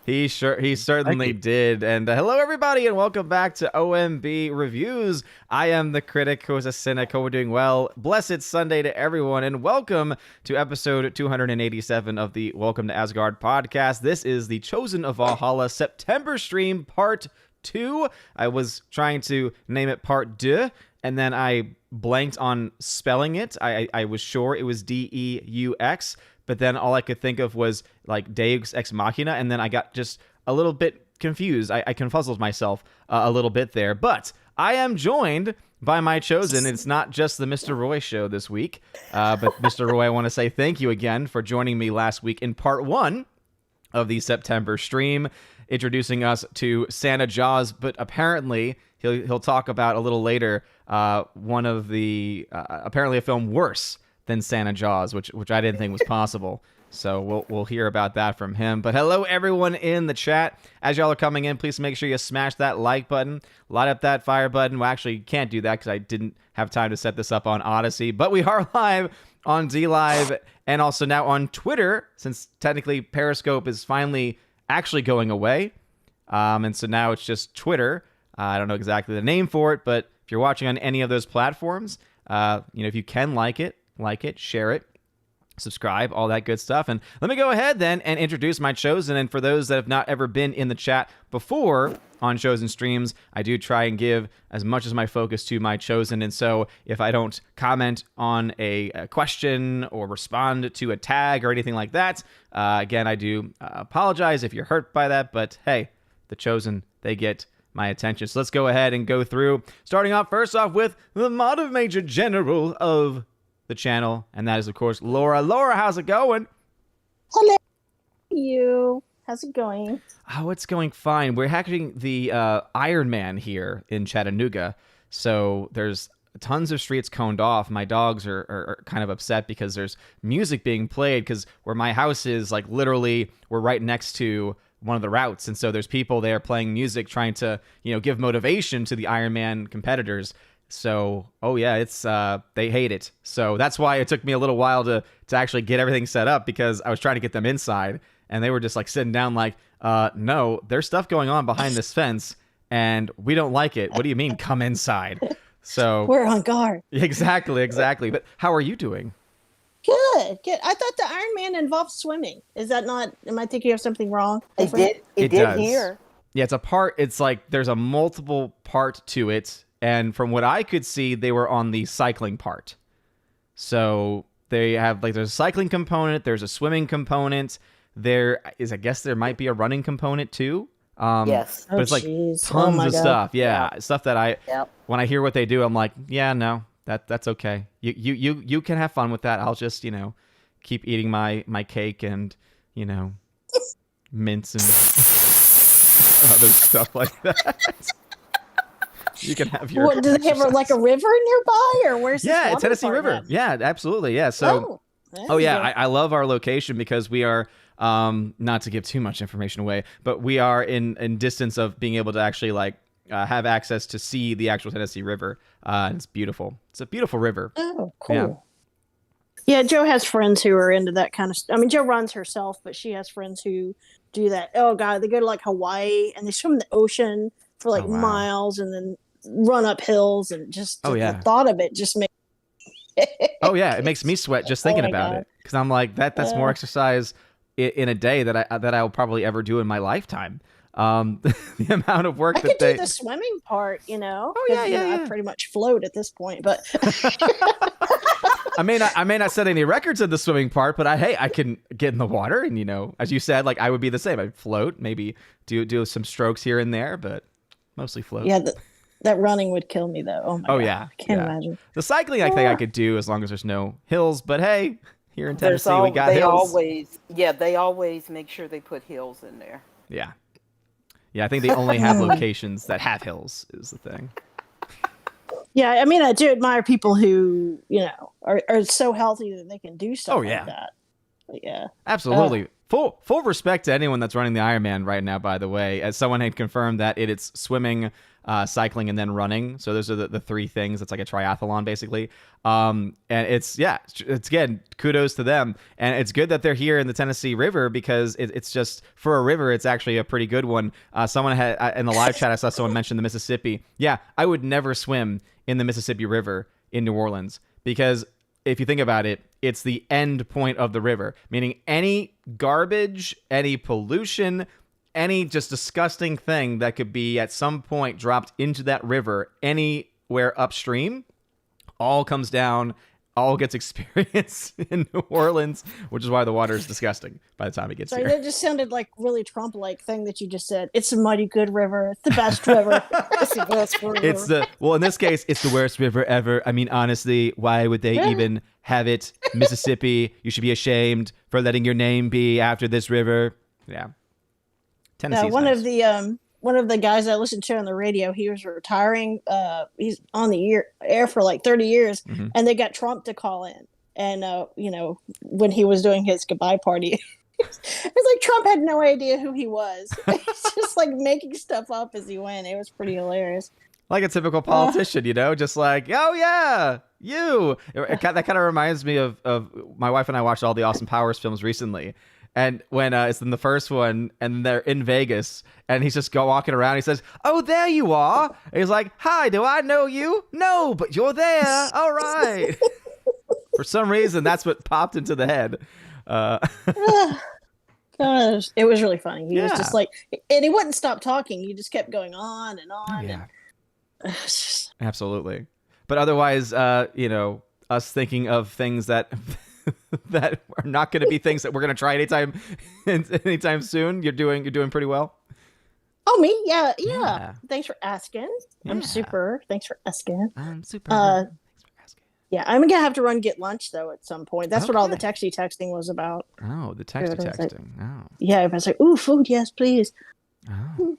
He certainly did. And hello, everybody, and welcome back to OMB Reviews. I am the critic who is a cynic. Hope we're doing well. Blessed Sunday to everyone, and welcome to episode 287 of the Welcome to Asgard podcast. This is the Chosen of Valhalla September stream part 2. I was trying to name it part 2, and then I blanked on spelling it. I was sure it was Deux, but then all I could think of was like Deus Ex Machina, and then I got just a little bit confused. I confuzzled myself a little bit there, but I am joined by my chosen. It's not just the Mr. Roy show this week, but Mr. Roy, I want to say thank you again for joining me last week in part 1 of the September stream, introducing us to Santa Jaws, but apparently he'll talk about a little later one of the apparently a film worse than Santa Jaws, which I didn't think was possible. So we'll hear about that from him. But hello, everyone in the chat. As y'all are coming in, please make sure you smash that like button, light up that fire button. Well, actually, you can't do that because I didn't have time to set this up on Odyssey. But we are live on DLive and also now on Twitter, since technically Periscope is finally actually going away. And so now it's just Twitter. I don't know exactly the name for it, but if you're watching on any of those platforms, if you can like it, share it, subscribe, all that good stuff. And let me go ahead then and introduce my chosen. And for those that have not ever been in the chat before on chosen streams, I do try and give as much as my focus to my chosen. And so if I don't comment on a question or respond to a tag or anything like that, again, I do apologize if you're hurt by that. But hey, the chosen, they get my attention. So let's go ahead and go through, starting off first off with the Mod Major General of the channel, and that is of course Laura. Laura, how's it going? Hello. You. How's it going? Oh, it's going fine. We're hacking the Iron Man here in Chattanooga, so there's tons of streets coned off. My dogs are kind of upset because there's music being played, because where my house is, like, literally we're right next to one of the routes, and so there's people there playing music trying to give motivation to the Iron Man competitors. So, oh yeah, it's they hate it. So that's why it took me a little while to actually get everything set up, because I was trying to get them inside, and they were just like sitting down like, no, there's stuff going on behind this fence, and we don't like it. What do you mean, come inside? So we're on guard. Exactly. But how are you doing? Good. I thought the Iron Man involved swimming. Is that not? Am I thinking of something wrong? It did does. here. Yeah, it's a part. It's like there's a multiple part to it. And from what I could see, they were on the cycling part. So they have, like, there's a cycling component, there's a swimming component. There is, I guess there might be a running component too. Yes. But it's like tons of stuff. Yeah. Stuff that when I hear what they do, I'm like, yeah, no, that's okay. You can have fun with that. I'll just, keep eating my cake and, mints and other stuff like that. You can have your. What, do they have like a river nearby, or where's this Yeah, water Tennessee park River. at? Yeah, absolutely. Yeah. So, I love our location because we are, not to give too much information away, but we are in distance of being able to actually have access to see the actual Tennessee River. And it's beautiful. It's a beautiful river. Oh, cool. Yeah, Joe has friends who are into that kind of stuff. I mean, Joe runs herself, but she has friends who do that. Oh God, they go to like Hawaii and they swim in the ocean for like miles and then run up hills, and just the thought of it just makes it makes me sweat just thinking about it, because I'm like, that's more exercise in a day that I'll probably ever do in my lifetime. The amount of work I could do the swimming part, I pretty much float at this point, but I may not set any records in the swimming part, but I can get in the water, and as you said, like, I would be the same. I'd float, maybe do some strokes here and there, but mostly float. Yeah, that running would kill me though. Oh my God. Yeah, I can't imagine. The cycling, I think I could do as long as there's no hills. But hey, here in Tennessee, we got hills. They always make sure they put hills in there. Yeah, I think they only have locations that have hills is the thing. Yeah, I mean, I do admire people who are so healthy that they can do stuff like that. But yeah, absolutely. Full respect to anyone that's running the Ironman right now, by the way. As someone had confirmed that it's swimming, cycling, and then running. So those are the three things. It's like a triathlon basically. And it's again, kudos to them. And it's good that they're here in the Tennessee River, because it's just, for a river, it's actually a pretty good one. Someone had in the live chat, I saw someone mention the Mississippi. Yeah, I would never swim in the Mississippi River in New Orleans, because if you think about it, it's the end point of the river, meaning any garbage, any pollution, any just disgusting thing that could be at some point dropped into that river anywhere upstream, all comes down, all gets experienced in New Orleans, which is why the water is disgusting by the time it gets here. That just sounded like really Trump-like thing that you just said. It's a mighty good river. It's the best river. It's the best river. Well, in this case, it's the worst river ever. I mean, honestly, why would they even have it? Mississippi, you should be ashamed for letting your name be after this river. Yeah. Tennessee's nice. One of the guys I listened to on the radio, he was retiring. He's on the air for like 30 years, and they got Trump to call in. And when he was doing his goodbye party, it was like Trump had no idea who he was. He's just like making stuff up as he went. It was pretty hilarious. Like a typical politician, just like, oh yeah, you. That kind of reminds me of my wife and I watched all the Austin Powers films recently. And when it's in the first one, and they're in Vegas, and he's just walking around, he says, "Oh, there you are." And he's like, "Hi, do I know you?" "No, but you're there." "All right." For some reason, that's what popped into the head. Gosh, it was really funny. He was just like, and he wouldn't stop talking. He just kept going on and on. Yeah. Absolutely. But otherwise, us thinking of things that that are not going to be things that we're going to try anytime soon. You're doing pretty well. Oh, me? Yeah. Thanks for asking. Yeah. I'm super. Thanks for asking. I'm super. Thanks for asking. Yeah, I'm gonna have to run get lunch though at some point. That's what all the texting was about. Oh, the texting. Yeah, I was like, "Ooh, food, yes, please." Oh.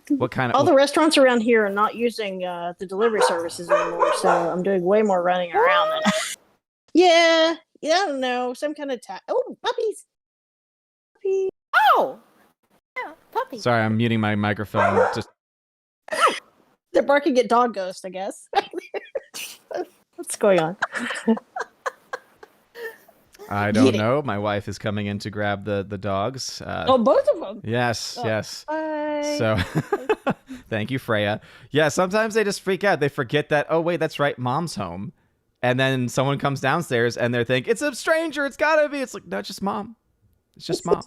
What kind of? All the restaurants around here are not using the delivery services anymore, so I'm doing way more running around than. Yeah, I don't know, some kind of oh, puppies. Oh, yeah, puppies. Sorry, I'm muting my microphone. Just they're barking at dog ghost, I guess. What's going on? I don't know. My wife is coming in to grab the dogs. Both of them. Yes, yes. Bye. So, thank you, Freya. Yeah, sometimes they just freak out. They forget that, oh, wait, that's right, mom's home. And then someone comes downstairs and they think, it's a stranger, it's gotta be. It's like, no, it's just mom. It's just mom.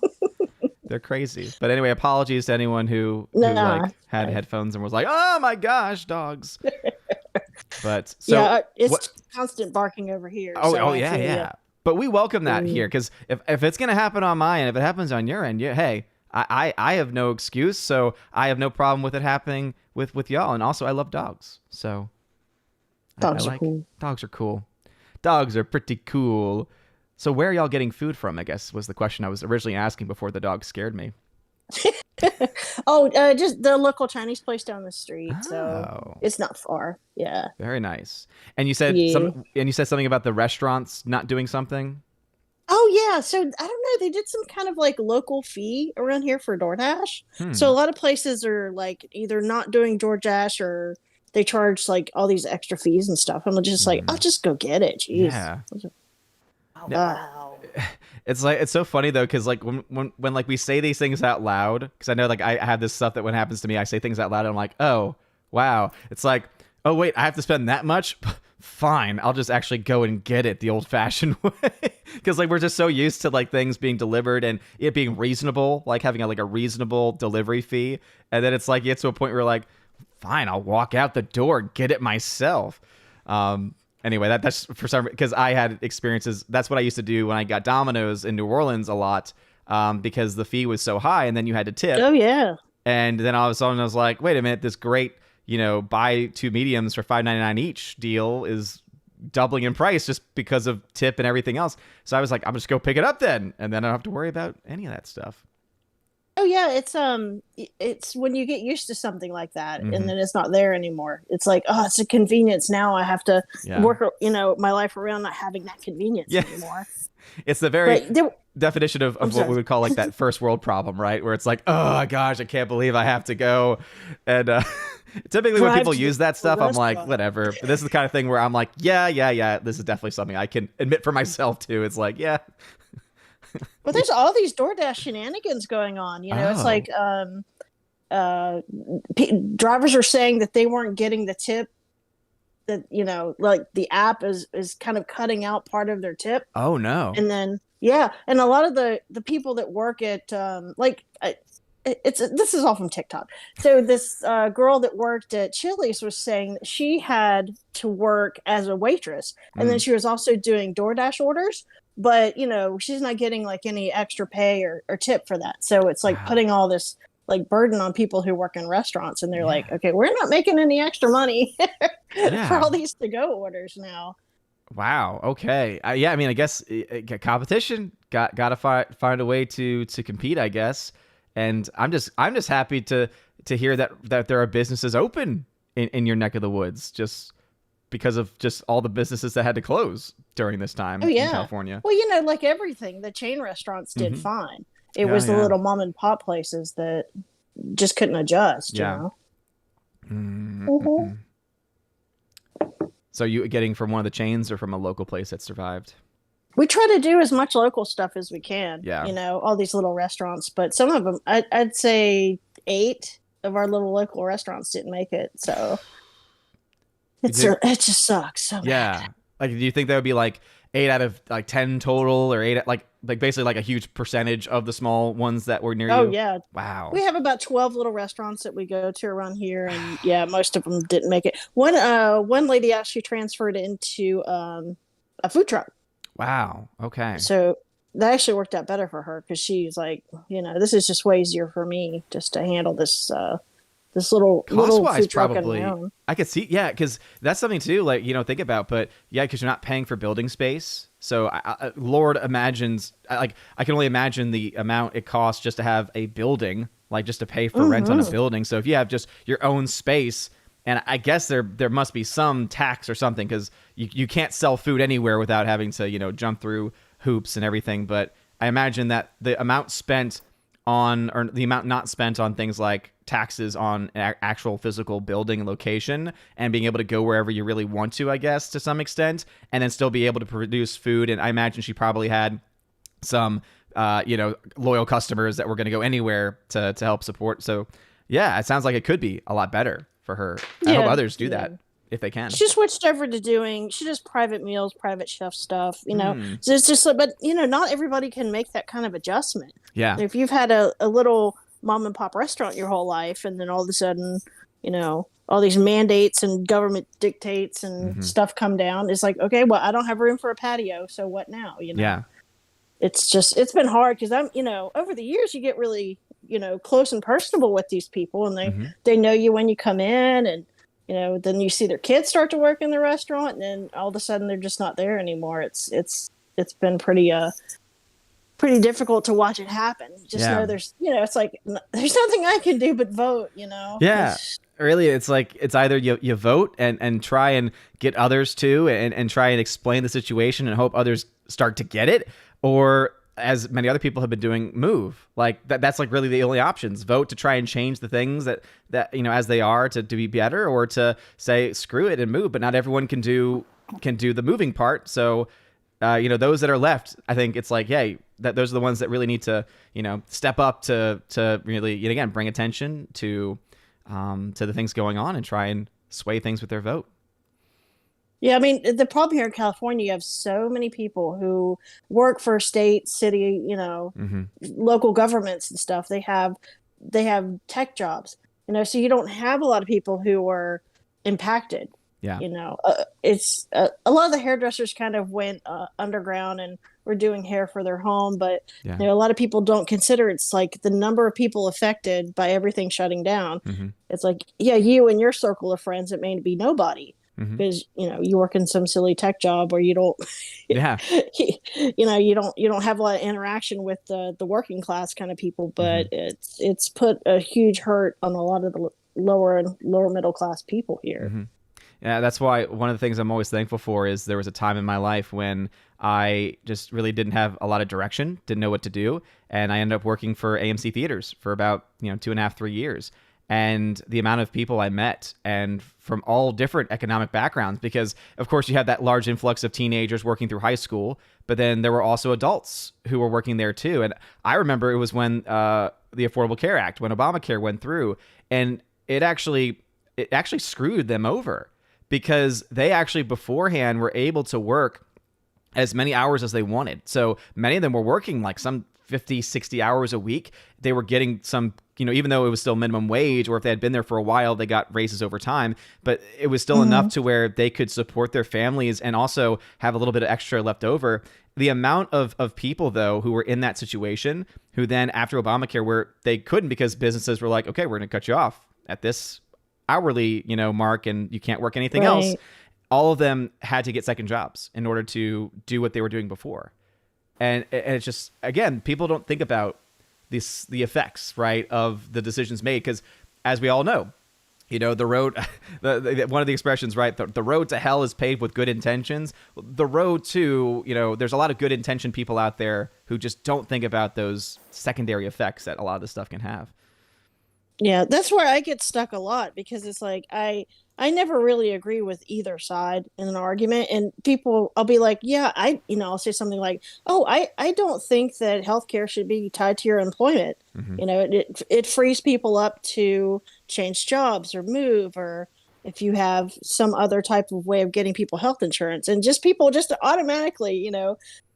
They're crazy. But anyway, apologies to anyone who had headphones and was like, oh my gosh, dogs. But so yeah, it's constant barking over here. Oh, yeah. But we welcome that here, because if it's going to happen on my end, if it happens on your end, hey, I have no excuse, so I have no problem with it happening with y'all. And also, I love dogs, so dogs are cool. Dogs are cool. Dogs are pretty cool. So where are y'all getting food from, I guess, was the question I was originally asking before the dog scared me. Just the local Chinese place down the street. So it's not far. Yeah. Very nice. And you said something about the restaurants not doing something. Oh yeah. So I don't know. They did some kind of like local fee around here for DoorDash. So a lot of places are like either not doing DoorDash or they charge like all these extra fees and stuff. I'm just like, I'll just go get it. Jeez. Yeah. Oh, wow. It's like, it's so funny though, because like when like we say these things out loud, because I know like I have this stuff that when it happens to me, I say things out loud and I'm like, oh wow, it's like, oh wait, I have to spend that much. Fine, I'll just actually go and get it the old-fashioned way, because like we're just so used to like things being delivered and it being reasonable, like having a reasonable delivery fee, and then it's like you get to a point where you're like, fine, I'll walk out the door, get it myself. Anyway, that's for some, because I had experiences. That's what I used to do when I got Domino's in New Orleans a lot, because the fee was so high, and then you had to tip. Oh yeah. And then all of a sudden I was like, wait a minute, this great, buy 2 mediums for $5.99 each deal is doubling in price just because of tip and everything else. So I was like, I'm just go pick it up then, and then I don't have to worry about any of that stuff. Oh yeah, it's when you get used to something like that, and then it's not there anymore. It's like, oh, it's a convenience now. I have to work, my life around not having that convenience anymore. It's the very definition of what we would call like that first world problem, right? Where it's like, oh gosh, I can't believe I have to go, and Typically, when drive people to use the that stuff, I'm like, restaurant. whatever. But this is the kind of thing where I'm like, yeah, this is definitely something I can admit for myself too. It's like, yeah. But there's all these DoorDash shenanigans going on. It's Oh. like drivers are saying that they weren't getting the tip. That like the app is kind of cutting out part of their tip. Oh no. And then and a lot of the people that work at this is all from TikTok. So this girl that worked at Chili's was saying that she had to work as a waitress, and then she was also doing DoorDash orders. But she's not getting like any extra pay or tip for that. So it's like putting all this like burden on people who work in restaurants, and they're like, okay, we're not making any extra money for all these to-go orders now. Wow. Okay. Yeah. I mean, I guess competition gotta find a way to compete, I guess. And I'm just happy to hear that there are businesses open in your neck of the woods, just because of just all the businesses that had to close during this time in California. Well, like everything, the chain restaurants did fine. It was the little mom and pop places that just couldn't adjust. You know. So you getting from one of the chains or from a local place that survived? We try to do as much local stuff as we can. Yeah. All these little restaurants, but some of them, I'd say 8 of our little local restaurants didn't make it. So it just sucks. So bad. Like, do you think that would be like 8 out of like 10 total, or 8 like basically like a huge percentage of the small ones that were near you? Oh yeah. Wow. We have about 12 little restaurants that we go to around here, and most of them didn't make it. One lady actually transferred into a food truck. Wow. Okay. So that actually worked out better for her, because she's like, this is just way easier for me just to handle this little food truck probably on my own. I could see, because that's something too, like, think about, but because you're not paying for building space. So Lord imagines, I can only imagine the amount it costs just to have a building, like just to pay for rent on a building. So if you have just your own space, and I guess there must be some tax or something, because you can't sell food anywhere without having to jump through hoops and everything. But I imagine that the amount spent on, or the amount not spent on things like taxes on an actual physical building and location, and being able to go wherever you really want to, I guess, to some extent, and then still be able to produce food. And I imagine she probably had some loyal customers that were going to go anywhere to help support. So yeah, it sounds like it could be a lot better for her. I hope others do that if they can. She switched over to she does private meals, private chef stuff, So it's just like, but not everybody can make that kind of adjustment. Yeah. If you've had a little mom and pop restaurant your whole life, and then all of a sudden, all these mandates and government dictates and stuff come down, it's like, okay, well, I don't have room for a patio, so what now? Yeah. It's been hard, because I'm, over the years you get really, close and personable with these people, and they know you when you come in, and then you see their kids start to work in the restaurant, and then all of a sudden they're just not there anymore. It's been pretty difficult to watch it happen. Just know there's, it's like, there's nothing I can do but vote, Yeah. Really, it's like, it's either you vote and try and get others to, and try and explain the situation and hope others start to get it, or, as many other people have been doing, move. Like that's like really the only options. Vote to try and change the things that as they are, to be better, or to say screw it and move. But not everyone can do the moving part. So those that are left, I think it's like, that those are the ones that really need to step up to really, again, bring attention to the things going on, and try and sway things with their vote. Yeah, I mean, the problem here in California, you have so many people who work for state, city, local governments and stuff. They have tech jobs, so you don't have a lot of people who are impacted. Yeah. It's a lot of the hairdressers kind of went underground and were doing hair for their home, but a lot of people don't consider it's like the number of people affected by everything shutting down. It's like, you and your circle of friends, it may be nobody. Because you work in some silly tech job where you don't you don't have a lot of interaction with the working class kind of people, but it's put a huge hurt on a lot of the lower middle class people here. Yeah, that's why one of the things I'm always thankful for is there was a time in my life when I just really didn't have a lot of direction, didn't know what to do, and I ended up working for AMC Theaters for about 2.5-3 years. and the amount of people I met, and from all different economic backgrounds, because of course you have that large influx of teenagers working through high school, but then there were also adults who were working there too. And I remember it was when the Affordable Care Act, when Obamacare went through, and it actually screwed them over, because they actually beforehand were able to work as many hours as they wanted. So many of them were working like some 50, 60 hours a week. They were getting some, even though it was still minimum wage, or if they had been there for a while, they got raises over time, but it was still enough to where they could support their families and also have a little bit of extra left over. The amount of people, though, who were in that situation, who then after Obamacare, where they couldn't, because businesses were like, okay, we're going to cut you off at this hourly, mark, and you can't work anything else. All of them had to get second jobs in order to do what they were doing before. And it's just, again, people don't think about the effects, right, of the decisions made, because as we all know, the road, one of the expressions, right, the road to hell is paved with good intentions. The road to, there's a lot of good intentioned people out there who just don't think about those secondary effects that a lot of this stuff can have. Yeah, that's where I get stuck a lot, because it's like I never really agree with either side in an argument, and I'll be like, yeah, I'll say something like, oh, I don't think that healthcare should be tied to your employment. It frees people up to change jobs or move, or if you have some other type of way of getting people health insurance, and people just automatically,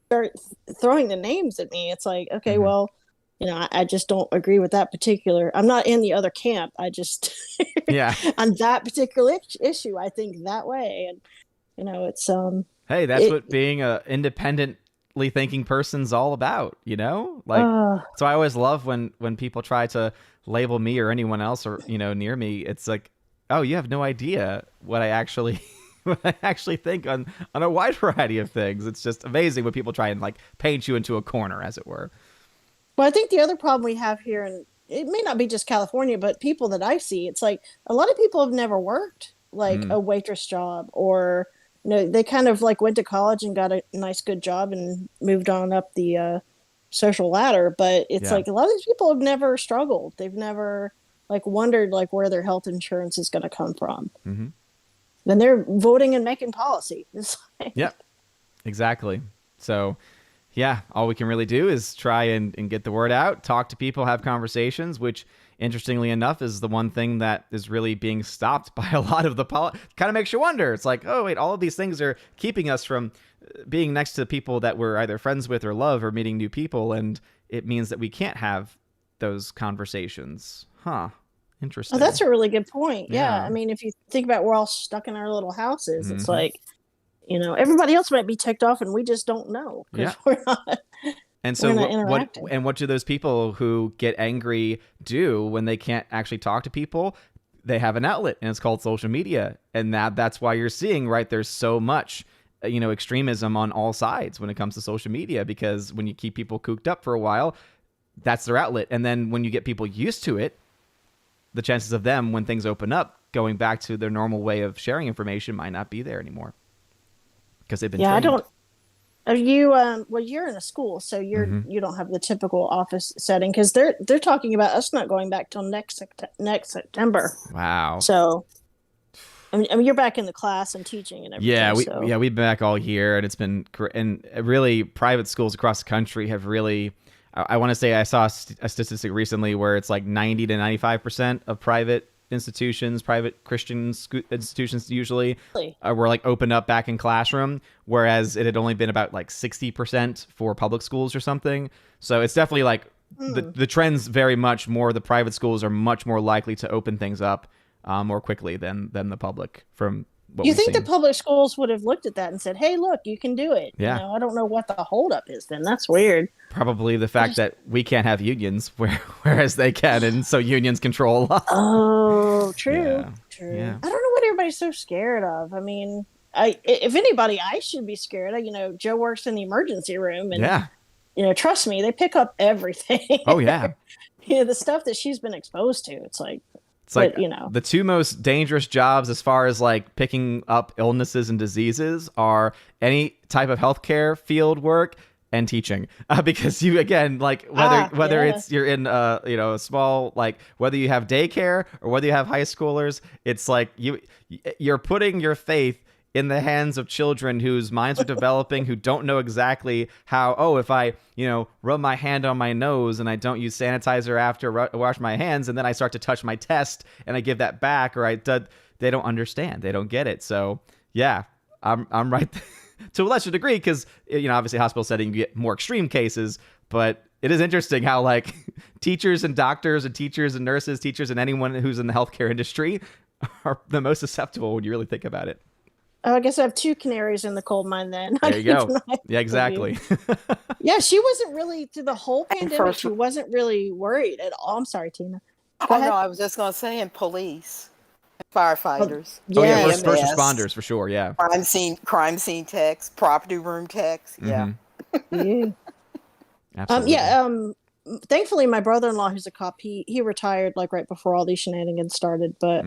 start throwing the names at me. It's like, okay, well, I just don't agree with that particular. I'm not in the other camp. I just, on that particular issue, I think that way. And, it's, hey, that's what being a independently thinking person's all about, Like, so I always love when people try to label me or anyone else or, near me. It's like, oh, you have no idea what I actually think on a wide variety of things. It's just amazing when people try and like paint you into a corner, as it were. Well, I think the other problem we have here, and it may not be just California, but people that I see, it's like a lot of people have never worked like a waitress job, or, they kind of like went to college and got a nice, good job and moved on up the social ladder. But it's like a lot of these people have never struggled. They've never like wondered like where their health insurance is going to come from. Then they're voting and making policy. It's like, yeah, exactly. So yeah, all we can really do is try and get the word out, talk to people, have conversations, which, interestingly enough, is the one thing that is really being stopped by a lot of the kind of makes you wonder. It's like, oh, wait, all of these things are keeping us from being next to people that we're either friends with or love, or meeting new people, and it means that we can't have those conversations. Huh. Interesting. Oh, that's a really good point. Yeah. I mean, if you think about, we're all stuck in our little houses. It's like, everybody else might be ticked off and we just don't know, because we're not. And so what do those people who get angry do when they can't actually talk to people? They have an outlet, and it's called social media. And that's why you're seeing, right, there's so much, extremism on all sides when it comes to social media, because when you keep people cooped up for a while, that's their outlet. And then when you get people used to it, the chances of them, when things open up, going back to their normal way of sharing information might not be there anymore. Because they've been trained. Are you well, you're in a school, so you don't have the typical office setting, because they're talking about us not going back till next September. Wow. So I mean you're back in the class and teaching and everything. We've been back all year, and it's been and really private schools across the country have really, I want to say, I saw a statistic recently where it's like 90 to 95% of private Christian institutions usually were like opened up back in classroom, whereas it had only been about like 60% for public schools or something. So it's definitely like the trends very much more. The private schools are much more likely to open things up more quickly than the public. From what you think the public schools would have looked at that and said, "Hey, look, you can do it." Yeah. I don't know what the holdup is. Then that's weird. Probably the fact that we can't have unions, whereas they can, and so unions control a lot. Oh, true. True. Yeah. I don't know what everybody's so scared of. I mean, if anybody, I should be scared of. Joe works in the emergency room, and trust me, they pick up everything. Oh yeah. The stuff that she's been exposed to. It's like the two most dangerous jobs as far as like picking up illnesses and diseases are any type of healthcare field work and teaching, because you, again, like whether it's you're in a small, like whether you have daycare or whether you have high schoolers, it's like you're putting your faith in the hands of children whose minds are developing, who don't know exactly how, if I, rub my hand on my nose and I don't use sanitizer after wash my hands, and then I start to touch my test and I give that back, or they don't understand. They don't get it. So yeah, I'm right to a lesser degree, because obviously hospital setting, you get more extreme cases, but it is interesting how like teachers and doctors and teachers and nurses, teachers and anyone who's in the healthcare industry are the most susceptible when you really think about it. Oh, I guess I have two canaries in the coal mine then. There you go. Yeah, exactly. Yeah, she wasn't really, through the whole pandemic, she wasn't really worried at all. I'm sorry, Tina. Go ahead. No, I was just going to say, and police, and firefighters. First responders for sure. Yeah. Crime scene techs, property room techs. Yeah. Yeah. Absolutely. Thankfully, my brother-in-law, who's a cop, he retired like right before all these shenanigans started. But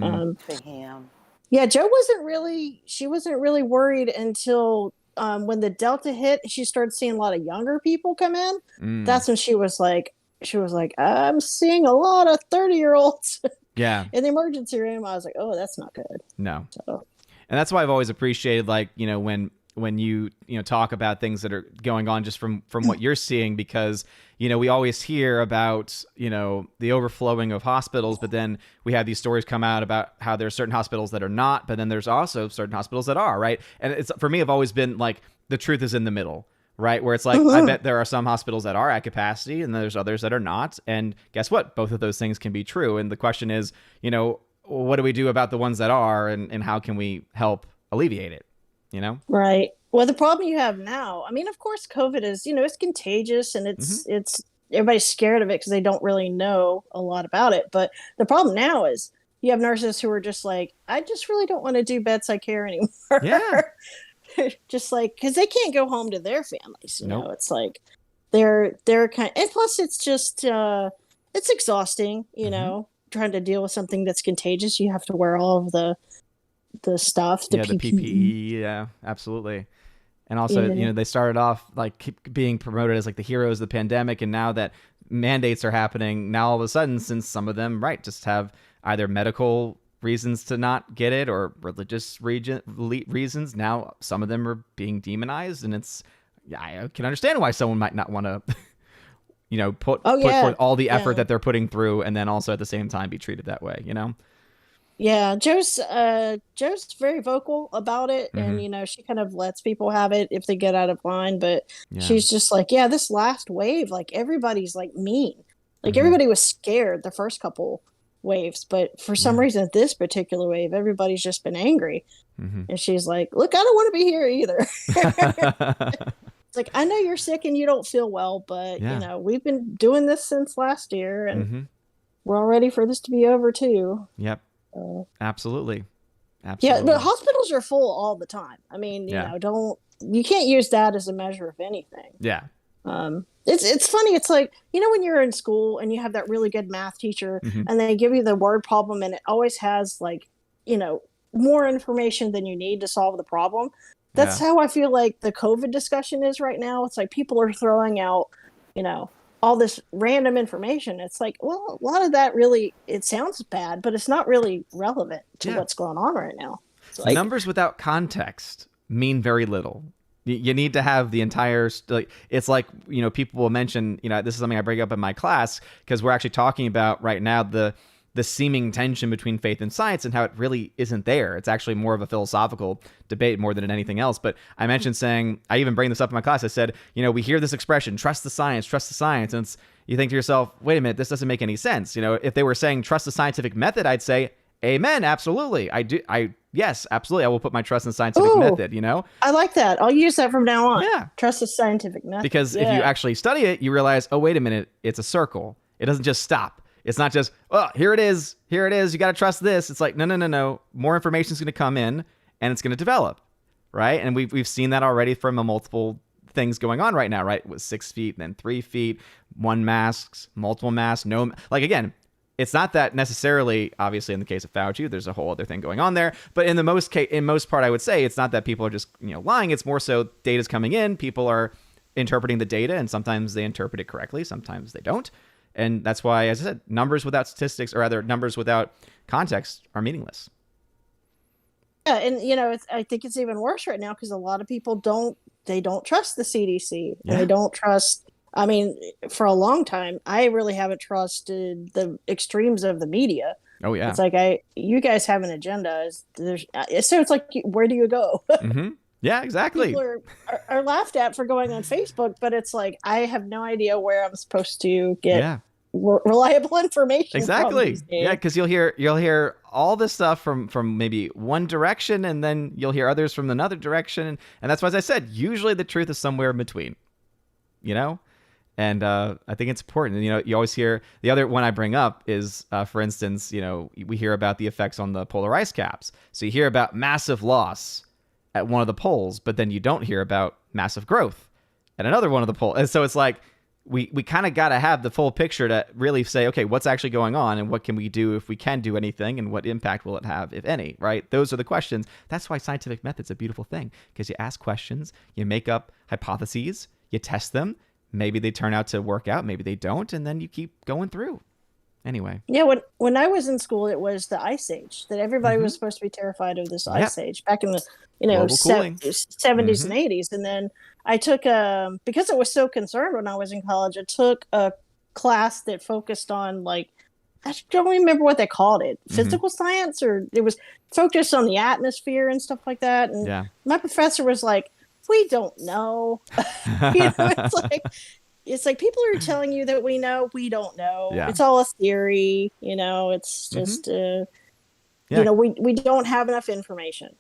yeah, she wasn't really worried until when the Delta hit. She started seeing a lot of younger people come in. That's when she was like, I'm seeing a lot of 30-year-olds. Yeah. In the emergency room. I was like, oh, that's not good. No. So. And that's why I've always appreciated, like, when you talk about things that are going on just from what you're seeing, because we always hear about the overflowing of hospitals, but then we have these stories come out about how there's certain hospitals that are not, but then there's also certain hospitals that are, right? And it's, for me, I've always been like, the truth is in the middle, right? Where it's like, I bet there are some hospitals that are at capacity and there's others that are not, and guess what, both of those things can be true. And the question is, what do we do about the ones that are, and how can we help alleviate it? Right. Well, the problem you have now, I mean, of course, COVID is, it's contagious, and it's everybody's scared of it because they don't really know a lot about it. But the problem now is you have nurses who are just like, I just really don't want to do bedside care anymore. Yeah. Just like, because they can't go home to their families. You know, it's like they're kind of, and plus it's just, it's exhausting, trying to deal with something that's contagious. You have to wear all of the stuff, the PPE. Yeah, absolutely. And also, they started off like being promoted as like the heroes of the pandemic, and now that mandates are happening, now all of a sudden, since some of them, just have either medical reasons to not get it or religious reasons, now some of them are being demonized, and I can understand why someone might not want to, put forth all the effort that they're putting through, and then also at the same time be treated that way, Yeah, Joe's very vocal about it, and she kind of lets people have it if they get out of line. But she's just like, this last wave, like everybody's like mean, like everybody was scared the first couple waves, but for some reason this particular wave, everybody's just been angry, and she's like, look, I don't want to be here either. It's like, I know you're sick and you don't feel well, but we've been doing this since last year, and we're all ready for this to be over too. Yep. Absolutely. Yeah, but hospitals are full all the time. I mean, you can't use that as a measure of anything. Yeah. It's funny. It's like, when you're in school and you have that really good math teacher and they give you the word problem, and it always has like, more information than you need to solve the problem. That's how I feel like the COVID discussion is right now. It's like people are throwing out, all this random information. It's like, well, a lot of that really, it sounds bad, but it's not really relevant to what's going on right now. Like, numbers without context mean very little. You need to have the entire, it's like, people will mention, this is something I bring up in my class, because we're actually talking about right now the seeming tension between faith and science and how it really isn't there. It's actually more of a philosophical debate more than anything else. But I mentioned saying, I even bring this up in my class. I said, we hear this expression, trust the science. And you think to yourself, wait a minute, this doesn't make any sense. If they were saying trust the scientific method, I'd say, amen. Absolutely. Yes, absolutely. I will put my trust in the scientific method, I like that. I'll use that from now on. Yeah. Trust the scientific method. Because if you actually study it, you realize, oh, wait a minute, it's a circle. It doesn't just stop. It's not just, oh, here it is. You got to trust this. It's like, no. More information is going to come in and it's going to develop, right? And we've seen that already from multiple things going on right now, right? With 6 feet, then 3 feet, one masks, multiple masks, no. Like, again, it's not that necessarily, obviously in the case of Fauci, there's a whole other thing going on there. But in most part, I would say it's not that people are just, lying. It's more so data's coming in. People are interpreting the data, and sometimes they interpret it correctly, sometimes they don't. And that's why, as I said, numbers without statistics, or rather numbers without context, are meaningless. Yeah, and I think it's even worse right now because a lot of people don't trust the CDC. And they don't trust. I mean, for a long time, I really haven't trusted the extremes of the media. Oh yeah, it's like you guys have an agenda. So it's like, where do you go? mm-hmm. Yeah, exactly. People are laughed at for going on Facebook, but it's like I have no idea where I'm supposed to get reliable information. Exactly. Yeah, because you'll hear all this stuff from maybe one direction, and then you'll hear others from another direction, and that's why, as I said, usually the truth is somewhere in between. And I think it's important. You always hear, the other one I bring up is, for instance, we hear about the effects on the polar ice caps. So you hear about massive loss at one of the poles, but then you don't hear about massive growth at another one of the poles. And so it's like we kind of got to have the full picture to really say, okay, what's actually going on, and what can we do if we can do anything, and what impact will it have, if any, right? Those are the questions. That's why scientific method's a beautiful thing, because you ask questions, you make up hypotheses, you test them. Maybe they turn out to work out, maybe they don't, and then you keep going through. Anyway. Yeah, when I was in school, it was the Ice Age that everybody was supposed to be terrified of, this Ice Age back in the 70s and 80s. And then I took because I was so concerned when I was in college, I took a class that focused on, like, I don't remember what they called it, physical science, or it was focused on the atmosphere and stuff like that. And my professor was like, we don't know. It's like people are telling you that we don't know. Yeah. It's all a theory, it's just, we don't have enough information,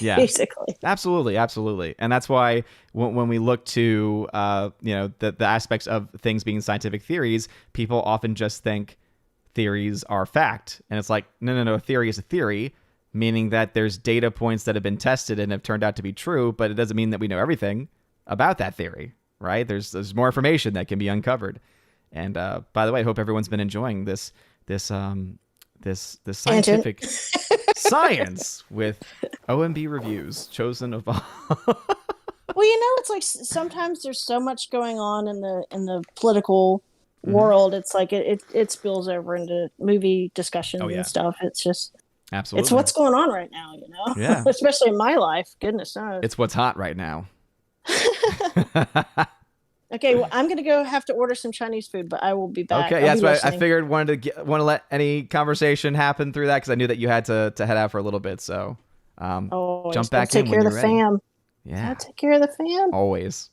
basically. Absolutely. And that's why when we look to, the aspects of things being scientific theories, people often just think theories are fact. And it's like, no, a theory is a theory, meaning that there's data points that have been tested and have turned out to be true, but it doesn't mean that we know everything about that theory. Right? There's more information that can be uncovered. And by the way, I hope everyone's been enjoying this scientific science with OMB Reviews, chosen of all. Well, it's like sometimes there's so much going on in the political world. It's like it spills over into movie discussions and stuff. It's just absolutely, it's what's going on right now. Yeah, especially in my life. Goodness knows, it's what's hot right now. Okay, well, I'm gonna have to order some Chinese food, but I will be back. Okay, that's why I figured wanted to let any conversation happen through that, because I knew that you had to head out for a little bit. So jump back in when you're ready. Take care of the fam. Yeah, take care of the fam. Always.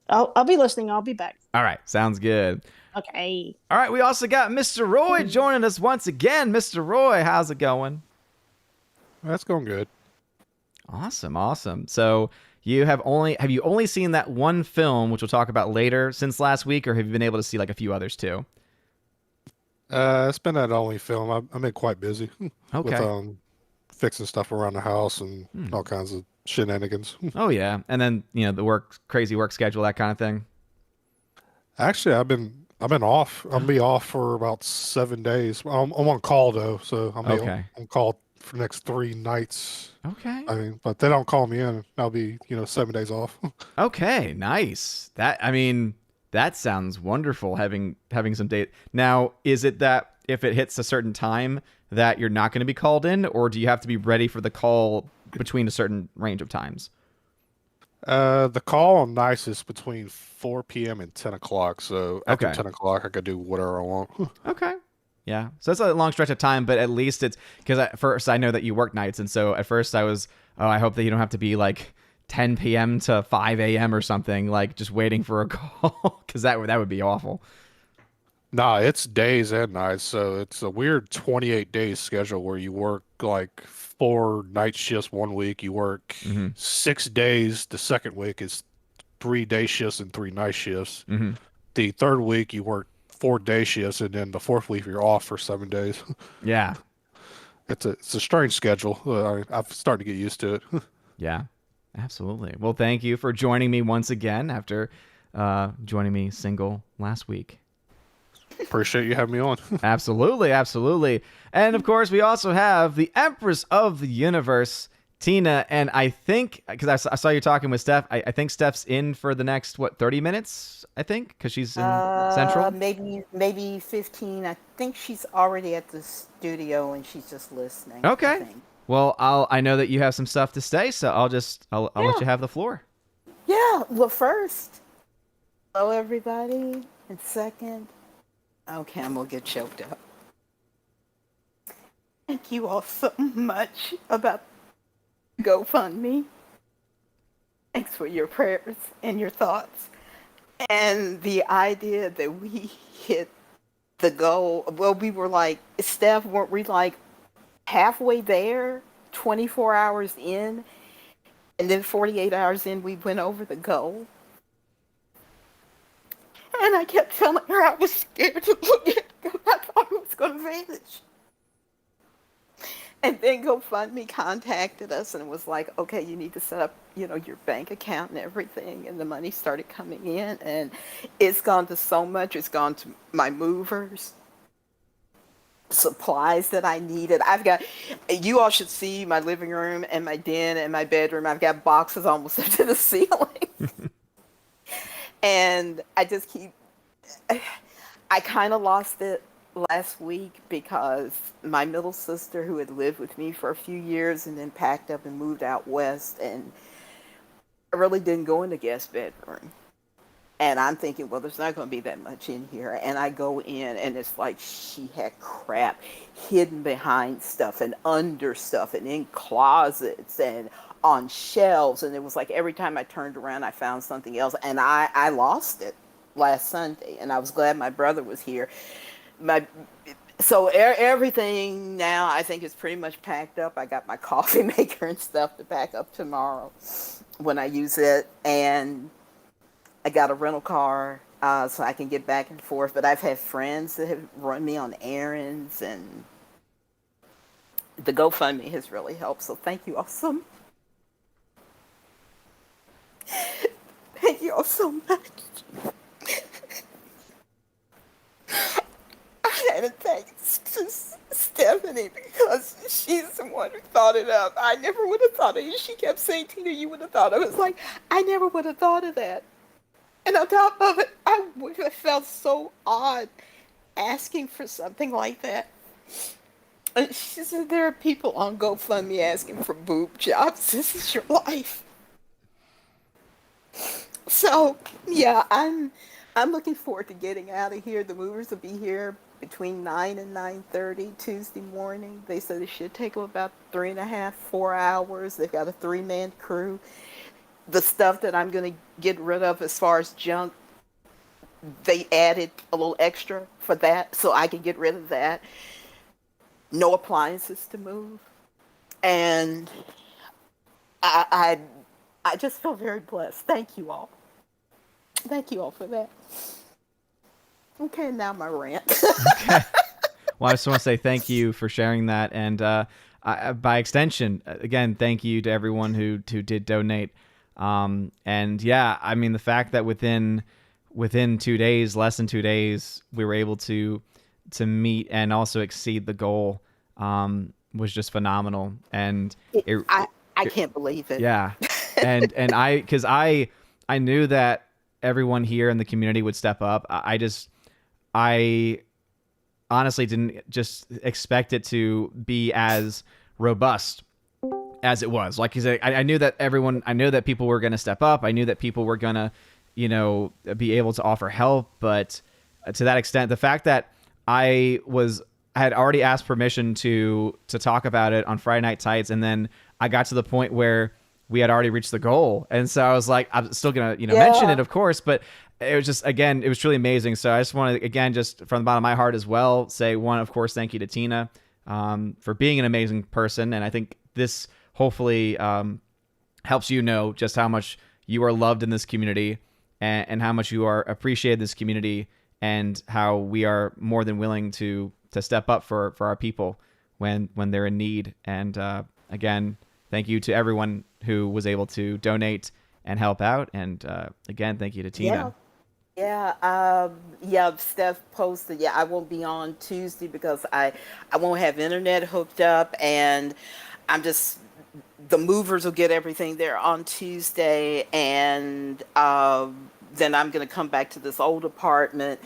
I'll be listening. I'll be back. All right, sounds good. Okay. All right, we also got Mr. Roy joining us once again. Mr. Roy, how's it going? That's going good. Awesome. So have you only seen that one film, which we'll talk about later, since last week, or have you been able to see like a few others too? It's been that only film. I've been quite busy with fixing stuff around the house and all kinds of shenanigans. Oh yeah, and then the crazy work schedule, that kind of thing. Actually, I've been off. I'll be off for about 7 days. I'm on call though, so I'm on call for the next 3 nights. Okay. But they don't call me in. I'll be 7 days off. Okay, nice. That sounds wonderful, having some date. Now, is it that if it hits a certain time that you're not going to be called in, or do you have to be ready for the call between a certain range of times? The call on nights is between 4 p.m. and 10 o'clock. So after 10 o'clock, I could do whatever I want. Okay. Yeah. So that's a long stretch of time, but at least it's because at first I know that you work nights. And so at first I was, I hope that you don't have to be like 10 p.m. to 5 a.m. or something, like just waiting for a call, because that would be awful. Nah, it's days and nights. So it's a weird 28-day schedule where you work like 4 night shifts one week. You work 6 days. The second week is 3 day shifts and 3 night shifts. The third week you work 4 day shifts, and then the fourth week you're off for 7 days. Yeah. It's a strange schedule. I've started to get used to it. Yeah, absolutely. Well, thank you for joining me once again after joining me single last week. Appreciate you having me on. Absolutely. And of course, we also have the Empress of the Universe, Tina, and I think because I saw you talking with Steph, I think Steph's in for the next 30 minutes. I think because she's in Central. Maybe 15. I think she's already at the studio and she's just listening. I Okay. think. Well, I know that you have some stuff to say, so I'll let you have the floor. Yeah. Well, first, hello everybody, and second, okay, I'm gonna get choked up. Thank you all so much about GoFundMe. Thanks for your prayers and your thoughts. And the idea that we hit the goal, well, we were like, Steph, weren't we like halfway there, 24 hours in, and then 48 hours in, we went over the goal? And I kept telling her I was scared to look at it because I thought it was going to vanish. And then GoFundMe contacted us and was like, okay, you need to set up, your bank account and everything. And the money started coming in, and it's gone to so much. It's gone to my movers, supplies that I needed. You all should see my living room and my den and my bedroom. I've got boxes almost up to the ceiling. And I kind of lost it last week because my middle sister, who had lived with me for a few years and then packed up and moved out west, and I really didn't go in the guest bedroom. And I'm thinking, well, there's not going to be that much in here. And I go in, and it's like she had crap hidden behind stuff and under stuff and in closets and on shelves. And it was like every time I turned around, I found something else. And I lost it last Sunday. And I was glad my brother was here. So everything now I think is pretty much packed up. I got my coffee maker and stuff to pack up tomorrow when I use it, and I got a rental car so I can get back and forth. But I've had friends that have run me on errands, and the GoFundMe has really helped. So thank you all so much. Thank you all so much. And thanks to Stephanie because she's the one who thought it up. I never would have thought of it. She kept saying, Tina, you would have thought of it. I was like, I never would have thought of that. And on top of it, I would have felt so odd asking for something like that. And she said, there are people on GoFundMe asking for boob jobs. This is your life. So, yeah, I'm looking forward to getting out of here. The movers will be here between 9 and 9:30 Tuesday morning. They said it should take them about 3.5, 4 hours. They've got a 3-man crew. The stuff that I'm going to get rid of as far as junk, they added a little extra for that, so I can get rid of that. No appliances to move. And I just feel very blessed. Thank you all. Thank you all for that. Okay, now my rant. Okay. Well, I just want to say thank you for sharing that, and by extension, again, thank you to everyone who did donate. And yeah, I mean, the fact that within 2 days, less than 2 days, we were able to meet and also exceed the goal was just phenomenal. And I can't believe it. Yeah, and because I knew that everyone here in the community would step up. I honestly didn't just expect it to be as robust as it was. Like you said, I knew that people were going to step up. I knew that people were going to, be able to offer help. But to that extent, the fact that I had already asked permission to talk about it on Friday Night Tights, and then I got to the point where we had already reached the goal, and so I was like, I'm still gonna mention it, of course, but it was just, again, it was truly amazing. So I just want to, again, just from the bottom of my heart as well, say, one, of course, thank you to Tina for being an amazing person, and I think this hopefully helps you know just how much you are loved in this community, and how much you are appreciated in this community, and how we are more than willing to step up for our people when they're in need. And again, thank you to everyone who was able to donate and help out. And again, thank you to Tina. Yeah, Steph posted, I won't be on Tuesday because I won't have internet hooked up, and I'm just the movers will get everything there on Tuesday, and then I'm going to come back to this old apartment,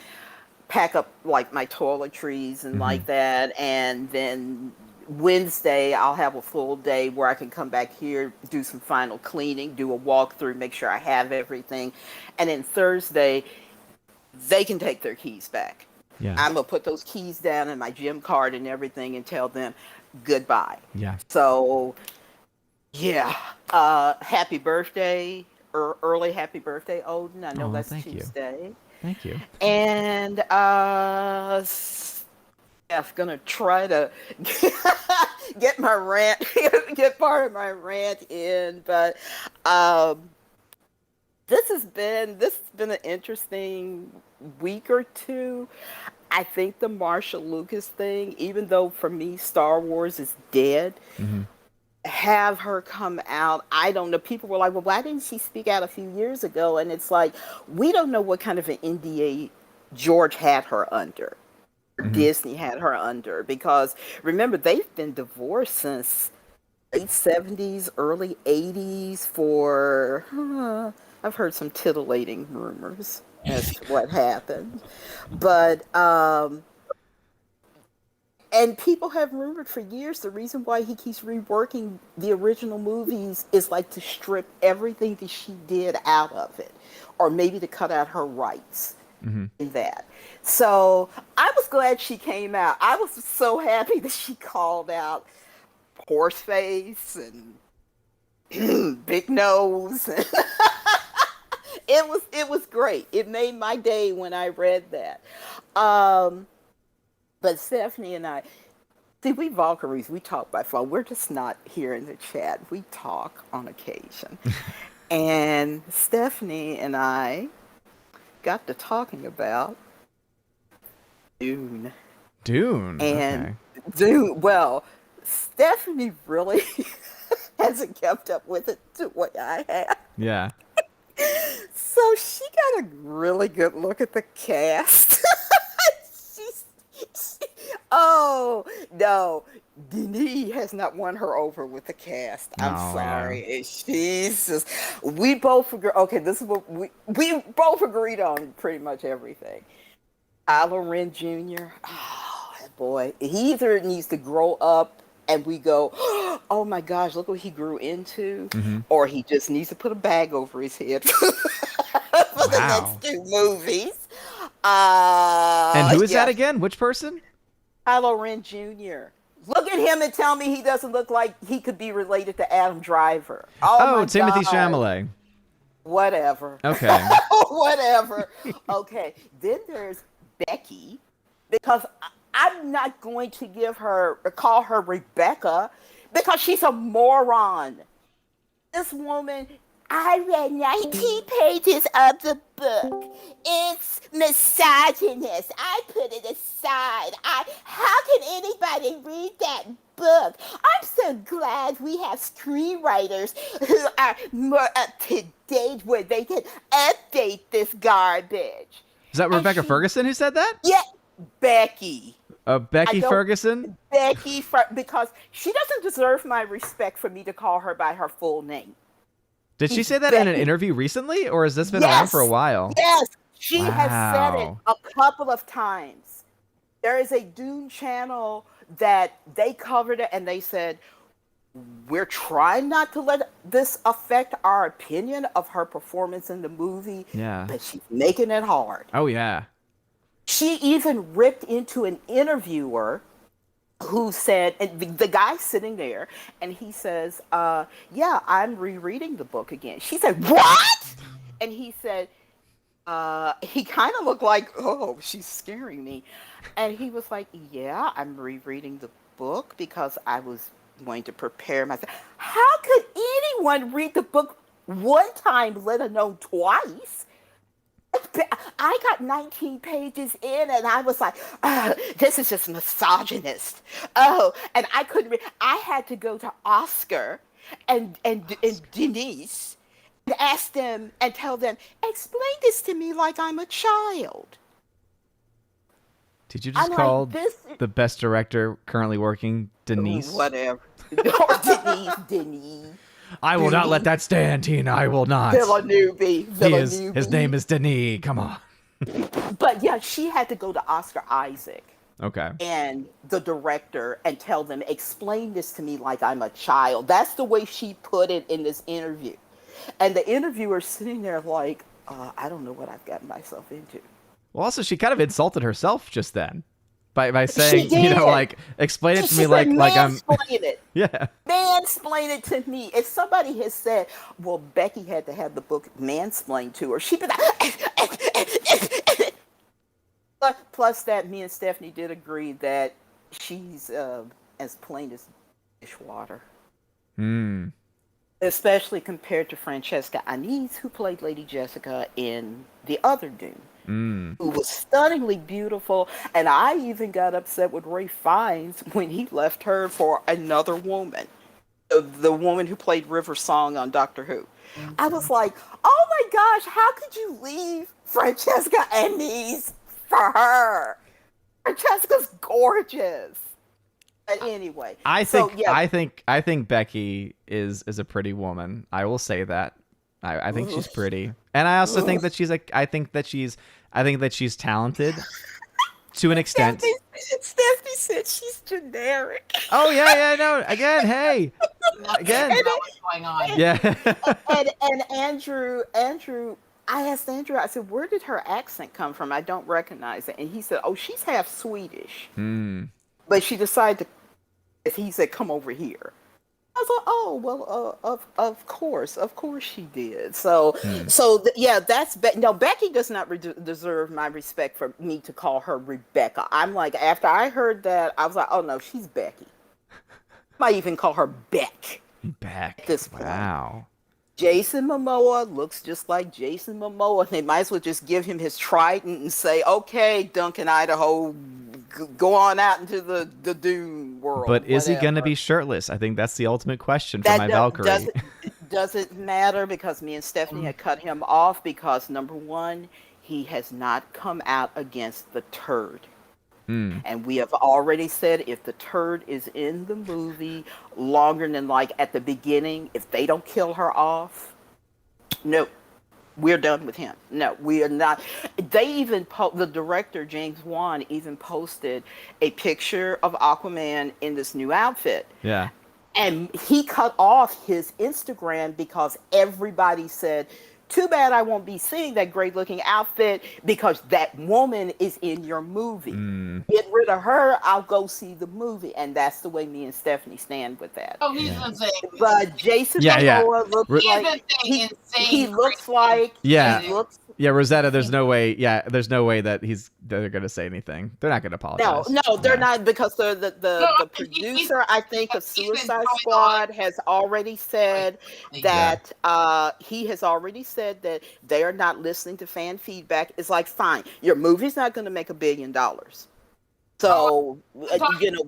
pack up like my toiletries and like that, and then Wednesday I'll have a full day where I can come back here, do some final cleaning, do a walkthrough, make sure I have everything, and then Thursday they can take their keys back. Yeah. I'm gonna put those keys down and my gym card and everything and tell them goodbye. Yeah. So yeah, happy birthday, or early happy birthday, Odin. I know that's Tuesday. Thank you. And Steph's gonna try to get my rant, get part of my rant in, but this has been an interesting week or two. I think the Marcia Lucas thing, even though for me Star Wars is dead, have her come out. I don't know. People were like, well, why didn't she speak out a few years ago? And it's like, we don't know what kind of an NDA George had her under, or Disney had her under, because remember, they've been divorced since late 70s, early 80s for, I've heard some titillating rumors as to what happened. But, and people have rumored for years the reason why he keeps reworking the original movies is like to strip everything that she did out of it, or maybe to cut out her rights in that. So I was glad she came out. I was so happy that she called out Horseface and Big Nose. It was great. It made my day when I read that. But Stephanie and I, see, we Valkyries, we talk by phone. We're just not here in the chat. We talk on occasion. And Stephanie and I got to talking about Dune. Dune. And Dune, well, Stephanie really hasn't kept up with it the way I have. Yeah. So she got a really good look at the cast. Oh, no. Denis has not won her over with the cast. I'm sorry. Yeah. She's just, we both agree. Okay, this is what we both agreed on pretty much everything. Kylo Ren Jr., oh, boy. He either needs to grow up and we go, oh my gosh, look what he grew into, or he just needs to put a bag over his head for the next two movies. And who is that again? Which person? Kylo Ren Jr. Look at him and tell me he doesn't look like he could be related to Adam Driver. Oh, Timothy Chalamet. Whatever. Okay. Whatever. Okay. Then there's Becky, because I'm not going to call her Rebecca, because she's a moron. This woman, I read 19 pages of the book. It's misogynist. I put it aside. How can anybody read that book? I'm so glad we have screenwriters who are more up to date where they can update this garbage. Is that Rebecca Ferguson who said that? Yeah, Becky. Becky Ferguson? Becky, because she doesn't deserve my respect for me to call her by her full name. Did she say that in an interview recently, or has this been around for a while? Yes, she has said it a couple of times. There is a Dune channel that they covered it, and they said, we're trying not to let this affect our opinion of her performance in the movie, but she's making it hard. Oh, yeah. She even ripped into an interviewer who said, and the guy's sitting there, and he says, yeah, I'm rereading the book again. She said, what? And he said, he kind of looked like, oh, she's scaring me. And he was like, yeah, I'm rereading the book because I was going to prepare myself. How could anyone read the book one time, let alone twice? I got 19 pages in and I was like, this is just misogynist. Oh, and I couldn't read. I had to go to Oscar and Denise and ask them and tell them, explain this to me like I'm a child. Did you just call the best director currently working Denise? Whatever. Denis. I will not let that stand, Tina. I will not. Villeneuve. His name is Denis. Come on. But yeah, she had to go to Oscar Isaac. Okay. And the director and tell them, explain this to me like I'm a child. That's the way she put it in this interview. And the interviewer's sitting there like, I don't know what I've gotten myself into. Well, also, she kind of insulted herself just then by saying, like, explain it to me like I'm. Mansplain it. Yeah. Mansplain it to me. If somebody has said, well, Becky had to have the book mansplained to her, she'd be like, plus that me and Stephanie did agree that she's as plain as dishwater. Especially compared to Francesca Annis, who played Lady Jessica in the other Dune, who was stunningly beautiful. And I even got upset with Ray Fiennes when he left her for another woman, the woman who played River Song on Doctor Who. I was like, oh my gosh, how could you leave Francesca Annis for her? Francesca's gorgeous. But anyway, I think Becky is a pretty woman. I will say that. I think she's pretty, and I also think that I think that she's talented to an extent. Stephanie said she's generic. Oh yeah, no. Again, hey, again. What's going on? Yeah. and Andrew, I asked Andrew. I said, "Where did her accent come from? I don't recognize it." And he said, "Oh, she's half Swedish." But she decided he said, "Come over here." I was like, "Oh, well, of course she did." So, that's no. Becky does not deserve my respect for me to call her Rebecca. I'm like, after I heard that, I was like, "Oh no, she's Becky." Might even call her Beck. Beck. At this point. Wow. Jason Momoa looks just like Jason Momoa. They might as well just give him his trident and say, "Okay, Duncan, Idaho, go on out into the Dune world." But is he going to be shirtless? I think that's the ultimate question for my Valkyrie. Doesn't matter, because me and Stephanie had cut him off because, number one, he has not come out against the turd. And we have already said, if the turd is in the movie longer than like at the beginning, if they don't kill her off, no, we're done with him. No, we are not. They even the director James Wan even posted a picture of Aquaman in this new outfit. Yeah. And he cut off his Instagram because everybody said, "Too bad I won't be seeing that great looking outfit because that woman is in your movie. Get rid of her, I'll go see the movie." And that's the way me and Stephanie stand with that. Oh, he's been saying. But Jason Momoa looks like he looks like Rosetta. There's no way. Yeah, there's no way that they're gonna say anything. They're not gonna apologize. No, they're not, because the producer, I think, of Suicide Squad has already said that he has already said that they are not listening to fan feedback. It's like, fine, your movie's not going to make $1 billion. So,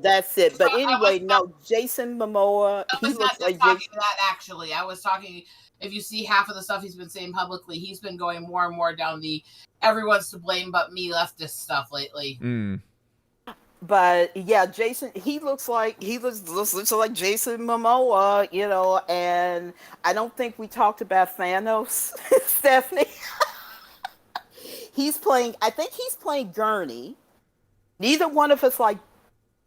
that's it. But anyway, no, Jason Momoa, he looks like talking to that, actually. I was talking, if you see half of the stuff he's been saying publicly, he's been going more and more down the everyone's to blame but me leftist stuff lately. But yeah, Jason, he looks like Jason Momoa, and I don't think we talked about Thanos, Stephanie. I think he's playing Gurney. Neither one of us like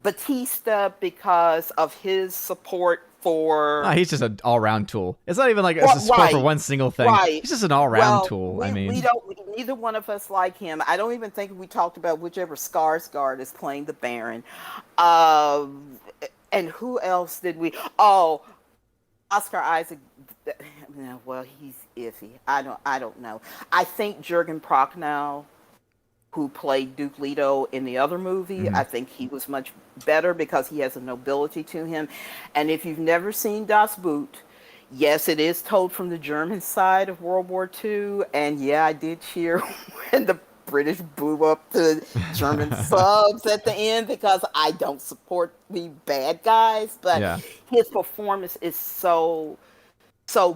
Batista because of his support for... he's just an all-round tool. It's not even like it's a support for one single thing. Right. He's just an all-round tool. Neither one of us like him. I don't even think we talked about whichever Skarsgård is playing the Baron. And who else did we... Oh, Oscar Isaac. Well, he's iffy. I don't know. I think Jürgen Prochnow, who played Duke Leto in the other movie, I think he was much better because he has a nobility to him. And if you've never seen Das Boot, yes, it is told from the German side of World War II. And yeah, I did cheer when the British blew up the German subs at the end, because I don't support the bad guys. But his performance is so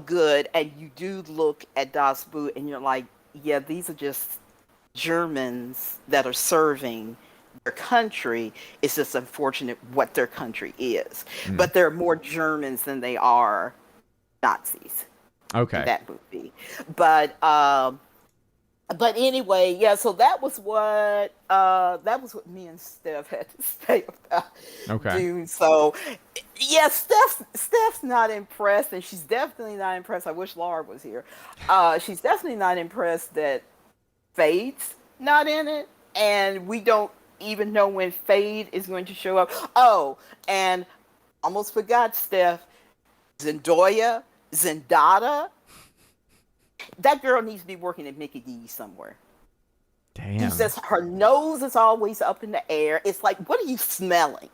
good. And you do look at Das Boot and you're like, yeah, these are just Germans that are serving their country. It's just unfortunate what their country is. Mm. But there are more Germans than they are Nazis. Okay. In that movie. But anyway, yeah, so that was what me and Steph had to say about Dune. So yeah, Steph's not impressed, and she's definitely not impressed. I wish Laura was here. She's definitely not impressed that Fade's not in it, and we don't even know when Fade is going to show up. Oh, and almost forgot, Steph. Zendaya. That girl needs to be working at Mickey D's somewhere. Damn. It's just her nose is always up in the air. It's like, what are you smelling?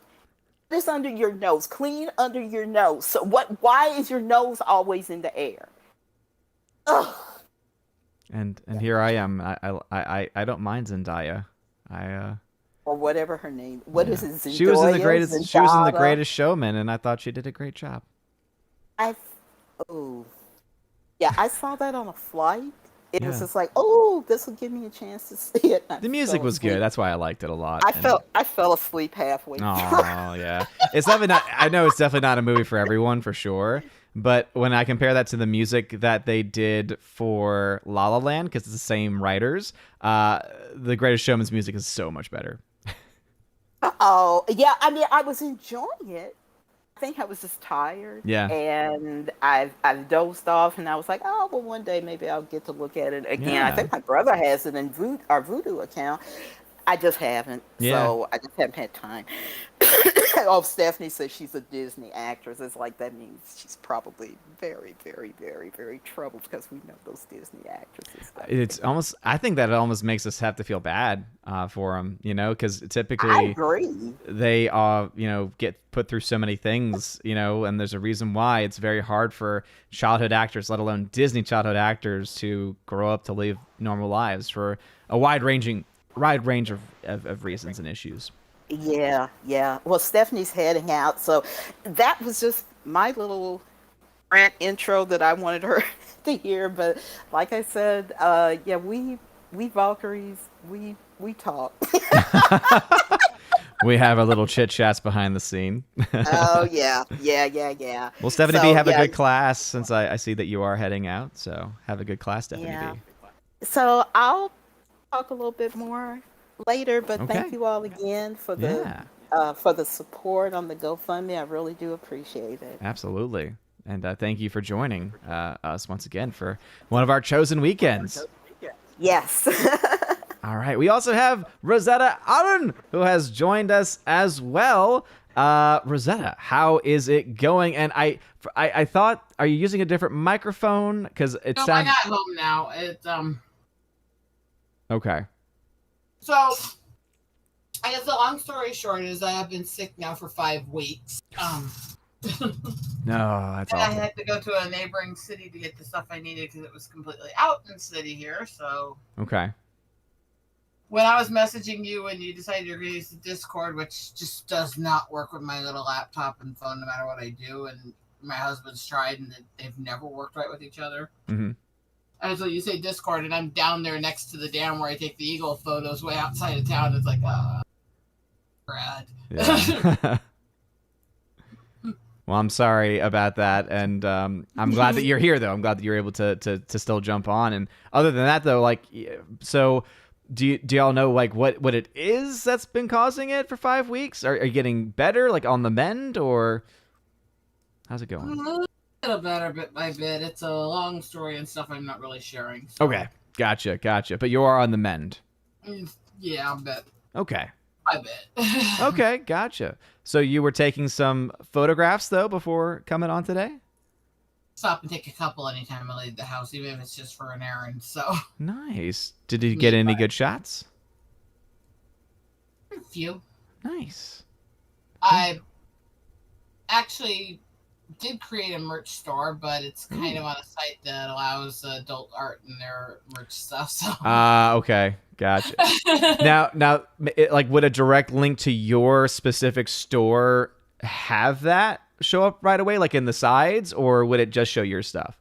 This under your nose. Clean under your nose. So why is your nose always in the air? Ugh. And here I am. I don't mind Zendaya. Or whatever her name. What is it? Zendaya? She was in the greatest. Zendaya? She was in The Greatest Showman, and I thought she did a great job. Yeah, I saw that on a flight. It was just like, oh, this will give me a chance to see it. The music was good. That's why I liked it a lot. I fell asleep halfway. Oh yeah, it's definitely not. I know it's definitely not a movie for everyone, for sure. But when I compare that to the music that they did for La La Land, because it's the same writers, The Greatest Showman's music is so much better. Oh yeah, I mean, I was enjoying it. I think I was just tired. Yeah. And I've dozed off, and I was like, oh, well, one day maybe I'll get to look at it again. Yeah. I think my brother has it in our Vudu account. I just haven't. Yeah. So I just haven't had time. Oh, Stephanie says she's a Disney actress. It's like, that means she's probably very, very, very, very troubled, because we know those Disney actresses. It's almost. I think that it almost makes us have to feel bad for them, because typically I agree. They get put through so many things, and there's a reason why it's very hard for childhood actors, let alone Disney childhood actors, to grow up to live normal lives for a wide range of reasons and issues. Yeah. Well, Stephanie's heading out, so that was just my little rant intro that I wanted her to hear. But like I said, we Valkyries, we talk. We have our little chit chats behind the scene. Oh yeah. Well, Stephanie B, have a good class, since I see that you are heading out. So have a good class, Stephanie B. So I'll talk a little bit more later, but thank you all again for the support on the GoFundMe. I really do appreciate it. Absolutely. And thank you for joining us once again for one of our chosen weekends. Yes. All right. We also have Rosetta Arun, who has joined us as well. Rosetta, how is it going? And I thought, are you using a different microphone? Because it sounds. I got home now. It's Okay. So, I guess the long story short is I have been sick now for 5 weeks. No, that's and awful. I had to go to a neighboring city to get the stuff I needed, because it was completely out in the city here. So, Okay. when I was messaging you and you decided you're going to use the Discord, which just does not work with my little laptop and phone no matter what I do, and my husband's tried and they've never worked right with each other. Mm-hmm. And so you say Discord, and I'm down there next to the dam where I take the eagle photos way outside of town. It's like, Brad. Yeah. Well, I'm sorry about that, and I'm glad that you're here, though. I'm glad that you're able to still jump on. And other than that, though, so do y'all know what it is that's been causing it for 5 weeks? Are you getting better, on the mend, or how's it going? A little better bit by bit. It's a long story and stuff I'm not really sharing. So. Okay, gotcha. But you are on the mend. Yeah, I bet. Okay. I bet. Okay, gotcha. So you were taking some photographs, though, before coming on today? Stop and take a couple anytime I leave the house, even if it's just for an errand. So nice. Did you get any good shots? A few. Nice. I actually did create a merch store, but it's kind of on a site that allows adult art in their merch stuff. So. Okay, gotcha. now, would a direct link to your specific store have that show up right away, in the sides, or would it just show your stuff?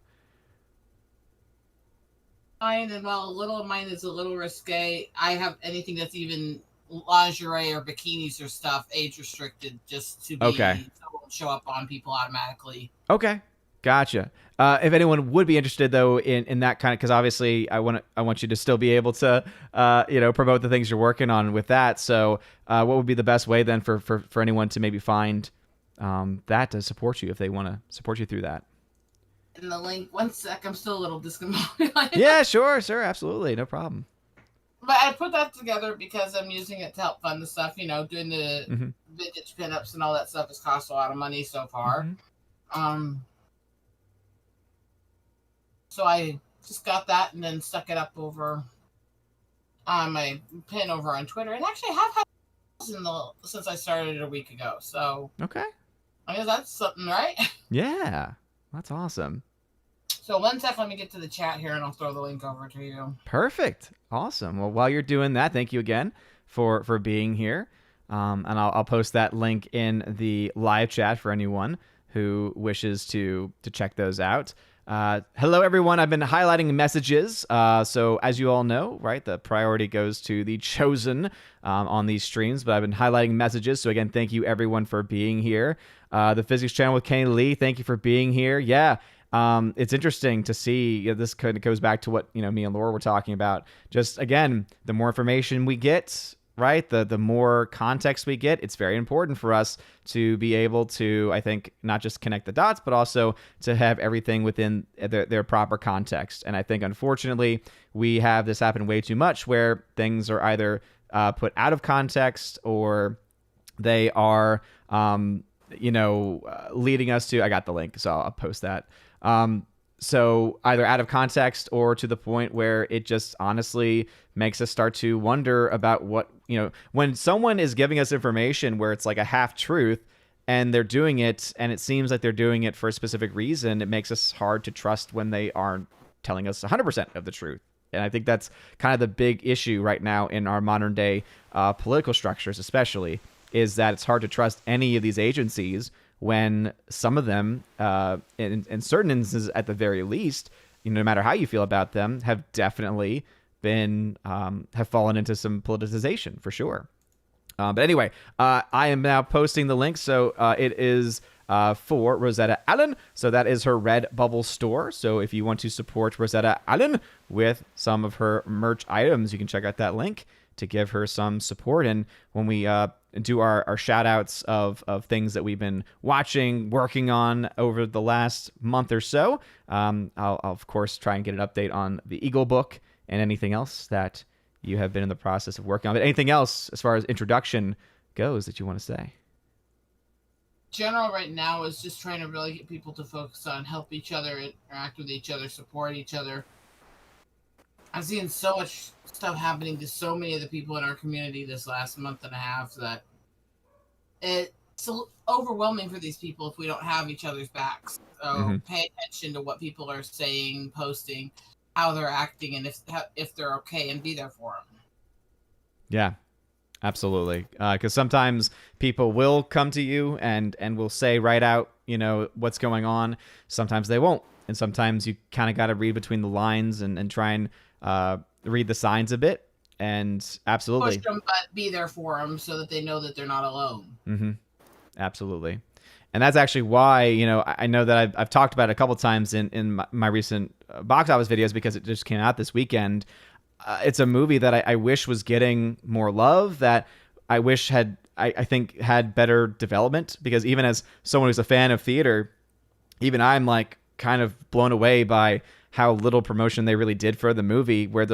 Mine, and while a little of mine is a little risque, I have anything that's even lingerie or bikinis or stuff age restricted, just to be so it won't show up on people automatically. Okay, gotcha. If anyone would be interested though in that kind of, because obviously I want you to still be able to promote the things you're working on with that. So what would be the best way then for anyone to maybe find that to support you if they want to support you through that? In the link, one sec, I'm still a little discombobulated. Yeah, sure, absolutely, no problem. But I put that together because I'm using it to help fund the stuff. Doing the vintage pinups and all that stuff has cost a lot of money so far. So I just got that and then stuck it up over on my pin over on Twitter. And actually, I have had since I started it a week ago. So okay, I guess that's something, right? Yeah, that's awesome. So one sec, let me get to the chat here, and I'll throw the link over to you. Perfect, awesome. Well, while you're doing that, thank you again for being here. And I'll post that link in the live chat for anyone who wishes to check those out. Hello, everyone. I've been highlighting messages. So as you all know, right, the priority goes to the chosen on these streams, but I've been highlighting messages. So again, thank you everyone for being here. The physics channel with Kenny Lee, thank you for being here. Yeah. It's interesting to see, this kind of goes back to what, me and Laura were talking about. Just again, the more information we get, right, the more context we get, it's very important for us to be able to, I think, not just connect the dots, but also to have everything within their proper context. And I think, unfortunately, we have this happen way too much where things are either put out of context or they are, leading us to, I got the link, so I'll post that. So either out of context or to the point where it just honestly makes us start to wonder about what, when someone is giving us information where it's like a half truth and they're doing it and it seems like they're doing it for a specific reason, it makes us hard to trust when they aren't telling us 100% of the truth. And I think that's kind of the big issue right now in our modern day political structures, especially, is that it's hard to trust any of these agencies when some of them, in certain instances at the very least, no matter how you feel about them, have definitely been, have fallen into some politicization for sure. But anyway, I am now posting the link. So it is for Rosetta Allen. So that is her Redbubble store. So if you want to support Rosetta Allen with some of her merch items, you can check out that link to give her some support. And when we do our shout outs of things that we've been watching, working on over the last month or so, I'll of course try and get an update on the Eagle book and anything else that you have been in the process of working on. But anything else as far as introduction goes that you want to say? General right now is just trying to really get people to focus on help each other, interact with each other, support each other. I've seen so much stuff happening to so many of the people in our community this last month and a half that it's overwhelming for these people if we don't have each other's backs. So pay attention to what people are saying, posting, how they're acting, and if they're okay, and be there for them. Yeah, absolutely. Because sometimes people will come to you and will say right out, what's going on. Sometimes they won't. And sometimes you kind of got to read between the lines and try and read the signs a bit. And absolutely push them, but be there for them so that they know that they're not alone. Absolutely. And that's actually why, I know that I've talked about it a couple times in my recent box office videos, because it just came out this weekend. It's a movie that I wish was getting more love, that I wish I think had better development, because even as someone who's a fan of theater, even I'm like kind of blown away by how little promotion they really did for the movie, where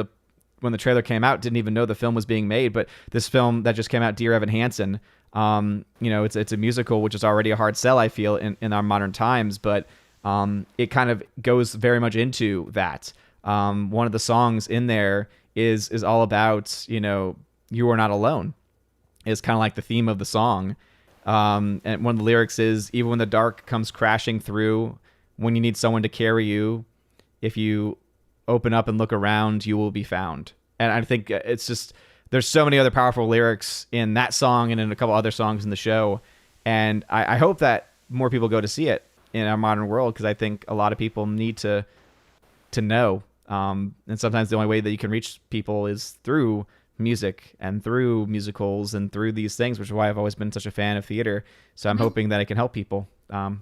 when the trailer came out, didn't even know the film was being made. But this film that just came out, Dear Evan Hansen, it's a musical, which is already a hard sell, I feel, in our modern times. But it kind of goes very much into that. One of the songs in there is all about, you are not alone. It's kind of like the theme of the song. And one of the lyrics is, even when the dark comes crashing through, when you need someone to carry you, if you open up and look around, you will be found. And I think it's just, there's so many other powerful lyrics in that song and in a couple other songs in the show. And I hope that more people go to see it in our modern world, because I think a lot of people need to know. And sometimes the only way that you can reach people is through music and through musicals and through these things, which is why I've always been such a fan of theater. So I'm hoping that I can help people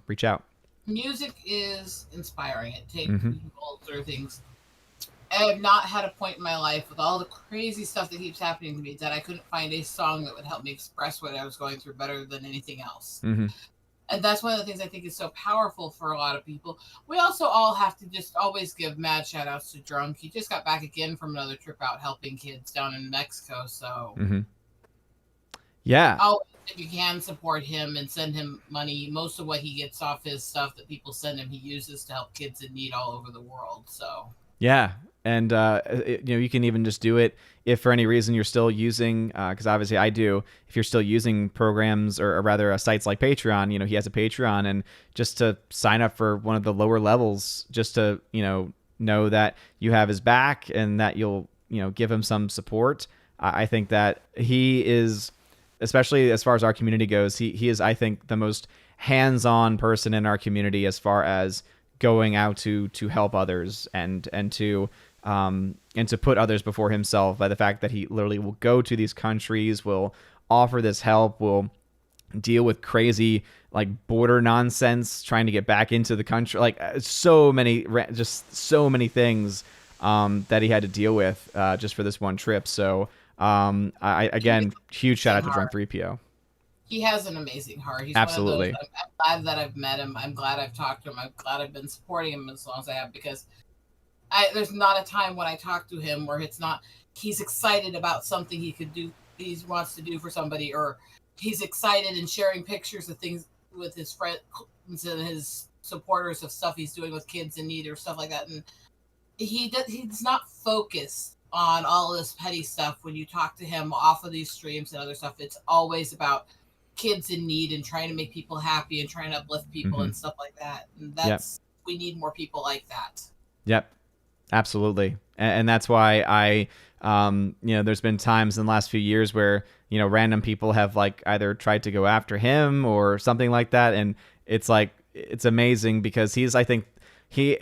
reach out. Music is inspiring. It takes people through things. I have not had a point in my life with all the crazy stuff that keeps happening to me that I couldn't find a song that would help me express what I was going through better than anything else. And that's one of the things I think is so powerful for a lot of people. We also all have to just always give mad shout outs to Drunk. He just got back again from another trip out helping kids down in Mexico. So yeah, if you can support him and send him money, most of what he gets off his stuff that people send him, he uses to help kids in need all over the world. So yeah. And, you can even just do it if for any reason you're still using, because obviously I do, if you're still using programs or rather sites like Patreon, he has a Patreon, and just to sign up for one of the lower levels, just to, know that you have his back and that you'll, give him some support. I think that he is, especially as far as our community goes, he is, I think, the most hands-on person in our community as far as going out to help others and to put others before himself, by the fact that he literally will go to these countries, will offer this help, will deal with crazy like border nonsense, trying to get back into the country, like so many things that he had to deal with just for this one trip. So I again, huge shout out to Drunk 3PO. He has an amazing heart. He's Absolutely. One of those, I'm glad that I've met him. I'm glad I've talked to him. I'm glad I've been supporting him as long as I have, because there's not a time when I talk to him where it's not he's excited about something he wants to do for somebody, or he's excited and sharing pictures of things with his friends and his supporters of stuff he's doing with kids in need or stuff like that. And he's not focused on all this petty stuff. When you talk to him off of these streams and other stuff, it's always about kids in need and trying to make people happy and trying to uplift people and stuff like that. And we need more people like that. Yep. Absolutely. And that's why I, there's been times in the last few years where, random people have like either tried to go after him or something like that. And it's like, it's amazing because he's, I think I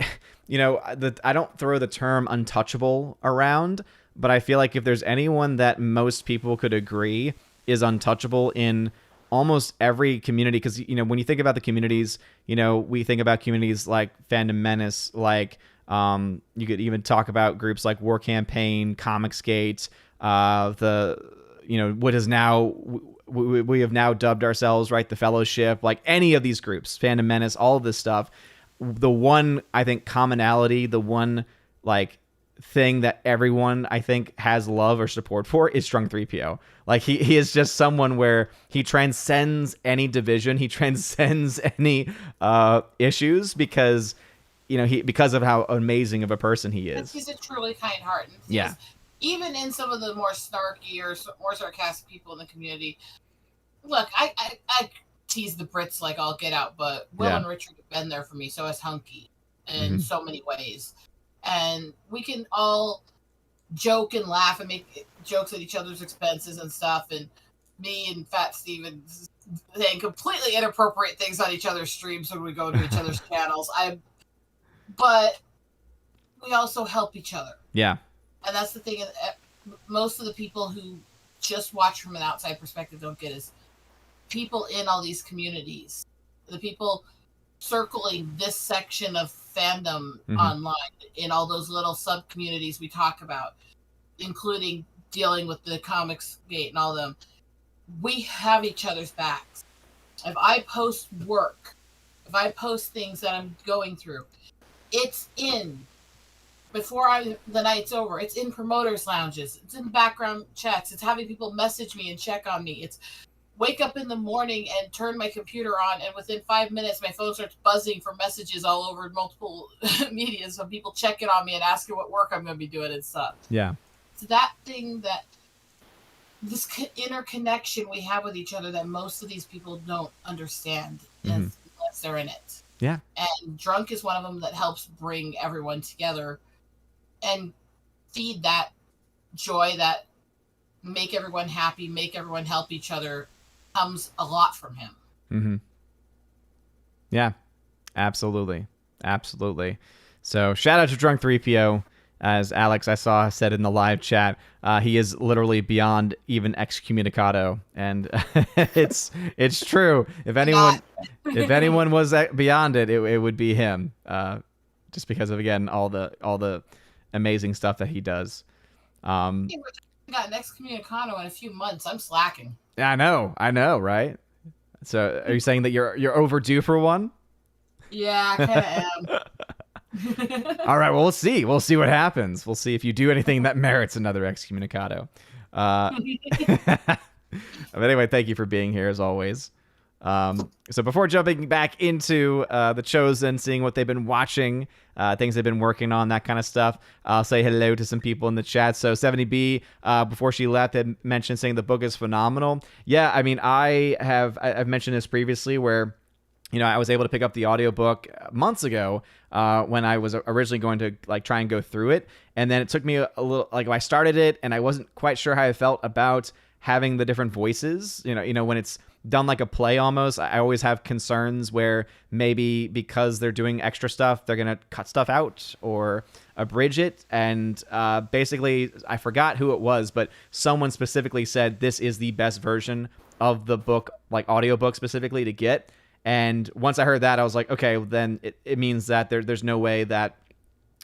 don't throw the term untouchable around, but I feel like if there's anyone that most people could agree is untouchable in almost every community, because, when you think about the communities, we think about communities like Fandom Menace, like, you could even talk about groups like War Campaign, Comicsgate, what is now, we have now dubbed ourselves, right, the Fellowship, like any of these groups, Fandom Menace, all of this stuff. The one, I think, commonality, the one, like, thing that everyone, I think, has love or support for is Drunk 3PO. Like, he is just someone where he transcends any division, he transcends any issues, because because of how amazing of a person he is. He's a truly kind heart. And yeah. Even in some of the more snarky or more sarcastic people in the community, look, I tease the Brits like all get out, but Will and Richard have been there for me. So has Hunky in so many ways. And we can all joke and laugh and make jokes at each other's expenses and stuff. And me and Fat Steven saying completely inappropriate things on each other's streams when we go to each other's channels. But we also help each other. Yeah. And that's the thing. Most of the people who just watch from an outside perspective don't get is people in all these communities, the people circling this section of fandom online, in all those little sub communities we talk about, including dealing with the Comicsgate and all them. We have each other's backs. If I post work, if I post things that I'm going through, it's in before the night's over. It's in promoters' lounges. It's in background chats. It's having people message me and check on me. It's wake up in the morning and turn my computer on, and within 5 minutes, my phone starts buzzing for messages all over multiple medias of people checking on me and asking what work I'm going to be doing and stuff. Yeah. It's that thing, that this interconnection we have with each other that most of these people don't understand unless they're in it. Yeah. And Drunk is one of them that helps bring everyone together and feed that joy, that make everyone happy, make everyone help each other, comes a lot from him. Yeah, absolutely. So shout out to Drunk 3PO. as Alex I saw said in the live chat, he is literally beyond even excommunicado, and it's true. If anyone was beyond it, it would be him. Just because of, again, all the amazing stuff that he does. Got an excommunicado in a few months. I'm slacking. I know, right? So, are you saying that you're overdue for one? Yeah, I kind of am. All right, well, we'll see. We'll see what happens. We'll see if you do anything that merits another excommunicado. But anyway, thank you for being here as always. So before jumping back into The Chosen, seeing what they've been watching, things they've been working on, that kind of stuff, I'll say hello to some people in the chat. So 70B, before she left, had mentioned saying the book is phenomenal. Yeah, I mean, I've mentioned this previously where, you know, I was able to pick up the audiobook months ago when I was originally going to like try and go through it. And then it took me a little, like I started it and I wasn't quite sure how I felt about having the different voices, you know, when it's done like a play almost. I always have concerns where maybe because they're doing extra stuff, they're going to cut stuff out or abridge it. And basically, I forgot who it was, but someone specifically said this is the best version of the book, like audiobook specifically, to get. And once I heard that, I was like, okay, then it means that there's no way that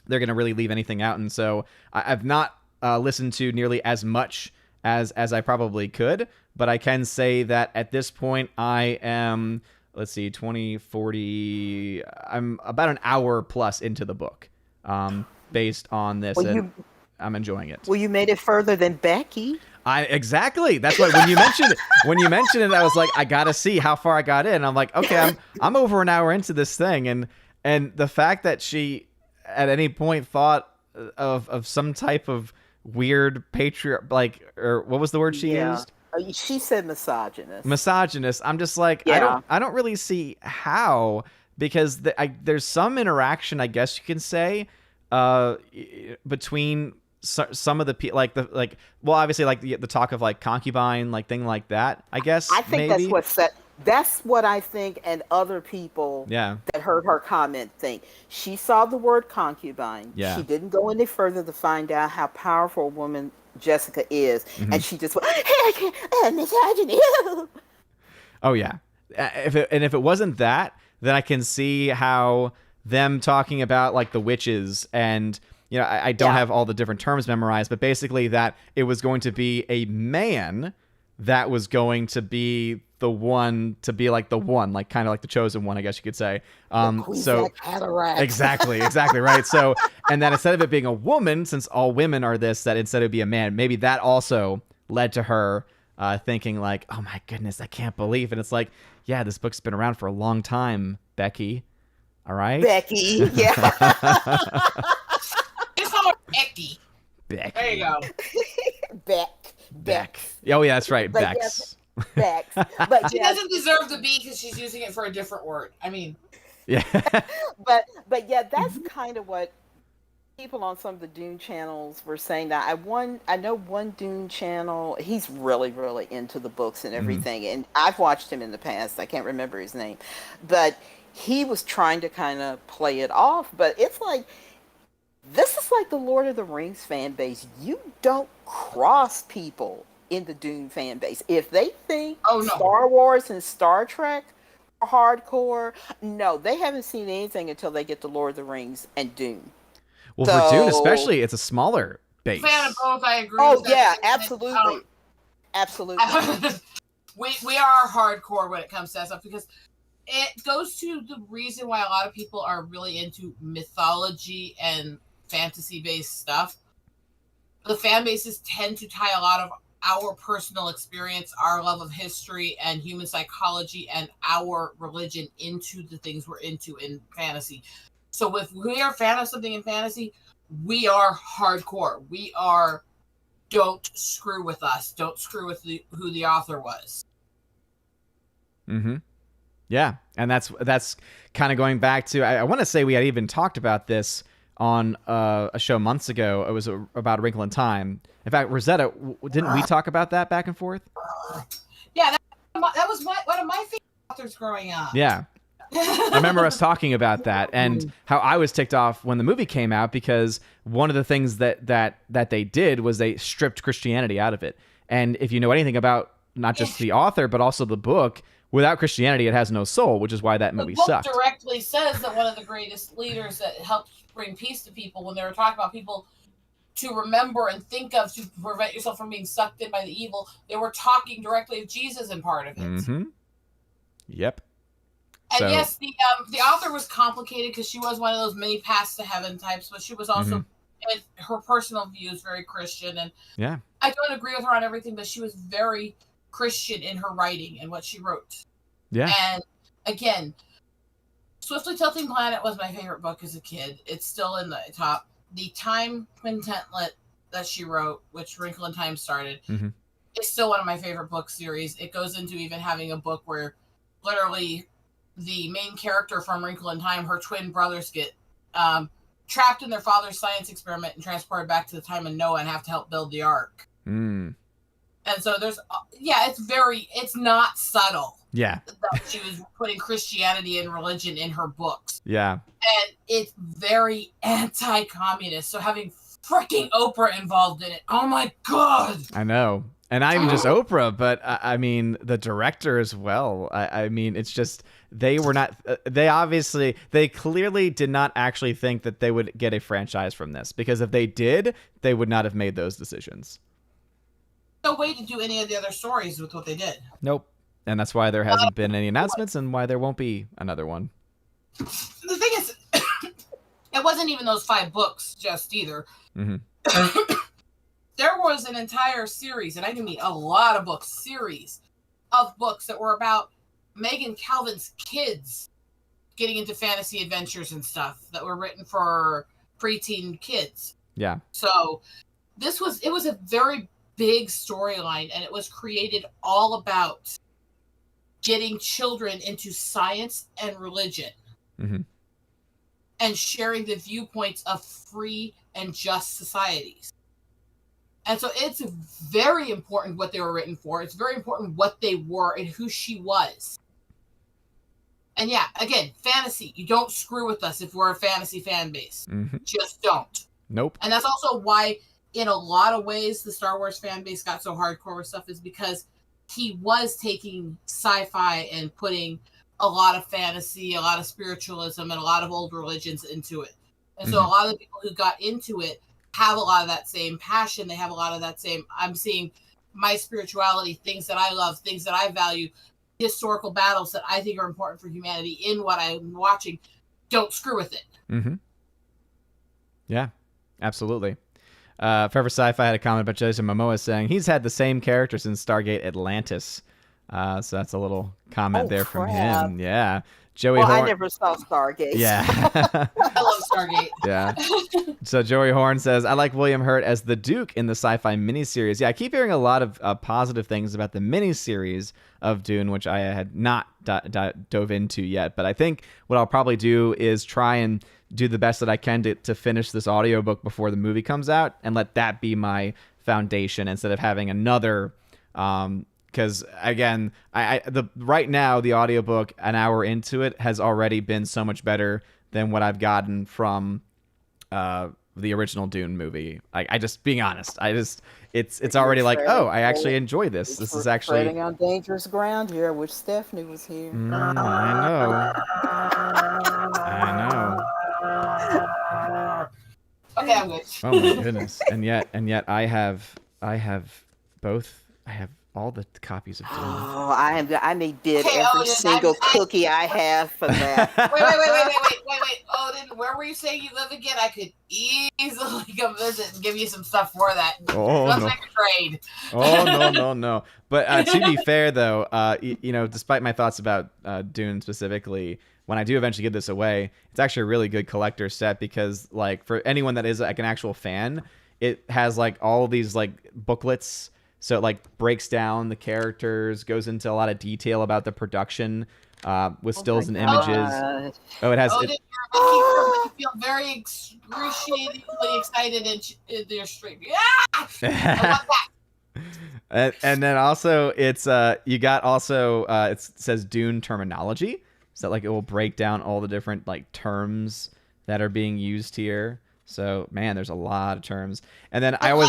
they're going to really leave anything out. And so I've not listened to nearly as much as I probably could, but I can say that at this point I am, let's see, 20, 40, I'm about an hour plus into the book based on this, and I'm enjoying it. Well, you made it further than Becky. Exactly. That's why when you mentioned it, I was like, I gotta see how far I got in. I'm like, okay, I'm over an hour into this thing, and the fact that she at any point thought of some type of weird or what was the word she used? She said misogynist. Misogynist. I'm just like, yeah. I don't really see how, because there's some interaction, I guess you can say, between some of the people, well, obviously, like the talk of like concubine, like thing like that, I guess. I think maybe. that's what I think, and other people that heard her comment think. She saw the word concubine. Yeah. She didn't go any further to find out how powerful a woman Jessica is, and she just went, hey, misogyny. Oh yeah. If it wasn't that, then I can see how them talking about like the witches, and you know, I don't have all the different terms memorized, but basically that it was going to be a man that was going to be the one to be like the one, like kind of like the chosen one, I guess you could say. So exactly right. So, and then instead of it being a woman, since all women are this, that instead it would be a man, maybe that also led to her thinking like, oh my goodness, I can't believe. And it's like, yeah, this book's been around for a long time, Becky. All right, Becky. Yeah. Just call her Becky. Beck. There you go. Beck. Oh yeah, that's right, But Bex. Bex. But she doesn't deserve the B because she's using it for a different word. I mean, yeah. but yeah, that's kind of what people on some of the Dune channels were saying. That I know one Dune channel. He's really, really into the books and everything, and I've watched him in the past. I can't remember his name, but he was trying to kind of play it off. But it's like, this is like the Lord of the Rings fan base. You don't cross people in the Dune fan base. If they think Star Wars and Star Trek are hardcore, no, they haven't seen anything until they get to Lord of the Rings and Dune. Well, for Dune especially, it's a smaller base. Fan of both, I agree. Oh yeah, absolutely, absolutely. we are hardcore when it comes to that stuff, because it goes to the reason why a lot of people are really into mythology and fantasy-based stuff. The fan bases tend to tie a lot of our personal experience, our love of history and human psychology, and our religion into the things we're into in fantasy. So if we are a fan of something in fantasy, we are hardcore. We are, don't screw with us. Don't screw with who the author was. Mm-hmm. Yeah, and that's kind of going back to, I want to say we had even talked about this on a show months ago. It was about A Wrinkle in Time. In fact, Rosetta, didn't we talk about that back and forth? Yeah, that was one of my favorite authors growing up. Yeah. I remember us talking about that and how I was ticked off when the movie came out because one of the things that they did was they stripped Christianity out of it. And if you know anything about not just the author but also the book, without Christianity, it has no soul, which is why that movie sucked. The book directly says that one of the greatest leaders that helped bring peace to people, when they were talking about people to remember and think of to prevent yourself from being sucked in by the evil, they were talking directly of Jesus in part of it. Mm-hmm. Yep. And yes, the author was complicated because she was one of those many paths to heaven types, but she was also, her personal views, very Christian. And yeah, I don't agree with her on everything, but she was very Christian in her writing and what she wrote. Yeah. And again, Swiftly Tilting Planet was my favorite book as a kid. It's still in the top. The Time Quintetlet that she wrote, which Wrinkle in Time started, is still one of my favorite book series. It goes into even having a book where literally the main character from Wrinkle in Time, her twin brothers get trapped in their father's science experiment and transported back to the time of Noah and have to help build the ark. And so there's, it's not subtle. Yeah. That she was putting Christianity and religion in her books. Yeah. And it's very anti-communist. So having freaking Oprah involved in it, oh my God. I know. And not even just Oprah, but I mean, the director as well. I mean, it's just, they were not, they clearly did not actually think that they would get a franchise from this, because if they did, they would not have made those decisions. No way to do any of the other stories with what they did. Nope. And that's why there hasn't been any announcements and why there won't be another one. The thing is, it wasn't even those 5 books just either. There was an entire series, and I do mean a lot of books, series of books that were about Megan Calvin's kids getting into fantasy adventures and stuff that were written for preteen kids. Yeah. So it was a very big storyline, and it was created all about getting children into science and religion and sharing the viewpoints of free and just societies. And so it's very important what they were written for. It's very important what they were and who she was. And yeah, again, fantasy. You don't screw with us if we're a fantasy fan base. Just don't. Nope. And that's also why, in a lot of ways, the Star Wars fan base got so hardcore with stuff, is because he was taking sci-fi and putting a lot of fantasy, a lot of spiritualism, and a lot of old religions into it. And so a lot of the people who got into it have a lot of that same passion. They have a lot of that same, I'm seeing my spirituality, things that I love, things that I value, historical battles that I think are important for humanity in what I'm watching. Don't screw with it. Yeah, absolutely. Forever Sci-Fi had a comment about Jason Momoa saying he's had the same character since Stargate Atlantis. So that's a little comment there from him. Yeah. Joey Horn. I never saw Stargate. Yeah. I love Stargate. Yeah. So Joey Horn says, I like William Hurt as the Duke in the sci-fi miniseries. Yeah, I keep hearing a lot of positive things about the miniseries of Dune, which I had not dove into yet. But I think what I'll probably do is try and do the best that I can to finish this audiobook before the movie comes out and let that be my foundation instead of having another... because again, right now the audiobook, an hour into it, has already been so much better than what I've gotten from the original Dune movie. I just, being honest, it's already like, oh, I actually enjoy this. This is actually treading on dangerous ground here. I wish Stephanie was here. I know. Okay, I'm good. Oh my goodness! And yet, I have all the copies of Dune. Oh, I need bid every single cookie I have for that. Wait. Odin, where were you saying you live again? I could easily come visit and give you some stuff for that. Let's make a trade. Oh, no. But to be fair, though, despite my thoughts about Dune specifically, when I do eventually give this away, it's actually a really good collector set because, like, for anyone that is like an actual fan, it has like all these like booklets. So it like breaks down the characters, goes into a lot of detail about the production with stills and images. Oh, it has. You feel very excruciatingly excited in your stream. Yeah, I want that. And then also it's you got also it says Dune terminology. So that like it will break down all the different like terms that are being used here. So man, there's a lot of terms. And then I always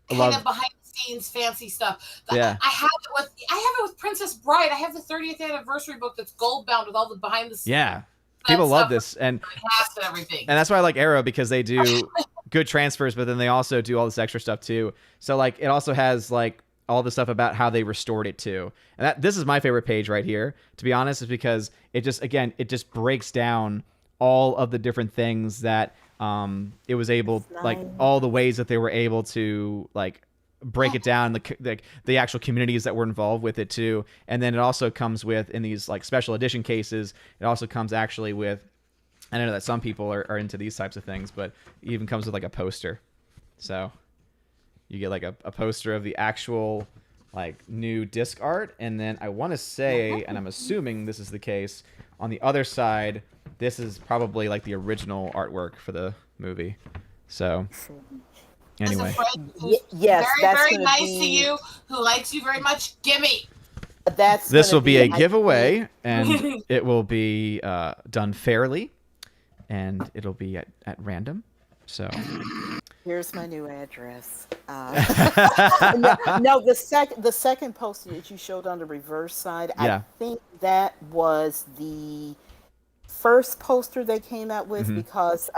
kind of behind the scenes fancy stuff. Yeah. I have it with Princess Bride. I have the 30th anniversary book that's gold bound with all the behind the scenes. Yeah. People love this, and everything. And that's why I like Arrow, because they do good transfers, but then they also do all this extra stuff too. So like it also has like all the stuff about how they restored it too. And this is my favorite page right here, to be honest, is because it just breaks down all of the different things that it was able, like all the ways that they were able to like break it down, the actual communities that were involved with it too. And then it also comes with, in these like special edition cases, it also comes actually with, I know that some people are into these types of things, but it even comes with like a poster. So you get like a poster of the actual like new disc art. And then I want to say, and I'm assuming this is the case, on the other side, this is probably like the original artwork for the movie. So anyway. Yes, very, very nice to you, who likes you very much. Gimme. This will be a giveaway, and it will be done fairly, and it'll be at random. So here's my new address. No, the second poster that you showed on the reverse side, I think that was the first poster they came out with, because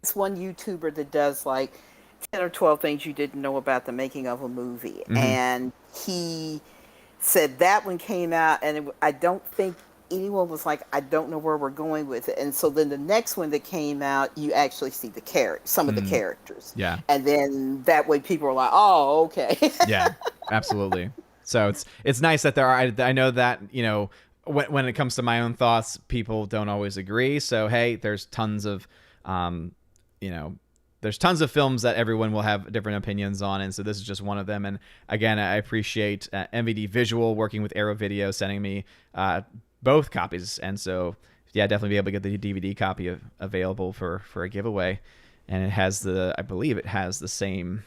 it's one YouTuber that does like 10 or 12 things you didn't know about the making of a movie, and he said that one came out, and I don't think anyone was like, I don't know where we're going with it. And so then the next one that came out, you actually see some of the characters. Yeah. And then that way people are like, oh, okay. Yeah, absolutely. So it's nice that there are, I know that, you know, when it comes to my own thoughts, people don't always agree. So, hey, there's tons of, there's tons of films that everyone will have different opinions on, and so this is just one of them. And again, I appreciate MVD Visual working with Arrow Video, sending me both copies, and so yeah, definitely be able to get the DVD copy available for a giveaway. And it has I believe it has the same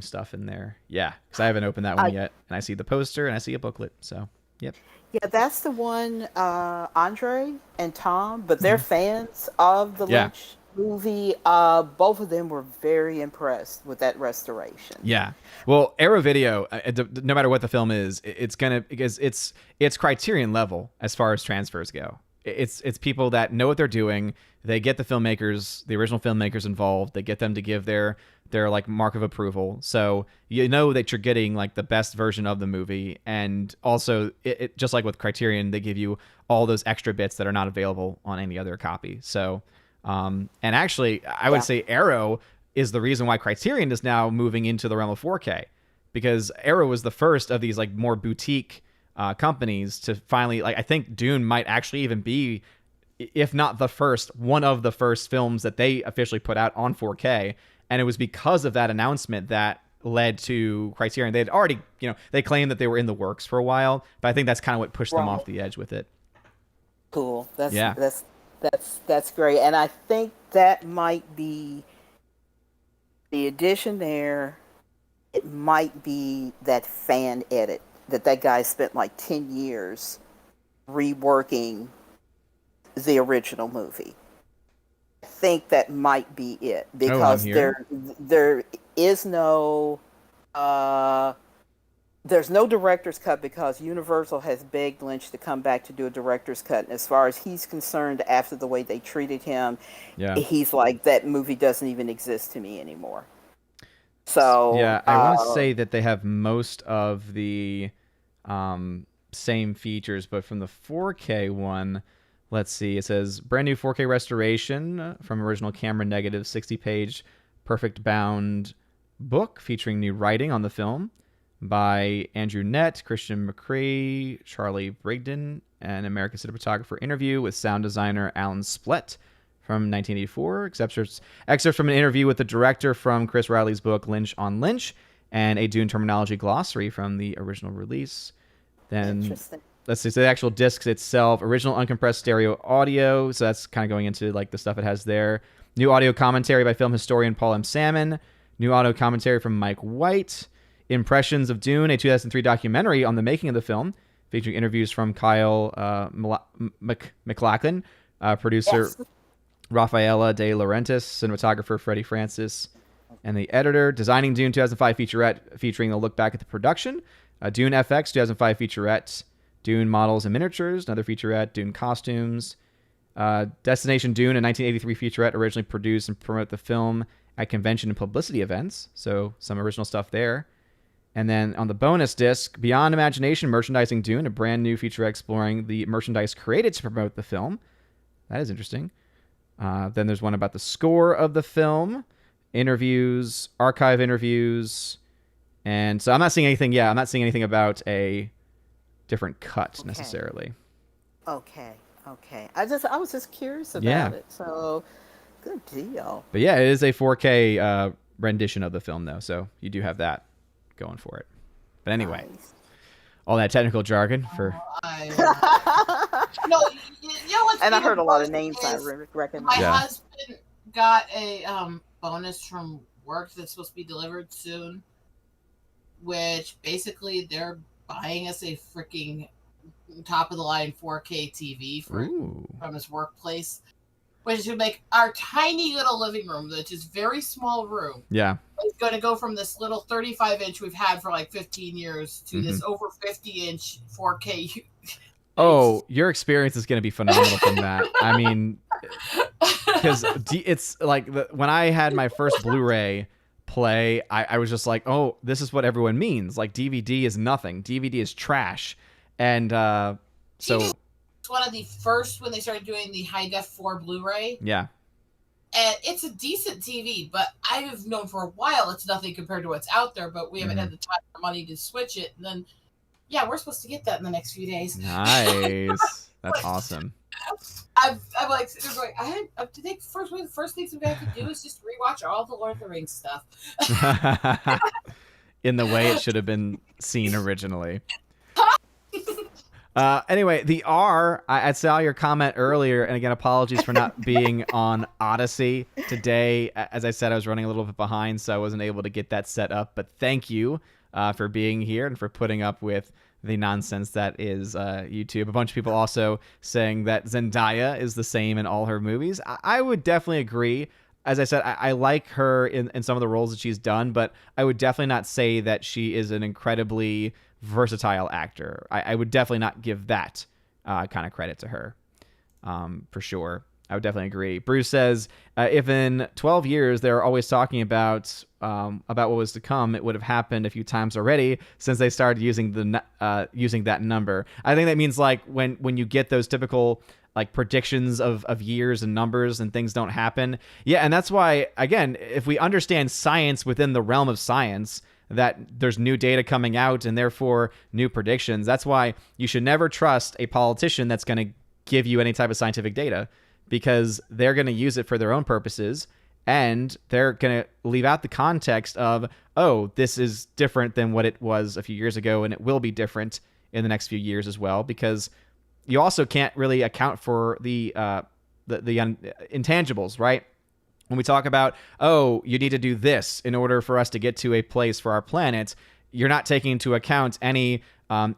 stuff in there. Yeah, because I haven't opened that one yet, and I see the poster and I see a booklet. So yep. Yeah, that's the one, Andre and Tom, but they're fans of the Lynch movie. Both of them were very impressed with that restoration. Yeah. Well, Arrow Video, no matter what the film is, because it's Criterion level as far as transfers go. It's people that know what they're doing. They get the original filmmakers involved. They get them to give their like mark of approval. So you know that you're getting like the best version of the movie. And also, it just like with Criterion, they give you all those extra bits that are not available on any other copy. So and actually, I would say Arrow is the reason why Criterion is now moving into the realm of 4K, because Arrow was the first of these like more boutique companies to finally, like, I think Dune might actually even be, if not the first, one of the first films that they officially put out on 4K. And it was because of that announcement that led to Criterion. They had already, they claimed that they were in the works for a while, but I think that's kind of what pushed them off the edge with it. Cool. That's great. And I think that might be the addition there. It might be that fan edit that guy spent like 10 years reworking the original movie. I think that might be it, because there is no there's no director's cut, because Universal has begged Lynch to come back to do a director's cut. And as far as he's concerned, after the way they treated him, he's like, that movie doesn't even exist to me anymore. So yeah, I want to say that they have most of the same features, but from the 4K one, let's see, it says brand new 4K restoration from original camera negative 60-page perfect bound book featuring new writing on the film by Andrew Nett, Christian McCree, Charlie Brigden, and American cinematographer interview with sound designer Alan Splett from 1984. Excerpts from an interview with the director from Chris Riley's book Lynch on Lynch, and a Dune terminology glossary from the original release. Then let's see, so the actual discs itself, original uncompressed stereo audio. So that's kind of going into like the stuff it has there. New audio commentary by film historian Paul M. Salmon. New audio commentary from Mike White. Impressions of Dune, a 2003 documentary on the making of the film, featuring interviews from Kyle McLachlan, producer Rafaela De Laurentiis, cinematographer Freddie Francis, and the editor. Designing Dune 2005 featurette featuring a look back at the production. Dune FX 2005 featurette. Dune models and miniatures, another featurette. Dune costumes. Destination Dune, a 1983 featurette originally produced and promote the film at convention and publicity events. So some original stuff there. And then on the bonus disc, Beyond Imagination, Merchandising Dune, a brand new featurette exploring the merchandise created to promote the film. That is interesting. Then there's one about the score of the film, interviews, archive interviews. And so I'm not seeing anything. Yeah, I'm not seeing anything about a different cut necessarily. Okay. I was just curious about it. So good deal. But yeah, it is a 4K rendition of the film though, so you do have that going for it. But anyway, all that technical jargon for. No, what's and I heard a lot of names I recognize. My husband got a bonus from work that's supposed to be delivered soon, which basically they're buying us a freaking top of the line 4K TV from his workplace, which would make our tiny little living room, which is very small room. Yeah. It's going to go from this little 35-inch we've had for like 15 years to this over 50-inch 4K. Oh, your experience is going to be phenomenal from that. I mean, because it's like when I had my first Blu-ray play, I was just like, oh, this is what everyone means. Like DVD is nothing. DVD is trash. And so it's one of the first when they started doing the high def 4 Blu-ray. Yeah. And it's a decent TV, but I've known for a while it's nothing compared to what's out there, but we haven't had the time or money to switch it. And then, yeah, we're supposed to get that in the next few days. Nice. That's awesome. I'm like, I think the first things we have to do is just rewatch all the Lord of the Rings stuff. In the way it should have been seen originally. Anyway, the R, I saw your comment earlier, and again, apologies for not being on Odyssey today. As I said, I was running a little bit behind, so I wasn't able to get that set up, but thank you for being here and for putting up with the nonsense that is YouTube. A bunch of people also saying that Zendaya is the same in all her movies. I would definitely agree. As I said, I like her in some of the roles that she's done, but I would definitely not say that she is an incredibly versatile actor. I would definitely not give that kind of credit to her, for sure. I would definitely agree. Bruce says, if in 12 years they're always talking about what was to come, it would have happened a few times already since they started using using that number. I think that means like when you get those typical like predictions of years and numbers and things don't happen. Yeah, and that's why, again, if we understand science within the realm of science, that there's new data coming out and therefore new predictions, that's why you should never trust a politician that's going to give you any type of scientific data, because they're going to use it for their own purposes, and they're going to leave out the context of, oh, this is different than what it was a few years ago, and it will be different in the next few years as well, because you also can't really account for the intangibles, right? When we talk about, oh, you need to do this in order for us to get to a place for our planet, you're not taking into account any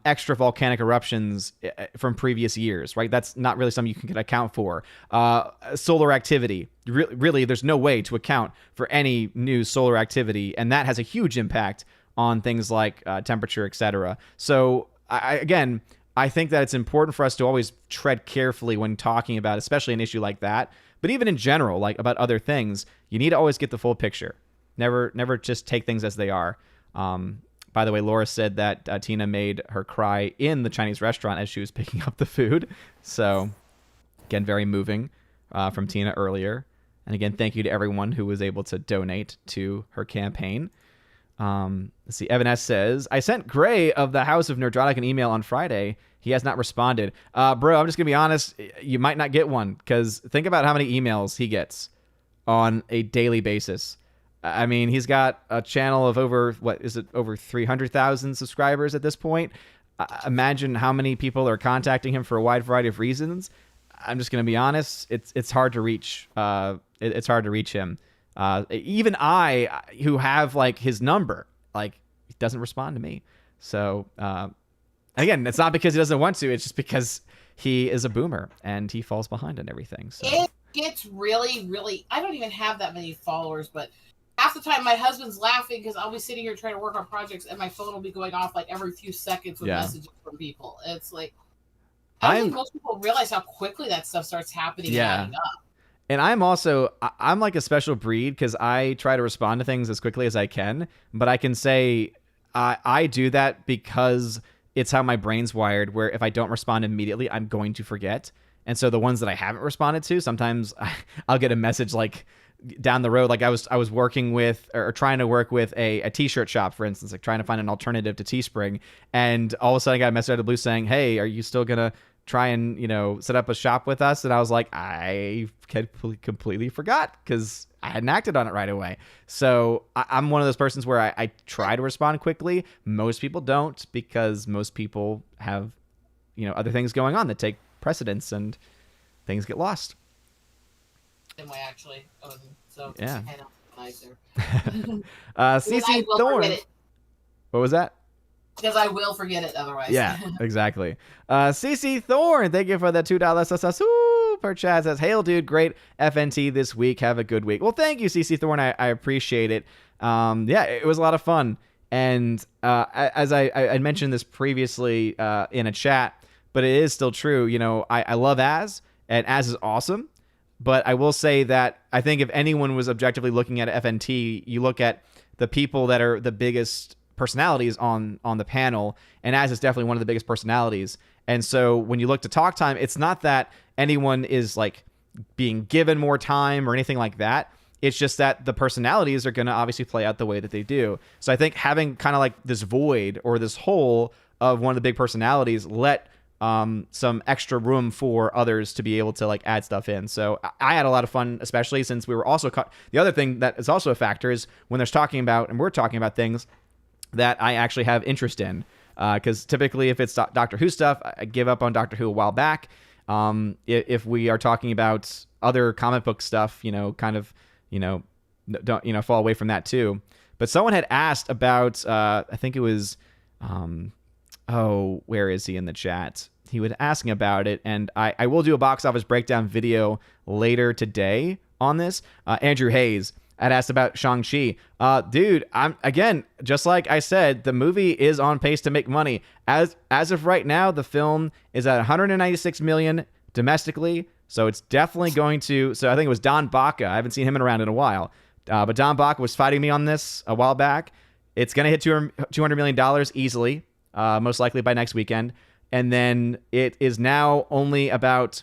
extra volcanic eruptions from previous years, right? That's not really something you can account for. Solar activity. Really, there's no way to account for any new solar activity, and that has a huge impact on things like temperature, etc. So, I think that it's important for us to always tread carefully when talking about, especially an issue like that. But even in general, like about other things, you need to always get the full picture. Never just take things as they are. By the way, Laura said that Tina made her cry in the Chinese restaurant as she was picking up the food. So, again, very moving from Tina earlier. And again, thank you to everyone who was able to donate to her campaign. Let's see. Evan S. says, I sent Gray of the House of Nerdrotic an email on Friday. He has not responded. Bro, I'm just going to be honest. You might not get one, because think about how many emails he gets on a daily basis. I mean, he's got a channel of over 300,000 subscribers at this point. Imagine how many people are contacting him for a wide variety of reasons. I'm just going to be honest. It's hard to reach. It's hard to reach him. Even I, who have like his number, like, he doesn't respond to me. So Again, it's not because he doesn't want to. It's just because he is a boomer and he falls behind on everything. So it gets really, really. I don't even have that many followers, but half the time my husband's laughing because I'll be sitting here trying to work on projects and my phone will be going off like every few seconds with messages from people. It's like I don't think most people realize how quickly that stuff starts happening and adding up. And I'm like a special breed because I try to respond to things as quickly as I can, but I can say I do that because it's how my brain's wired, where if I don't respond immediately, I'm going to forget. And so the ones that I haven't responded to, sometimes I'll get a message like down the road. Like I was working with or trying to work with a t-shirt shop, for instance, like trying to find an alternative to Teespring. And all of a sudden I got a message out of the blue saying, hey, are you still going to try and, set up a shop with us? And I was like, I completely forgot because I hadn't acted on it right away. So I'm one of those persons where I try to respond quickly. Most people don't because most people have, other things going on that take precedence and things get lost. Same way, actually. So yeah. I know. CC Thorne. What was that? Because I will forget it otherwise. Yeah, exactly. CC Thorne, thank you for the $2 super chat. Says, hail, dude, great FNT this week. Have a good week. Well, thank you, CC Thorne. I appreciate it. It was a lot of fun. And as I mentioned this previously in a chat, but it is still true. I love Az, and Az is awesome. But I will say that I think if anyone was objectively looking at FNT, you look at the people that are the biggest personalities on the panel, and Az is definitely one of the biggest personalities. And so when you look to talk time, it's not that anyone is like being given more time or anything like that. It's just that the personalities are going to obviously play out the way that they do. So I think having kind of like this void or this hole of one of the big personalities let some extra room for others to be able to like add stuff in. So I had a lot of fun, especially since we were also the other thing that is also a factor is when there's talking about, and we're talking about things that I actually have interest in. Because typically if it's Doctor Who stuff, I give up on Doctor Who a while back. If we are talking about other comic book stuff, don't, fall away from that too. But someone had asked about, I think it was, where is he in the chat? He was asking about it, and I will do a box office breakdown video later today on this. Andrew Hayes had asked about Shang-Chi. Dude, I'm again, just like I said, the movie is on pace to make money. As of right now, the film is at 196 million domestically, so it's definitely going to. So I think it was Don Baca. I haven't seen him around in a while, but Don Baca was fighting me on this a while back. It's gonna hit $200 million easily, most likely by next weekend. And then it is now only about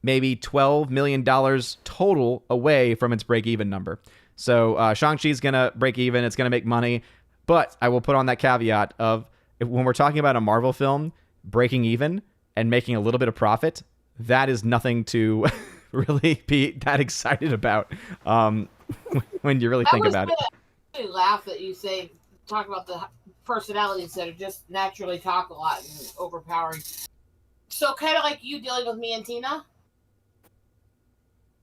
maybe $12 million total away from its break-even number. So Shang-Chi's going to break even. It's going to make money. But I will put on that caveat of when we're talking about a Marvel film breaking even and making a little bit of profit, that is nothing to really be that excited about when you really think about it. I laugh that you talk about the personalities that are just naturally talk a lot and overpowering. So kind of like you dealing with me and Tina.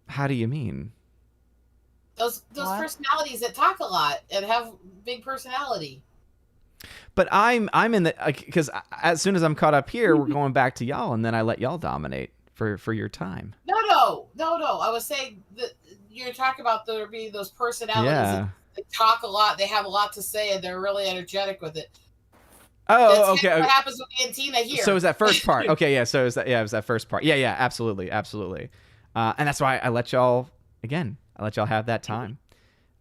How do you mean? Those personalities that talk a lot and have big personality. But I'm in the because as soon as I'm caught up here, we're going back to y'all, and then I let y'all dominate for your time. No. I was saying that you're talking about there being those personalities. Yeah. They talk a lot. They have a lot to say, and they're really energetic with it. Oh, okay. What happens with me and Tina here? So is that first part? Okay, yeah. So it was that first part. Yeah, absolutely. And that's why I let y'all have that time.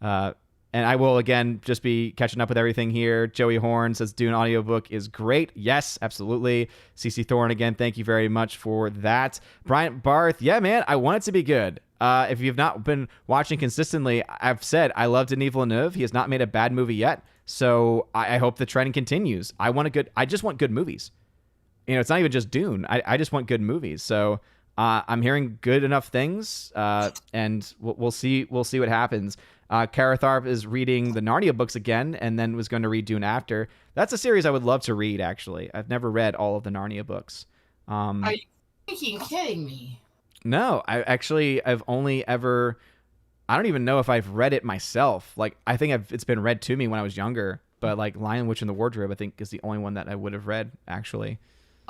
And I will again just be catching up with everything here. Joey Horn says Dune audiobook is great. Yes, absolutely. CC Thorne again, thank you very much for that. Bryant Barth, yeah, man, I want it to be good. If you've not been watching consistently, I've said I love Denis Villeneuve. He has not made a bad movie yet, so I hope the trend continues. I just want good movies. It's not even just Dune. I just want good movies. So I'm hearing good enough things, and we'll see what happens. Kara Tharp is reading the Narnia books again, and then was going to read Dune after. That's a series I would love to read. Actually, I've never read all of the Narnia books. Are you kidding me? No, I've only ever. I don't even know if I've read it myself. Like I think it's been read to me when I was younger. but like Lion Witch in the Wardrobe, I think, is the only one that I would have read, actually.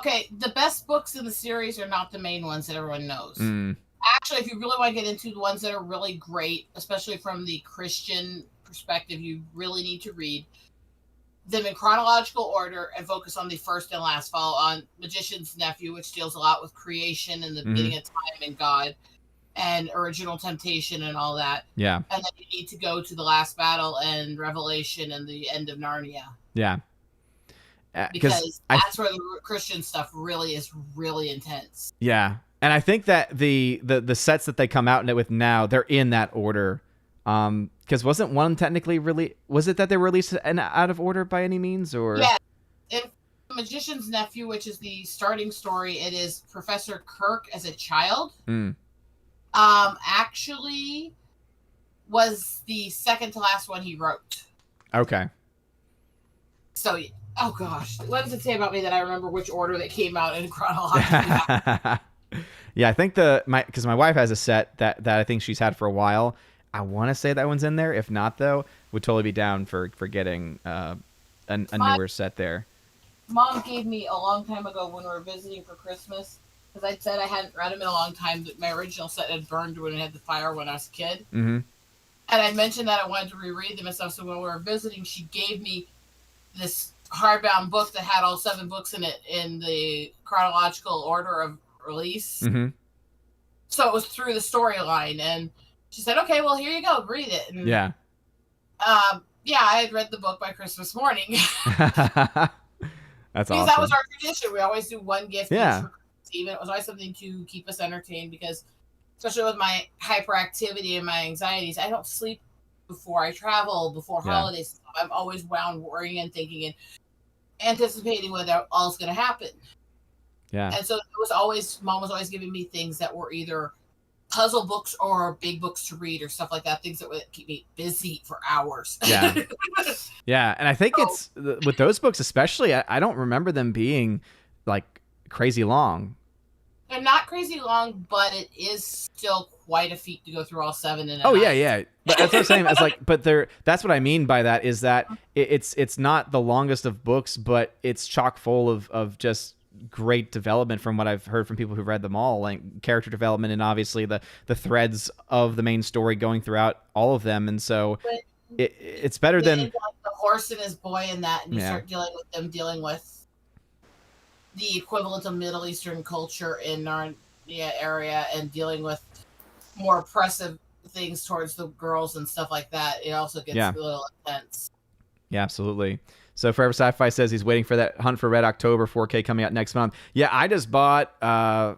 Okay, the best books in the series are not the main ones that everyone knows. Actually, if you really want to get into the ones that are really great, especially from the Christian perspective, you really need to read them in chronological order and focus on the first and last. Follow on Magician's Nephew, which deals a lot with creation and the beginning of time and God and original temptation and all that. Yeah. And then you need to go to the last battle and Revelation and the end of Narnia. Yeah. Because that's where the Christian stuff really is really intense. Yeah. And I think that the sets that they come out with now, they're in that order. Because wasn't one technically was it that they were released out of order by any means? Or yeah, in Magician's Nephew, which is the starting story, it is Professor Kirk as a child. Actually was the second to last one he wrote. Okay. So, oh gosh, what does it say about me that I remember which order they came out in chronologically? Yeah, I think because my wife has a set that I think she's had for a while. I want to say that one's in there. If not, though, would totally be down for getting a newer set there. Mom gave me a long time ago when we were visiting for Christmas, because I'd said I hadn't read them in a long time. That my original set had burned when it had the fire when I was a kid. And I mentioned that I wanted to reread them and stuff. So when we were visiting, she gave me this hardbound book that had all 7 books in it in the chronological order of release. So it was through the storyline, and she said, "Okay, well, here you go, read it." And, yeah, I had read the book by Christmas morning. That's because awesome. that was our tradition. We always do one gift each for Christmas Eve, and it was always something to keep us entertained because, especially with my hyperactivity and my anxieties, I don't sleep before I travel, before holidays. I'm always wound worrying and thinking and anticipating what all's going to happen. Yeah. And so Mom was always giving me things that were either puzzle books or big books to read or stuff like that, things that would keep me busy for hours. Yeah. Yeah. And I think it's with those books, especially, I don't remember them being like crazy long. They're not crazy long, but it is still quite a feat to go through all 7 in a night. Yeah, yeah. But that's what I'm saying. It's like, but that's what I mean by that is that it's not the longest of books, but it's chock full of just great development from what I've heard from people who've read them all, like character development and obviously the threads of the main story going throughout all of them. And so it's better than like the horse and his boy in that, and you start dealing with the equivalent of Middle Eastern culture in Narnia area and dealing with more oppressive things towards the girls and stuff like that. It also gets a little intense. Yeah, absolutely. So Forever Sci-Fi says he's waiting for that Hunt for Red October 4K coming out next month. Yeah, I just bought I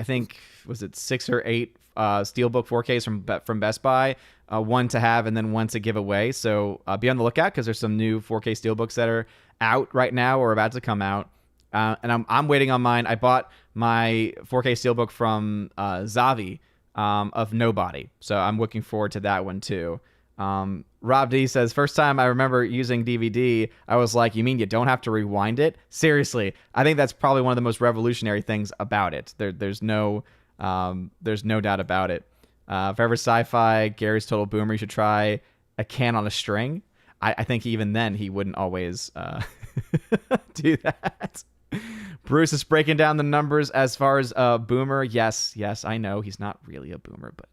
think was it 6 or 8 Steelbook 4Ks from Best Buy, one to have and then one to give away. So be on the lookout because there's some new 4K Steelbooks that are out right now or about to come out. And I'm waiting on mine. I bought my 4K Steelbook from Zavi of Nobody, so I'm looking forward to that one too. Rob D says, first time I remember using DVD, I was like, you mean you don't have to rewind it? Seriously, I think that's probably one of the most revolutionary things about it. There's no doubt about it. Forever Sci-Fi, Gary's Total Boomer, you should try A Can on a String. I think even then he wouldn't always do that. Bruce is breaking down the numbers as far as Boomer. Yes, I know he's not really a Boomer, but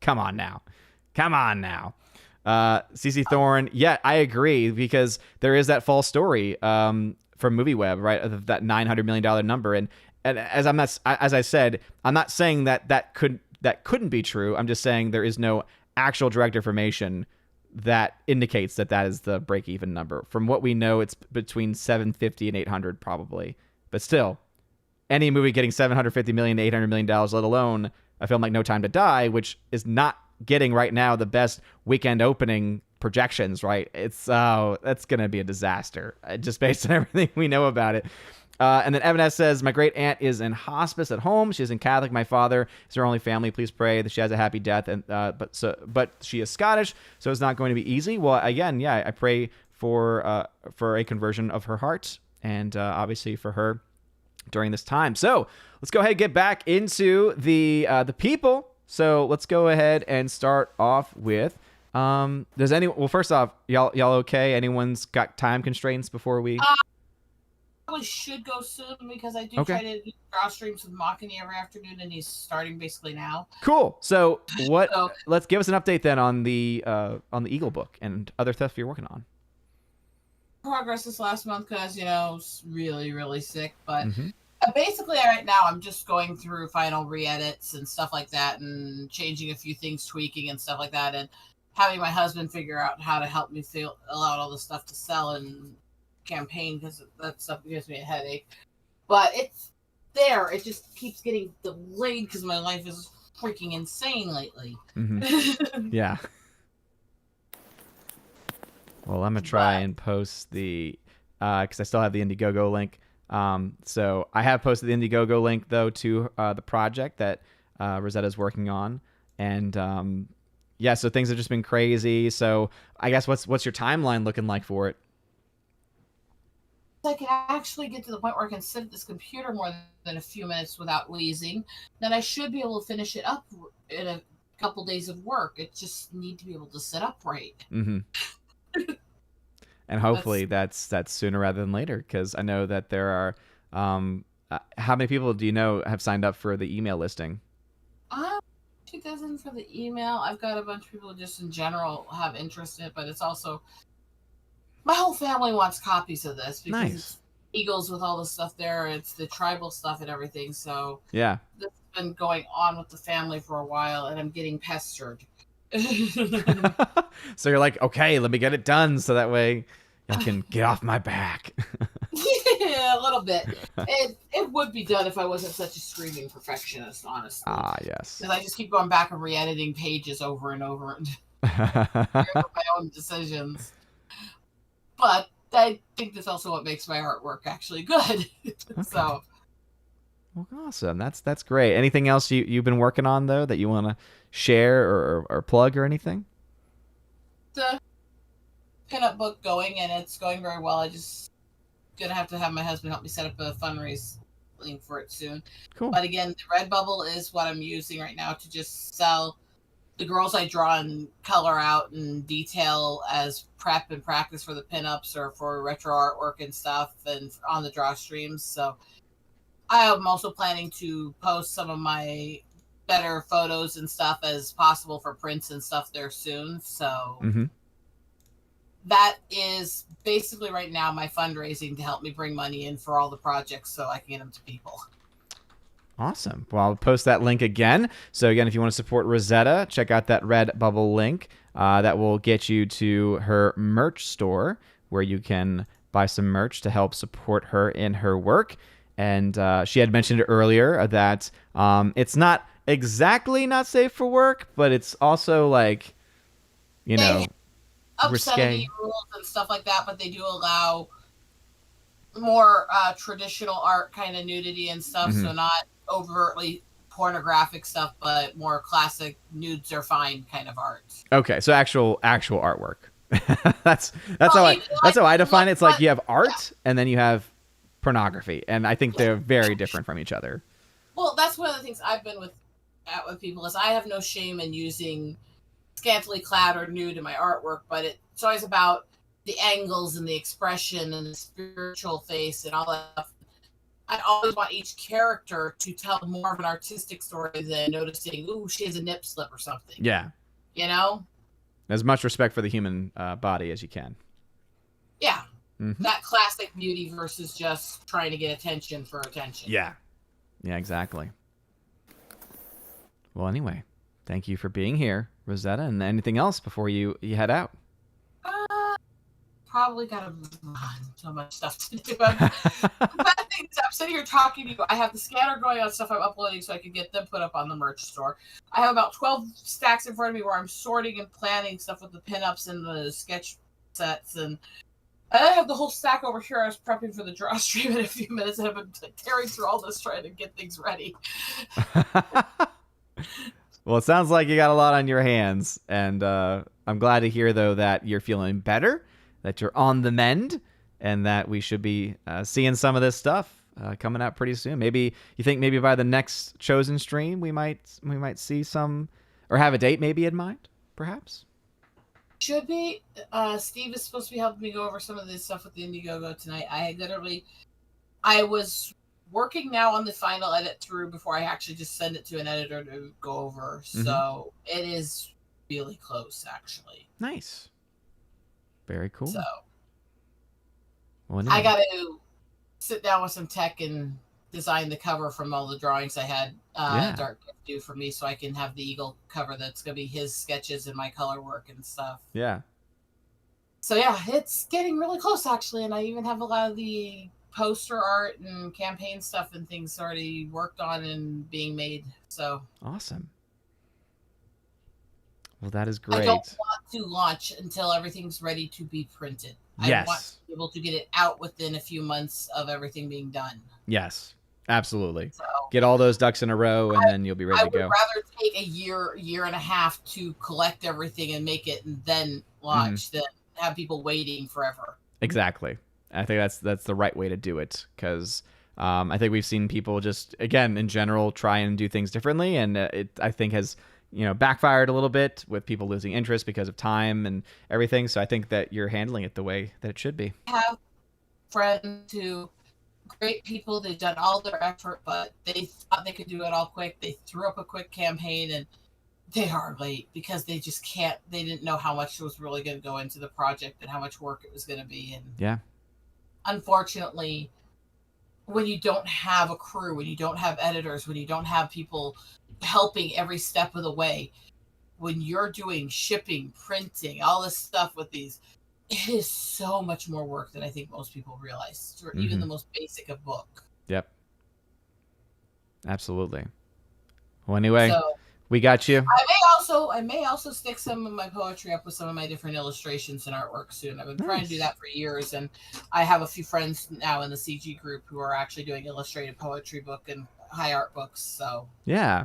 come on now. CC Thorne, I agree because there is that false story from MovieWeb, right? Of that $900 million number, and as I said, I'm not saying that couldn't be true. I'm just saying there is no actual direct information that indicates that is the break-even number. From what we know, it's between 750 and 800 probably, but still, any movie getting $750 million to $800 million, let alone a film like No Time to Die, which is not getting right now the best weekend opening projections, right? That's gonna be a disaster just based on everything we know about it. And then Evan S says, my great aunt is in hospice at home. She isn't Catholic. My father is her only family. Please pray that she has a happy death. And but she is Scottish, so it's not going to be easy. Well, again, I pray for a conversion of her heart, and obviously for her during this time. So let's go ahead and get back into the people. So let's go ahead and start off with Well, first off, y'all okay? Anyone's got time constraints before we? Probably should go soon because I do try to do draw streams with Makani every afternoon, and he's starting basically now. Cool. So let's give us an update then on the Eagle book and other stuff you're working on. Progress this last month because really really sick, but basically right now I'm just going through final re-edits and stuff like that, and changing a few things, tweaking and stuff like that, and having my husband figure out how to help me fill out all the stuff to sell and campaign, because that stuff gives me a headache. But it's there. It just keeps getting delayed because my life is freaking insane lately. Yeah. Well, I'm gonna try and post the because I still have the Indiegogo link. So I have posted the Indiegogo link though to the project that Rosetta's working on, and yeah, so things have just been crazy. So I guess what's your timeline looking like for it? I can actually get to the point where I can sit at this computer more than a few minutes without wheezing, then I should be able to finish it up in a couple days of work. It just need to be able to sit up right. And hopefully that's sooner rather than later, because I know that there are how many people do you know have signed up for the email listing? 2,000 for the email. I've got a bunch of people just in general have interest in it, but it's also my whole family wants copies of this because it's eagles with all the stuff there. It's the tribal stuff and everything. So yeah, this has been going on with the family for a while, and I'm getting pestered. So you're like, okay, let me get it done so that way I can get off my back. Yeah, a little bit. It would be done if I wasn't such a screaming perfectionist, honestly. Ah, yes. Because I just keep going back and re-editing pages over and over and my own decisions. But I think that's also what makes my artwork actually good. Okay. So. Well, awesome. That's great. Anything else you've been working on though that you want to share or plug or anything? The pinup book going, and it's going very well. I just gonna have to have my husband help me set up a fundraising for it soon. Cool. But again, the Redbubble is what I'm using right now to just sell the girls I draw and color out and detail as prep and practice for the pinups or for retro artwork and stuff, and on the draw streams. So I am also planning to post some of my better photos and stuff as possible for prints and stuff there soon. So that is basically right now my fundraising to help me bring money in for all the projects so I can get them to people. Awesome. Well, I'll post that link again. So again, if you want to support Rosetta, check out that Redbubble link. That will get you to her merch store where you can buy some merch to help support her in her work. And she had mentioned earlier that it's not exactly not safe for work, but it's also like, obscenity rules and stuff like that, but they do allow more traditional art, kind of nudity and stuff. So not overtly pornographic stuff, but more classic nudes are fine kind of art. Okay, so actual artwork. that's how I define it. It's like you have art and then you have pornography, and I think they're very different from each other. Well, that's one of the things I've been with people is I have no shame in using scantily clad or nude in my artwork, but it's always about the angles and the expression and the spiritual face and all that stuff. I always want each character to tell more of an artistic story than noticing, ooh, she has a nip slip or something. Yeah. As much respect for the human body as you can. Yeah. That classic beauty versus just trying to get attention for attention. Yeah. Yeah, exactly. Well, anyway, thank you for being here, Rosetta. And anything else before you head out? Probably got so much stuff to do. I'm sitting here talking to you. I have the scanner going on stuff I'm uploading so I can get them put up on the merch store. I have about 12 stacks in front of me where I'm sorting and planning stuff with the pinups and the sketch sets, and I have the whole stack over here. I was prepping for the draw stream in a few minutes, and I've been tearing through all this trying to get things ready. Well, it sounds like you got a lot on your hands, and I'm glad to hear, though, that you're feeling better, that you're on the mend, and that we should be seeing some of this stuff coming out pretty soon. Maybe you think maybe by the next chosen stream we might see some, or have a date maybe in mind, perhaps. Should be. Steve is supposed to be helping me go over some of this stuff with the Indiegogo tonight. I was working now on the final edit through before I actually just send it to an editor to go over. So it is really close, actually. Nice. Very cool. So well, I got to sit down with some tech and design the cover from all the drawings I had Dark do for me, so I can have the eagle cover that's going to be his sketches and my color work and stuff. Yeah. So yeah, it's getting really close, actually, and I even have a lot of the poster art and campaign stuff and things already worked on and being made. So awesome. Well, that is great. I don't want to launch until everything's ready to be printed. Yes. I want to be able to get it out within a few months of everything being done. Yes, absolutely. So get all those ducks in a row, and then you'll be ready to go. I would rather take a year and a half to collect everything and make it and then launch than have people waiting forever. Exactly. I think that's the right way to do it, because I think we've seen people just, again, in general, try and do things differently, and it, I think, has backfired a little bit with people losing interest because of time and everything. So I think that you're handling it the way that it should be. I have friends who, great people, they've done all their effort, but they thought they could do it all quick. They threw up a quick campaign and they are late because they just can't, they didn't know how much was really going to go into the project and how much work it was going to be. And yeah, unfortunately, when you don't have a crew, when you don't have editors, when you don't have people helping every step of the way, when you're doing shipping, printing, all this stuff with these, it is so much more work than I think most people realize, or even the most basic of book. Yep. Absolutely. Well, anyway, so, we got you. I may also stick some of my poetry up with some of my different illustrations and artwork soon. I've been trying to do that for years, and I have a few friends now in the CG group who are actually doing illustrated poetry book and high art books. So yeah,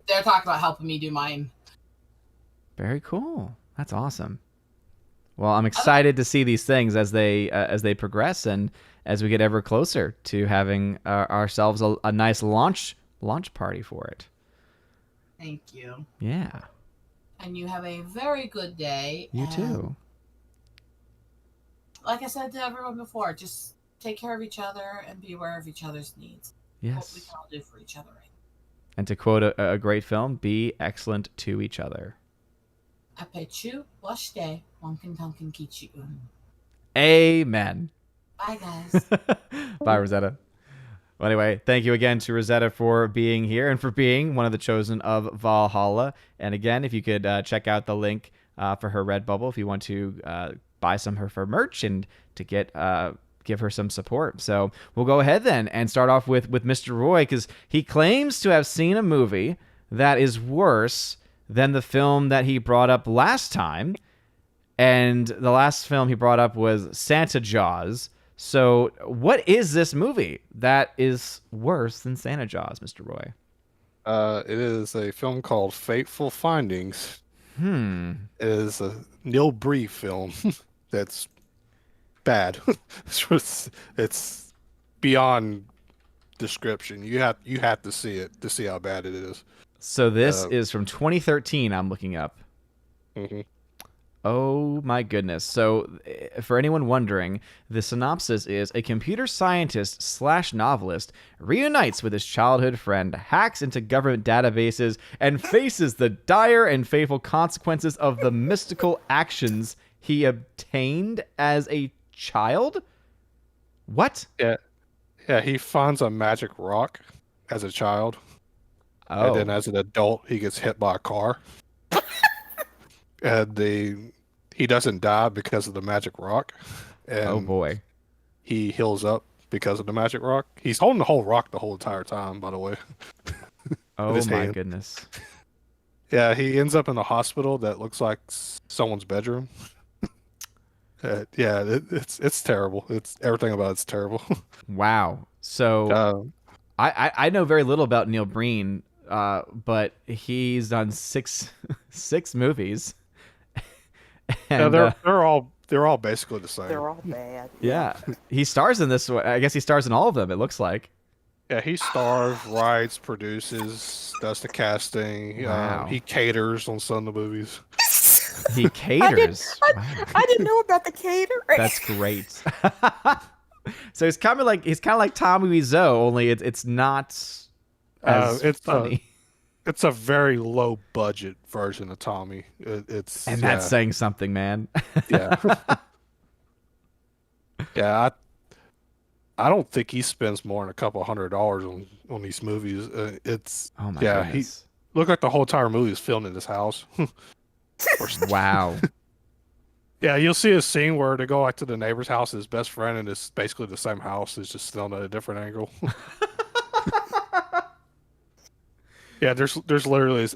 they're talking about helping me do mine. Very cool. That's awesome. Well, I'm excited to see these things as they progress, and as we get ever closer to having ourselves a nice launch party for it. Thank you. Yeah. And you have a very good day. You too. Like I said to everyone before, just take care of each other and be aware of each other's needs. Yes. What we can all do for each other. Right? And to quote a great film, be excellent to each other. Apechu, washde, wonkin tonkin kichi un. Amen. Bye, guys. Bye, Rosetta. Well, anyway, thank you again to Rosetta for being here and for being one of the chosen of Valhalla. And again, if you could check out the link for her Redbubble if you want to buy some of her merch and to give her some support. So we'll go ahead then and start off with Mr. Roy, because he claims to have seen a movie that is worse than the film that he brought up last time. And the last film he brought up was Santa Jaws. So what is this movie that is worse than Santa Jaws, Mr. Roy? It is a film called Fateful Findings. It is a Neil Bree film that's bad. It's beyond description. You have to see it to see how bad it is. So this is from 2013, I'm looking up. Oh my goodness. So for anyone wondering, the synopsis is a computer scientist / novelist reunites with his childhood friend, hacks into government databases, and faces the dire and fateful consequences of the mystical actions he obtained as a child? What? Yeah, he finds a magic rock as a child. Oh. And then as an adult, he gets hit by a car. And he doesn't die because of the magic rock. And oh boy. He heals up because of the magic rock. He's holding the whole rock the whole entire time, by the way. Oh my goodness. Yeah, he ends up in a hospital that looks like someone's bedroom. Yeah, it's terrible. It's everything about it's terrible. Wow. So I know very little about Neil Breen, but he's done six movies. And, yeah, they're all basically the same. They're all bad. Yeah, he stars in this one. I guess he stars in all of them. It looks like. Yeah, he stars, writes, produces, does the casting. Wow. He caters on some of the movies. He caters. Wow. I didn't know about the cater. That's great. So he's kind of like Tommy Wiseau, only it's not as funny. It's a very low budget version of Tommy. And that's saying something, man. Yeah. Yeah, I don't think he spends more than a couple $100 on these movies. Oh my yeah, goodness. he looked like the whole entire movie was filmed in his house. Wow. Yeah, you'll see a scene where they go like to the neighbor's house, his best friend, and it's basically the same house. It's just filmed at a different angle. Yeah, there's literally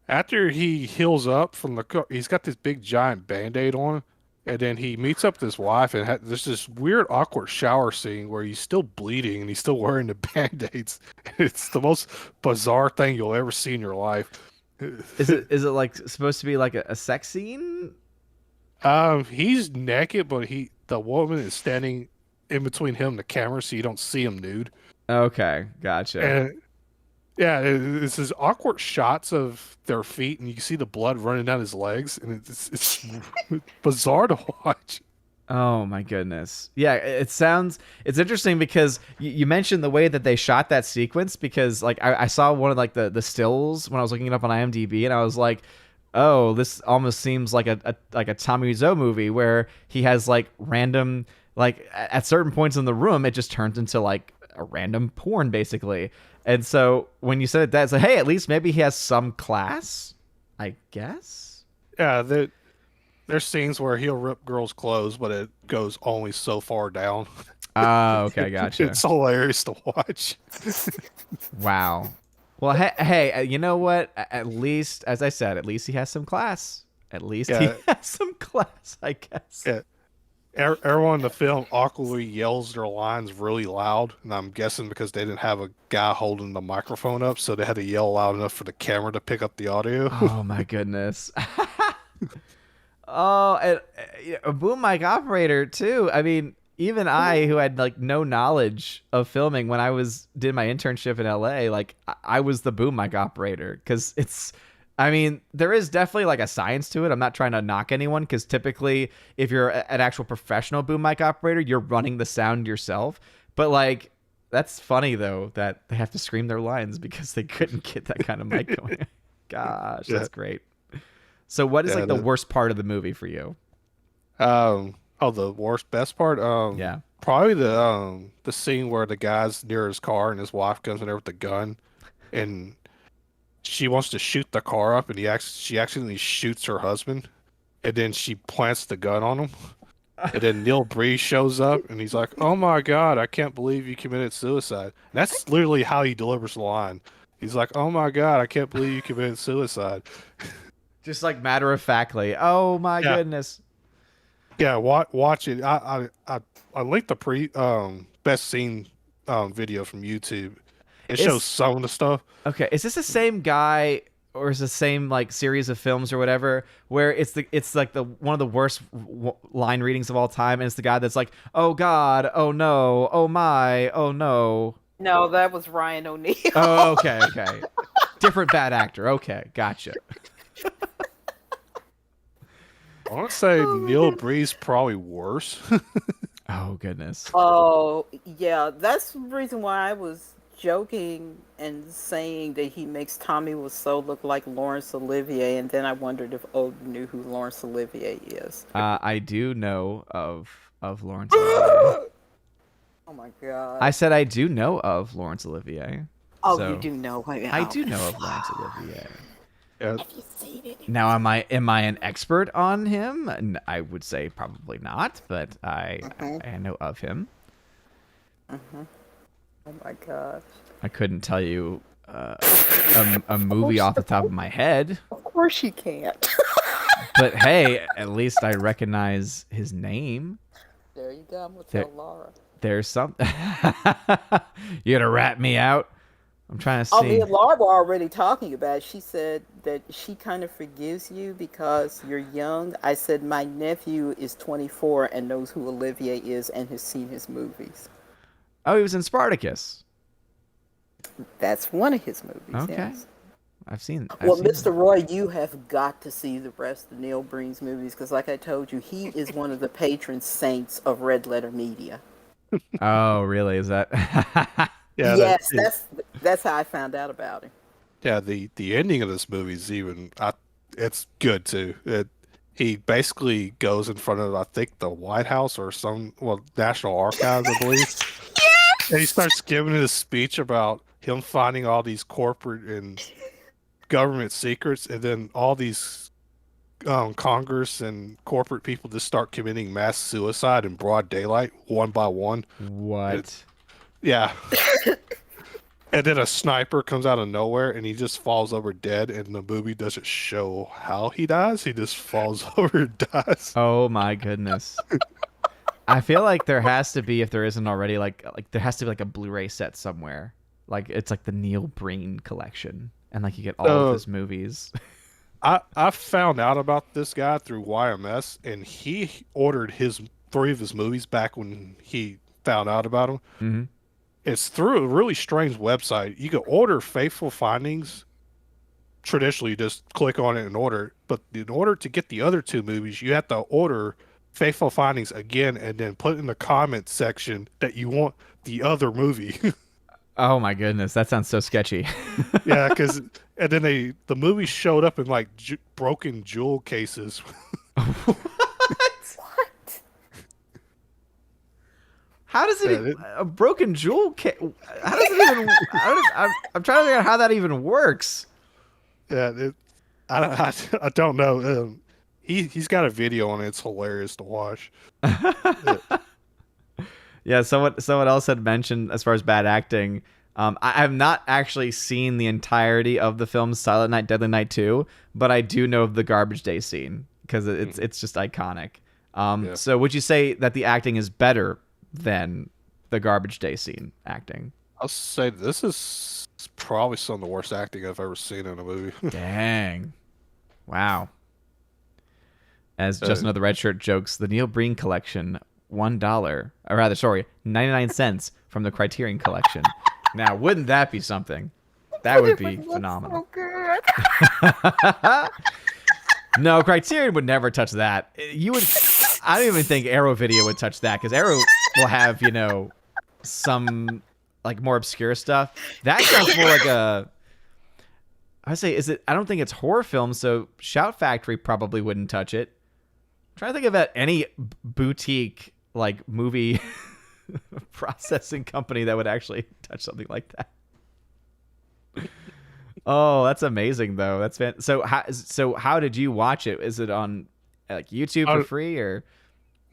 after he heals up from he's got this big giant Band-Aid on, and then he meets up with his wife, and there's this weird awkward shower scene where he's still bleeding and he's still wearing the Band-Aids. It's the most bizarre thing you'll ever see in your life. Is it like supposed to be like a sex scene? He's naked, but the woman is standing in between him and the camera, so you don't see him nude. Okay, gotcha. And yeah, it's these awkward shots of their feet, and you can see the blood running down his legs, and it's bizarre to watch. Oh my goodness. Yeah, it's interesting because you mentioned the way that they shot that sequence, because like I saw one of like the stills when I was looking it up on IMDb, and I was like, oh, this almost seems like a Tommy Wiseau movie where he has like random, like at certain points in the room it just turns into like a random porn basically. And so when you said that, it's like, hey, at least maybe he has some class, I guess. Yeah, there's scenes where he'll rip girls' clothes, but it goes only so far down. Oh, okay, gotcha. It's hilarious to watch. Wow. Well, hey, you know what? At least, as I said, at least he has some class. At least he has some class, I guess. Yeah. Everyone in the film awkwardly yells their lines really loud, and I'm guessing because they didn't have a guy holding the microphone up, so they had to yell loud enough for the camera to pick up the audio. Oh my goodness. Oh, and a boom mic operator too. I mean, even I, who had like no knowledge of filming when I did my internship in LA, like I was the boom mic operator, because I mean, there is definitely like a science to it. I'm not trying to knock anyone, because typically if you're an actual professional boom mic operator, you're running the sound yourself. But like, that's funny though, that they have to scream their lines because they couldn't get that kind of mic going. Gosh, that's great. So what is like the worst part of the movie for you? The best part? Yeah. Probably the scene where the guy's near his car and his wife comes in there with the gun, and she wants to shoot the car up, and she accidentally shoots her husband, and then she plants the gun on him. And then Neil Bree shows up, and he's like, "Oh my God, I can't believe you committed suicide." And that's literally how he delivers the line. He's like, "Oh my God, I can't believe you committed suicide." Just like matter of factly. Oh my goodness. Yeah, watch it. I linked the best scene video from YouTube. It shows some of the stuff. Okay, is this the same guy, or is it the same like series of films or whatever, where it's like the one of the worst line readings of all time, and it's the guy that's like, "Oh God, oh no, oh my, oh no." No, that was Ryan O'Neal. Oh, okay. Different bad actor. Okay, gotcha. I want to say Neil Bree's probably worse. Oh goodness. Oh yeah, that's the reason why I was joking and saying that he makes Tommy Wiseau look like Laurence Olivier, and then I wondered if Odin knew who Laurence Olivier is. I do know of Laurence Olivier. Oh my God. I said I do know of Laurence Olivier. Oh, So you do know him. I do know of Laurence Olivier. Yeah. Have you seen it? Now, am I an expert on him? I would say probably not, but I know of him. Oh my gosh. I couldn't tell you a movie off the top of my head, Of course you can't. but hey, at least I recognize his name. There you go. I'm gonna tell Laura. There's something. You gonna rat me out? I'm trying to see. Oh, me and Laura were already talking about it. She said that she kind of forgives you because you're young. I said my nephew is 24 and knows who Olivier is and has seen his movies. Oh, he was in Spartacus. That's one of his movies. Okay. Yes. I've seen. Well, Mr. Roy, you have got to see the rest of Neil Breen's movies because, like I told you, he is one of the patron saints of Red Letter Media. Oh, really? Is that? Yeah. Yes, that's how I found out about him. Yeah, the ending of this movie is it's good too. He basically goes in front of, I think, the White House or National Archives, I believe. Yes! And he starts giving his speech about him finding all these corporate and government secrets, and then all these Congress and corporate people just start committing mass suicide in broad daylight, one by one. What? Yeah. And then a sniper comes out of nowhere and he just falls over dead, and the movie doesn't show how he dies. He just falls over and dies. Oh my goodness. I feel like there has to be, if there isn't already, like there has to be like a Blu-ray set somewhere. Like it's like the Neil Breen collection, and like you get all of his movies. I found out about this guy through YMS, and he ordered 3 of his movies back when he found out about them. Mm-hmm. It's through a really strange website. You can order Faithful Findings. Traditionally, you just click on it and order it. But in order to get the other 2 movies, you have to order Faithful Findings again and then put in the comment section that you want the other movie. Oh my goodness, that sounds so sketchy. Yeah, and then the movie showed up in like broken jewel cases. What? How does it a broken jewel case? How does it even? I'm trying to figure out how that even works. Yeah, I don't know. He's got a video on it. It's hilarious to watch. Yeah, someone else had mentioned as far as bad acting. I have not actually seen the entirety of the film Silent Night, Deadly Night 2, but I do know of the garbage day scene because it's just iconic. So would you say that the acting is better than the garbage day scene acting? I'll say this is probably some of the worst acting I've ever seen in a movie. Dang. Wow. As Justin of the Red Shirt jokes, the Neil Breen collection, $1, or rather, sorry, 99 cents from the Criterion collection. Now, wouldn't that be something? That would be phenomenal. So good. No, Criterion would never touch that. I don't even think Arrow Video would touch that, because Arrow will have, some like more obscure stuff. That sounds more like I don't think it's horror film, so Shout Factory probably wouldn't touch it. I'm trying to think about any boutique like movie processing company that would actually touch something like that. Oh, that's amazing though. That's so how did you watch it? Is it on like YouTube for free or?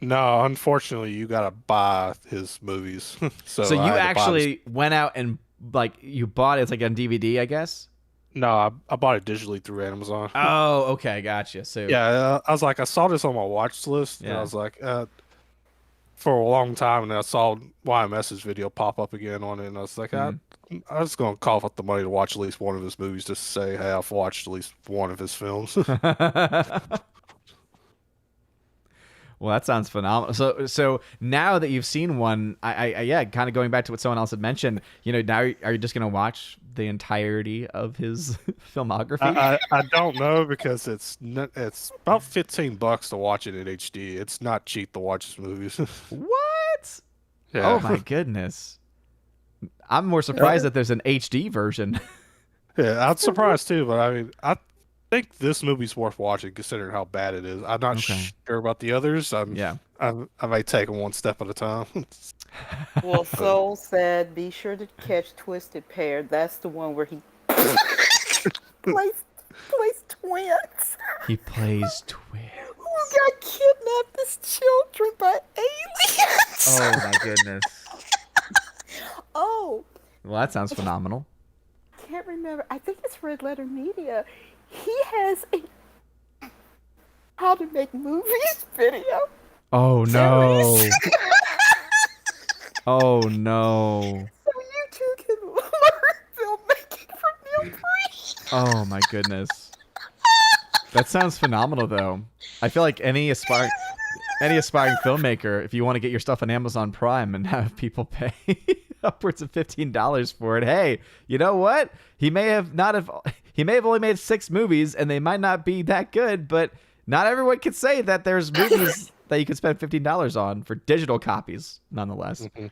No, unfortunately, you gotta buy his movies. So you actually went out and like you bought it. It's like on DVD, I guess. No, I bought it digitally through Amazon. Oh, okay, gotcha. So yeah, I was like, I saw this on my watch list, and I was like, for a long time, and I saw YMS's video pop up again on it, and I was like, I was gonna cough up the money to watch at least one of his movies, just to say, hey, I've watched at least one of his films. Well, that sounds phenomenal. So now that you've seen one, I kind of going back to what someone else had mentioned, now are you just going to watch the entirety of his filmography? I don't know, because it's about $15 to watch it in HD. It's not cheap to watch his movies. What? Yeah. Oh my goodness. I'm more surprised that there's an HD version. Yeah, I'm surprised too, but I mean, I think this movie's worth watching considering how bad it is. I'm not sure about the others. I may take them one step at a time. Well, Soul said, be sure to catch Twisted Pair. That's the one where he plays twins. He plays twins. Who got kidnapped as children by aliens. Oh my goodness. Oh. Well, that sounds phenomenal. Can't remember. I think it's Red Letter Media. He has a how to make movies video. Oh no. Oh no. So you too can learn filmmaking from Neil Breen. Oh my goodness. That sounds phenomenal though. I feel like any aspiring filmmaker, if you want to get your stuff on Amazon Prime and have people pay. upwards of $15 for it. Hey, you know what? He may have only made 6 movies, and they might not be that good, but not everyone can say that there's movies that you could spend $15 on for digital copies, nonetheless. Mm-hmm.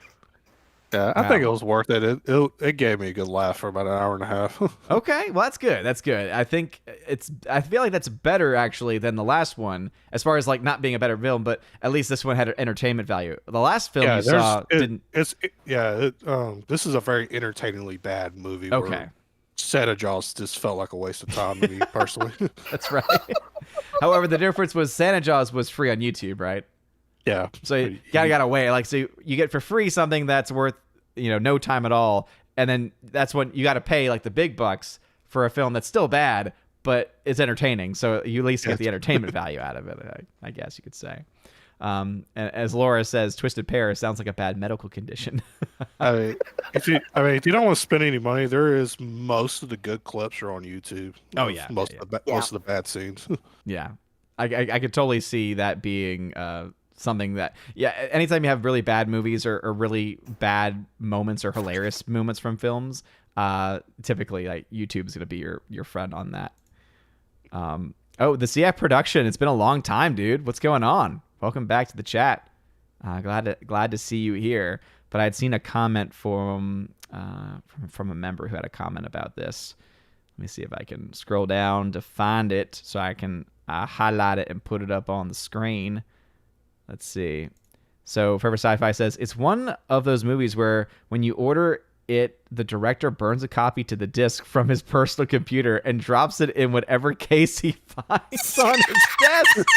Yeah, I think it was worth it. It gave me a good laugh for about an hour and a half. Okay, well that's good. That's good. I feel like that's better actually than the last one, as far as like not being a better film, but at least this one had entertainment value. The last film you saw didn't. This is a very entertainingly bad movie. Okay. Where Santa Jaws just felt like a waste of time to me personally. That's right. However, the difference was Santa Jaws was free on YouTube, right? Yeah. So you gotta wait. Like, so you get for free something that's worth, no time at all. And then that's when you got to pay like the big bucks for a film that's still bad, but it's entertaining. So you at least get the entertainment value out of it, I guess you could say. And as Laura says, Twisted Pair sounds like a bad medical condition. If you don't want to spend any money, most of the good clips are on YouTube. Oh yeah. Most of the bad scenes. Yeah. I could totally see that being, something that anytime you have really bad movies or really bad moments or hilarious moments from films, typically like YouTube's gonna be your friend on that. The CF production, it's been a long time, dude. What's going on? Welcome back to the chat. Glad to see you here. But I'd seen a comment from a member who had a comment about this. Let me see if I can scroll down to find it so I can highlight it and put it up on the screen. Let's see. So Forever Sci-Fi says, it's one of those movies where when you order it, the director burns a copy to the disc from his personal computer and drops it in whatever case he finds on his desk.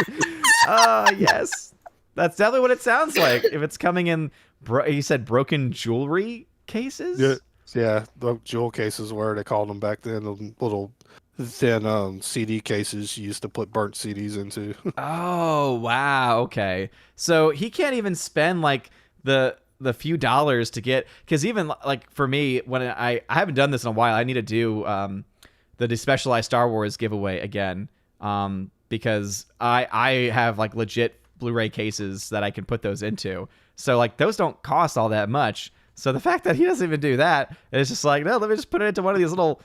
Yes. That's definitely what it sounds like. If it's coming in, you said broken jewelry cases? Yeah, the jewel cases where they called them back then, the little thin CD cases you used to put burnt CDs into. Oh, wow. Okay. So he can't even spend like the few dollars to get, because even like for me, when I haven't done this in a while, I need to do the Despecialized Star Wars giveaway again, because I have like legit Blu-ray cases that I can put those into. So like those don't cost all that much. So the fact that he doesn't even do that, it's just like, no, let me just put it into one of these little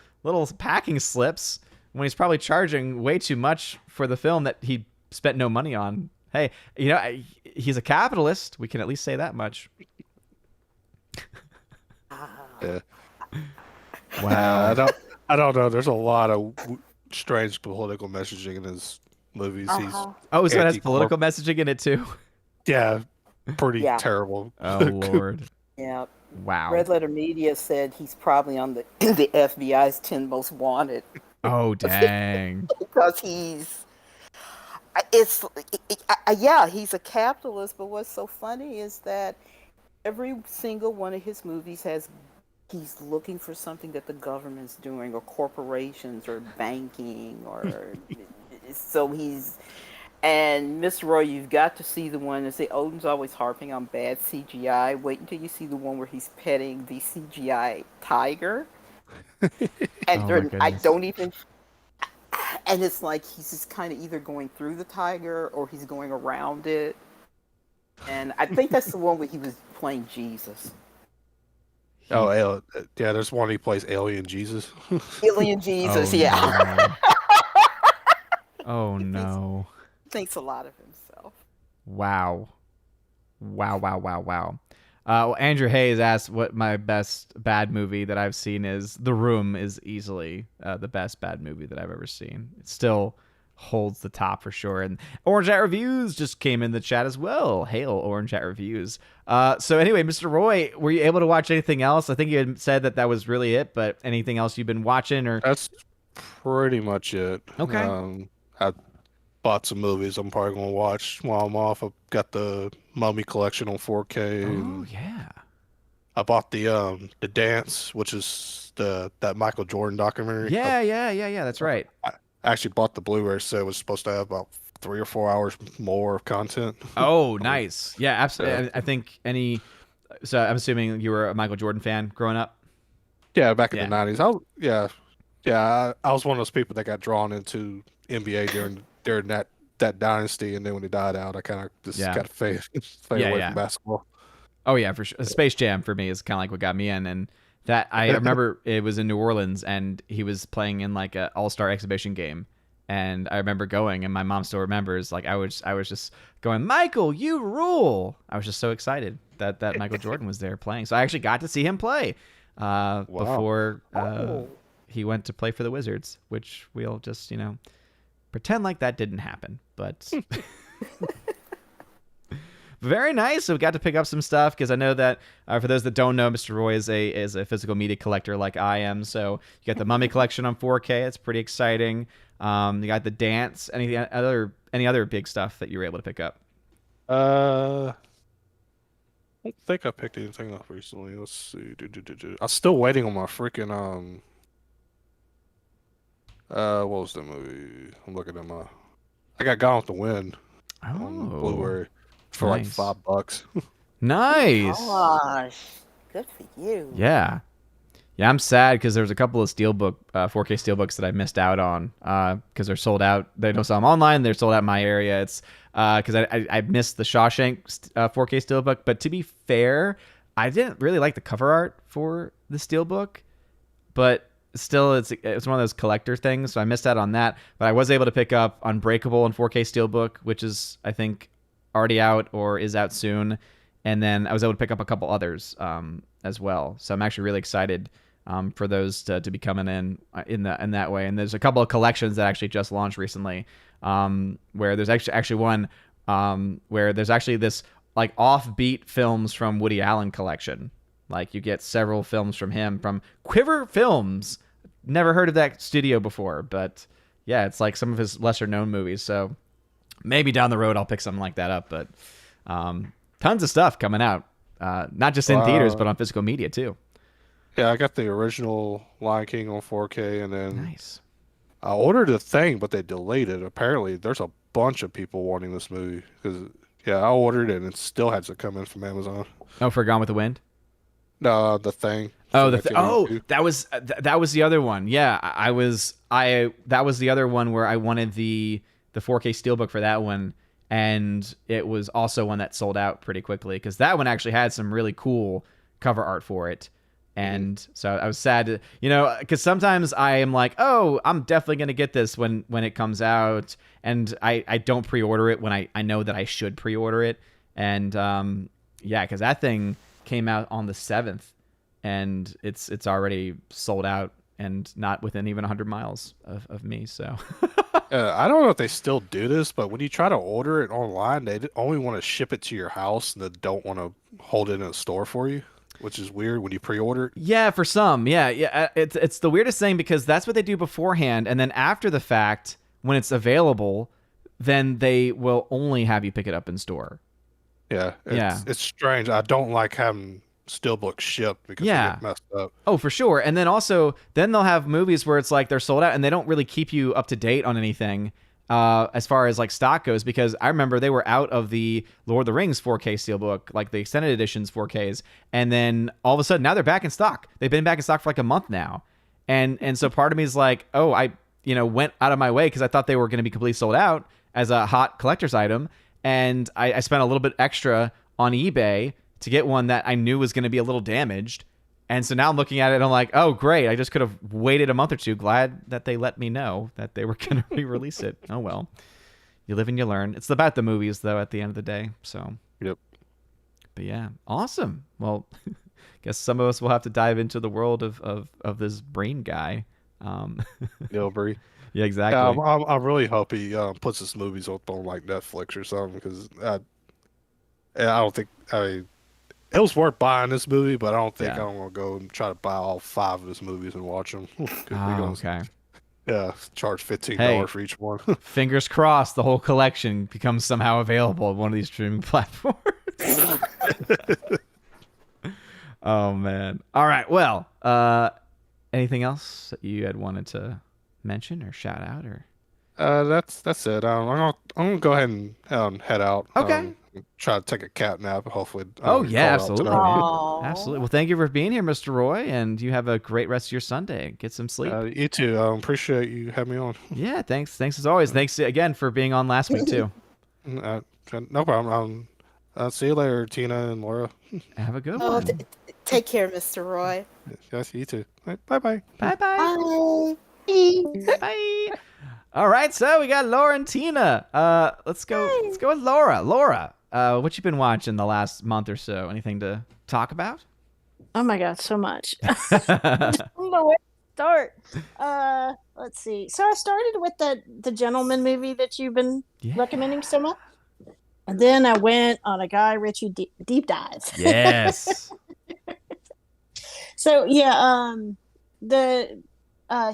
packing slips when he's probably charging way too much for the film that he spent no money on. Hey, he's a capitalist. We can at least say that much. Yeah. Wow. I don't know. There's a lot of strange political messaging in his movies. Uh-huh. So it has political messaging in it too? Yeah. Pretty terrible. Oh, Lord. Yeah. Wow. Red Letter Media said he's probably on the FBI's 10 most wanted. Oh, dang. Because he's a capitalist, but what's so funny is that every single one of his movies he's looking for something that the government's doing, or corporations, or banking, or so and Mr. Roy, you've got to see the one. Odin's always harping on bad CGI. Wait until you see the one where he's petting the CGI tiger. And I don't even. And it's like he's just kind of either going through the tiger or he's going around it. And I think that's the one where he was playing Jesus. Oh, yeah. There's one he plays Alien Jesus. Alien Jesus, No. Oh no. Thinks a lot of himself. Wow. Well, Andrew Hayes asked what my best bad movie that I've seen is. The Room is easily the best bad movie that I've ever seen. It still holds the top for sure. And Orange Hat Reviews just came in the chat as well. Hail, Orange Hat Reviews. So anyway, Mr. Roy, were you able to watch anything else? I think you had said that was really it, but anything else you've been watching? Or That's pretty much it. Okay. I bought some movies I'm probably gonna watch while I'm off. I've got the Mummy collection on 4K. Oh yeah. I bought the Dance, which is that Michael Jordan documentary. Yeah. That's right. I actually bought the Blu-ray, so it was supposed to have about 3 or 4 hours more of content. Oh, nice. Yeah, absolutely. I think so I'm assuming you were a Michael Jordan fan growing up? Yeah, back in the 90s. I was one of those people that got drawn into NBA during that dynasty, and then when he died out, I kind of faded away from basketball. Oh yeah, for sure. Space Jam for me is kind of like what got me in, and that I remember it was in New Orleans, and he was playing in like an all-star exhibition game, and I remember going, and my mom still remembers. Like I was just going, Michael, you rule! I was just so excited that Michael Jordan was there playing. So I actually got to see him play before he went to play for the Wizards, which we'll just pretend like that didn't happen, but. Very nice. So we got to pick up some stuff because I know that for those that don't know, Mr. Roy is a physical media collector like I am. So you got the Mummy collection on 4K. It's pretty exciting. You got the dance. Any other big stuff that you were able to pick up? I don't think I picked anything up recently. Let's see. I'm still waiting on my freaking what was the movie? I'm looking at I got Gone with the Wind on Blu-ray. For Nice. like $5. Nice. Gosh, good for you. Yeah. Yeah, I'm sad because there's a couple of 4K steelbooks that I missed out on because they're sold out. They don't sell them online. They're sold out in my area. It's because I missed the Shawshank 4K steelbook. But to be fair, I didn't really like the cover art for the steelbook. But still, it's one of those collector things. So I missed out on that. But I was able to pick up Unbreakable in 4K steelbook, which is, I think, already out or is out soon, and then I was able to pick up a couple others as well. So I'm actually really excited for those to be coming in that way. And there's a couple of collections that actually just launched recently, where there's actually one where there's actually this like offbeat films from Woody Allen collection. Like you get several films from him from Quiver Films. Never heard of that studio before, but yeah, it's like some of his lesser known movies. So maybe down the road I'll pick something like that up, but tons of stuff coming out, not just in theaters, but on physical media too. Yeah, I got the original Lion King on 4K, and then Nice. I ordered a thing, but they delayed it. Apparently, there's a bunch of people wanting this movie because I ordered it and it still has to come in from Amazon. Oh, for Gone with the Wind? No, the thing. Oh, that was the other one. Yeah, that was the other one where I wanted the 4K steelbook for that one, and it was also one that sold out pretty quickly because that one actually had some really cool cover art for it. And so I was sad to, because sometimes I am like, oh, I'm definitely going to get this when it comes out, and I don't pre-order it when I know that I should pre-order it. And because that thing came out on the 7th, and it's already sold out and not within even 100 miles of me. So I don't know if they still do this, but when you try to order it online, they only want to ship it to your house and they don't want to hold it in a store for you, which is weird when you pre-order it. Yeah, for some. Yeah. It's the weirdest thing because that's what they do beforehand. And then after the fact, when it's available, then they will only have you pick it up in store. Yeah. It's strange. I don't like having steelbook shipped because they get messed up. Oh, for sure. And then also, they'll have movies where it's like they're sold out and they don't really keep you up to date on anything as far as like stock goes, because I remember they were out of the Lord of the Rings 4K steelbook, like the extended editions 4Ks, and then all of a sudden now they're back in stock. They've been back in stock for like a month now. And so part of me is like, oh, I went out of my way because I thought they were going to be completely sold out as a hot collector's item, and I spent a little bit extra on eBay to get one that I knew was going to be a little damaged. And so now I'm looking at it and I'm like, oh, great. I just could have waited a month or two. Glad that they let me know that they were going to re-release it. Oh, well. You live and you learn. It's about the movies, though, at the end of the day. So, yep. But yeah, awesome. Well, guess some of us will have to dive into the world of this brain guy. Bree. Yeah, exactly. Yeah, I really hope he puts his movies up on like Netflix or something, because I don't think it was worth buying this movie, but I don't think I'm gonna go and try to buy all 5 of his movies and watch them. Okay. Yeah, charge $15 for each one. Fingers crossed, the whole collection becomes somehow available on one of these streaming platforms. Oh man! All right. Well, anything else that you had wanted to mention or shout out or? That's it. I'm gonna go ahead and head out. Okay. Try to take a cat nap. Hopefully. Oh yeah, absolutely. Aww. Absolutely. Well, thank you for being here, Mr. Roy, and you have a great rest of your Sunday. Get some sleep. You too. Appreciate you having me on. Yeah. Thanks as always. Thanks again for being on last week too. No problem. See you later, Tina and Laura. Have a good Oh, one. take care, Mr. Roy. Yes, you too. Bye-bye. Bye-bye. Bye. Bye. All right, so we got Laura and Tina. Let's go with Laura. Laura, what you been watching the last month or so? Anything to talk about? Oh my god, so much. I don't know where to start. Let's see. So I started with the Gentleman movie that you've been recommending so much. And then I went on a Guy Ritchie deep dive. Yes. So yeah, the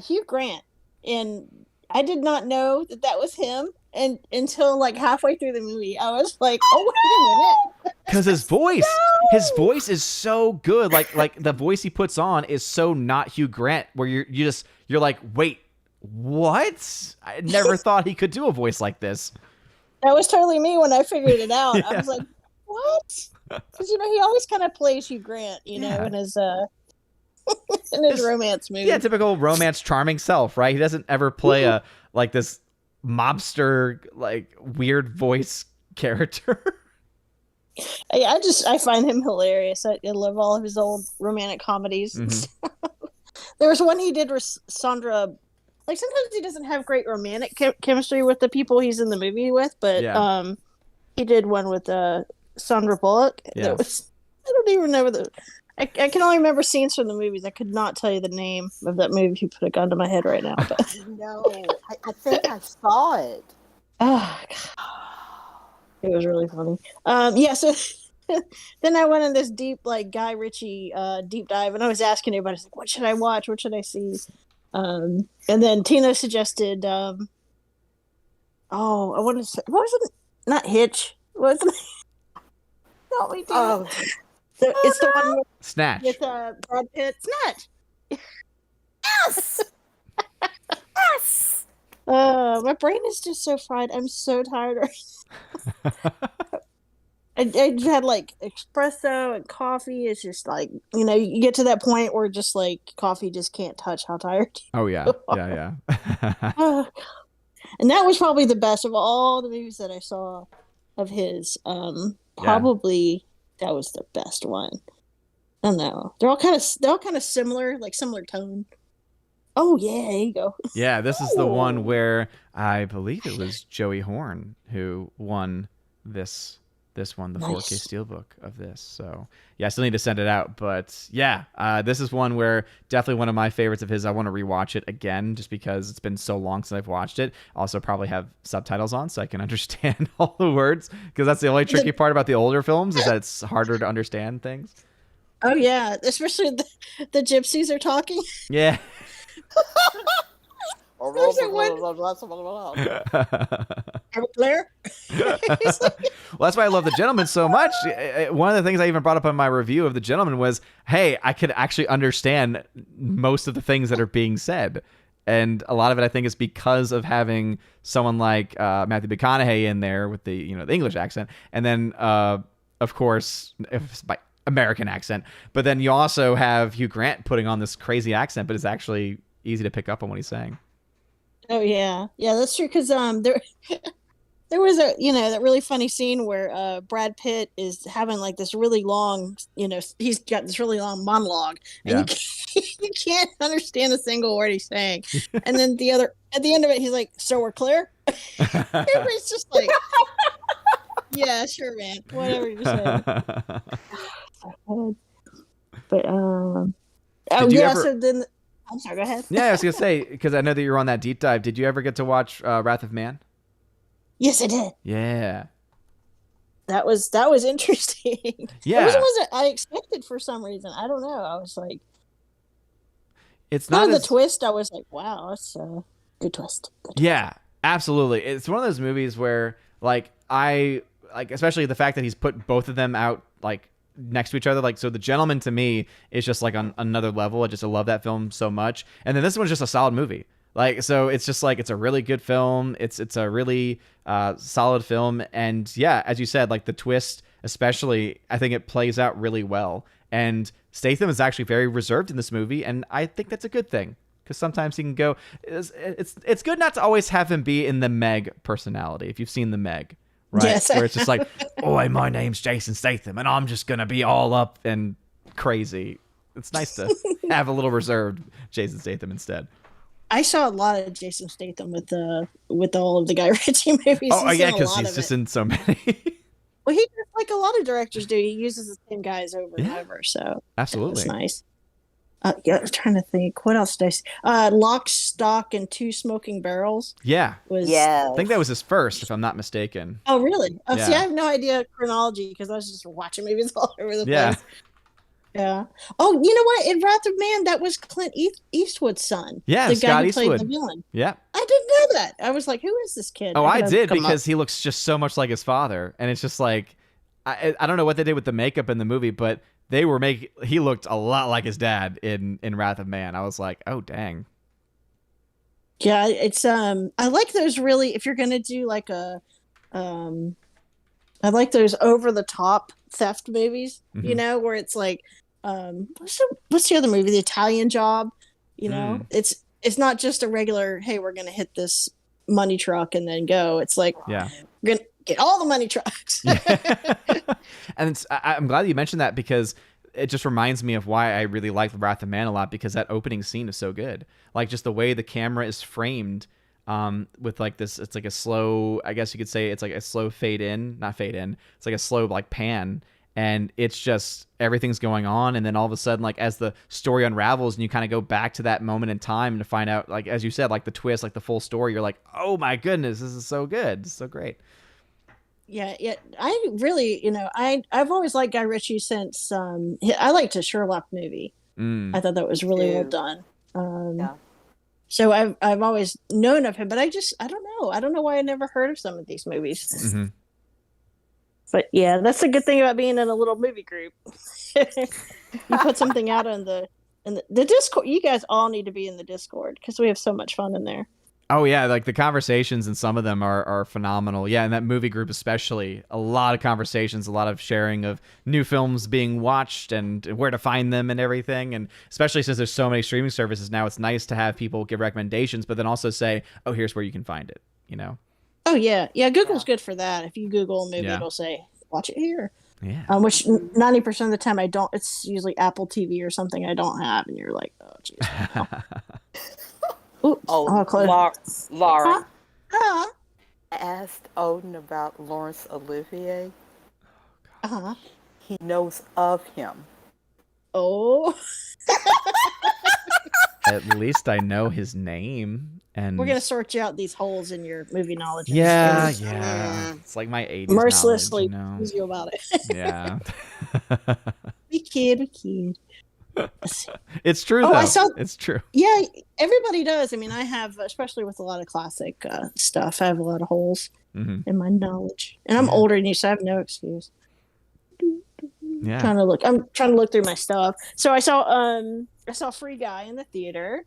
Hugh Grant, and I did not know that was him, and until like halfway through the movie, I was like, "Oh, wait a minute!" Because his voice is so good. Like the voice he puts on is so not Hugh Grant. Where you're like, wait, what? I never thought he could do a voice like this. That was totally me when I figured it out. I was like, "What?" Because he always kind of plays Hugh Grant, in his in his romance movie. Yeah, typical romance charming self, right? He doesn't ever play a like this mobster like weird voice character. I find him hilarious. I love all of his old romantic comedies. Mm-hmm. There was one he did with Sandra. Like sometimes he doesn't have great romantic chemistry with the people he's in the movie with, but he did one with Sandra Bullock. Yeah. I don't even know I can only remember scenes from the movies. I could not tell you the name of that movie if you put a gun to my head right now. But No, I think I saw it. Oh, God. It was really funny. So then I went on this deep, like, Guy Ritchie deep dive, and I was asking everybody, like, what should I watch? What should I see? And then Tina suggested, I wanted to say, what was it? Not Hitch. What was it? Help me, Tina. It's the one Snatch. With Brad Pitt. Snatch. Yes. Yes. My brain is just so fried. I'm so tired. I had like espresso and coffee. It's just like, you get to that point where just like coffee just can't touch how tired you Oh yeah. are. Yeah. And that was probably the best of all the movies that I saw of his. Probably that was the best one. I don't know. They're all kind of similar, like similar tone. Oh yeah, there you go. Yeah, this is the one where I believe it was Joey Horn who won this one, the 4K Steelbook of this. So yeah, I still need to send it out, but yeah, this is one where definitely one of my favorites of his. I want to rewatch it again just because it's been so long since I've watched it. Also probably have subtitles on so I can understand all the words, because that's the only tricky part about the older films is that it's harder to understand things. Oh yeah, especially the gypsies are talking. Yeah. Claire? Well, that's why I love The Gentleman so much. One of the things I even brought up on my review of The Gentleman was, hey, I could actually understand most of the things that are being said. And a lot of it, I think, is because of having someone like Matthew McConaughey in there with the the English accent. And then, of course, by American accent. But then you also have Hugh Grant putting on this crazy accent, but it's actually easy to pick up on what he's saying. Oh yeah, that's true. Because there was that really funny scene where Brad Pitt is having like this really long, he's got this really long monologue, and you can't understand a single word he's saying. And then at the end of it, he's like, "So we're clear." Everybody's just like, "Yeah, sure, man, whatever you say." But so then. I'm sorry, go ahead. Yeah, I was going to say, because I know that you're on that deep dive, did you ever get to watch Wrath of Man? Yes, I did. Yeah. That was interesting. Yeah. It wasn't what I expected for some reason. I don't know. I was like... It's not the twist, I was like, wow, that's a good twist. Yeah, absolutely. It's one of those movies where, especially the fact that he's put both of them out, next to each other, so The Gentleman to me is just on another level. I love that film so much, and then this one's just a solid movie. So it's just it's a really good film. It's a really solid film, and yeah, as you said, the twist especially, I think it plays out really well. And Statham is actually very reserved in this movie, and I think that's a good thing, because sometimes he can go. It's good not to always have him be in the Meg personality. If you've seen the Meg. right? Yes. Where it's just like, oh, my name's Jason Statham, and I'm just gonna be all up and crazy. It's nice to have a little reserved Jason Statham instead. I saw a lot of Jason Statham with all of the Guy Ritchie movies. Oh, yeah, because he's just in so many. Well, he does like a lot of directors do. He uses the same guys over and over. So absolutely, that's nice. Yeah, I was trying to think. What else did I see? Lock, Stock, and Two Smoking Barrels. Yeah. Yeah. I think that was his first, if I'm not mistaken. Oh, really? Oh, Yeah. see, I have no idea chronology because I was just watching movies all over the place. Yeah. Oh, you know what? In Wrath of Man, that was Clint Eastwood's son. Yeah, the Scott guy who Eastwood. played the villain. Yeah. I didn't know that. I was like, who is this kid? Oh, I did because he looks just so much like his father, and it's just like I don't know what they did with the makeup in the movie, but he looked a lot like his dad in Wrath of Man. I was like, oh dang. Yeah, it's I like those really if you're gonna do like a I like those over the top theft movies, you know, where it's like what's the other movie? The Italian Job, you know? It's not just a regular, hey, we're gonna hit this money truck and then go. It's like we're gonna get all the money trucks. And I'm glad you mentioned that because it just reminds me of why I really like Wrath of Man a lot, because that opening scene is so good. Like just the way the camera is framed with like this, it's like a slow, I guess you could say it's like a slow not fade in. It's like a slow like pan. And it's just everything's going on. And then all of a sudden, like as the story unravels and you kind of go back to that moment in time to find out, like, as you said, like the twist, like the full story, you're like, oh my goodness, this is so good. It's so great. Yeah. I really, I've always liked Guy Ritchie since I liked his Sherlock movie. I thought that was really well done. So I've always known of him, but I don't know. I don't know why I never heard of some of these movies. But yeah, that's the good thing about being in a little movie group. You put something out in the Discord. You guys all need to be in the Discord because we have so much fun in there. Oh yeah, like the conversations and some of them are phenomenal. Yeah, and that movie group especially, a lot of conversations, a lot of sharing of new films being watched and where to find them and everything. And especially since there's so many streaming services now, it's nice to have people give recommendations, but then also say, oh, here's where you can find it, you know? Oh yeah. Google's good for that. If you Google a movie, it'll say, watch it here. Yeah. Which 90% of the time I don't. It's usually Apple TV or something I don't have, and you're like, oh jeez. Oops. Laura. I asked Odin about Laurence Olivier. He knows of him. Oh. At least I know his name. And we're gonna sort you out these holes in your movie knowledge. Yeah. It's like my 80s mercilessly knowledge, you about it. Yeah. We kid. It's true, though. It's true. Yeah, everybody does. I mean, I have, especially with a lot of classic stuff, I have a lot of holes in my knowledge. And I'm older than you, so I have no excuse. Yeah. I'm trying to look through my stuff. So I saw Free Guy in the theater.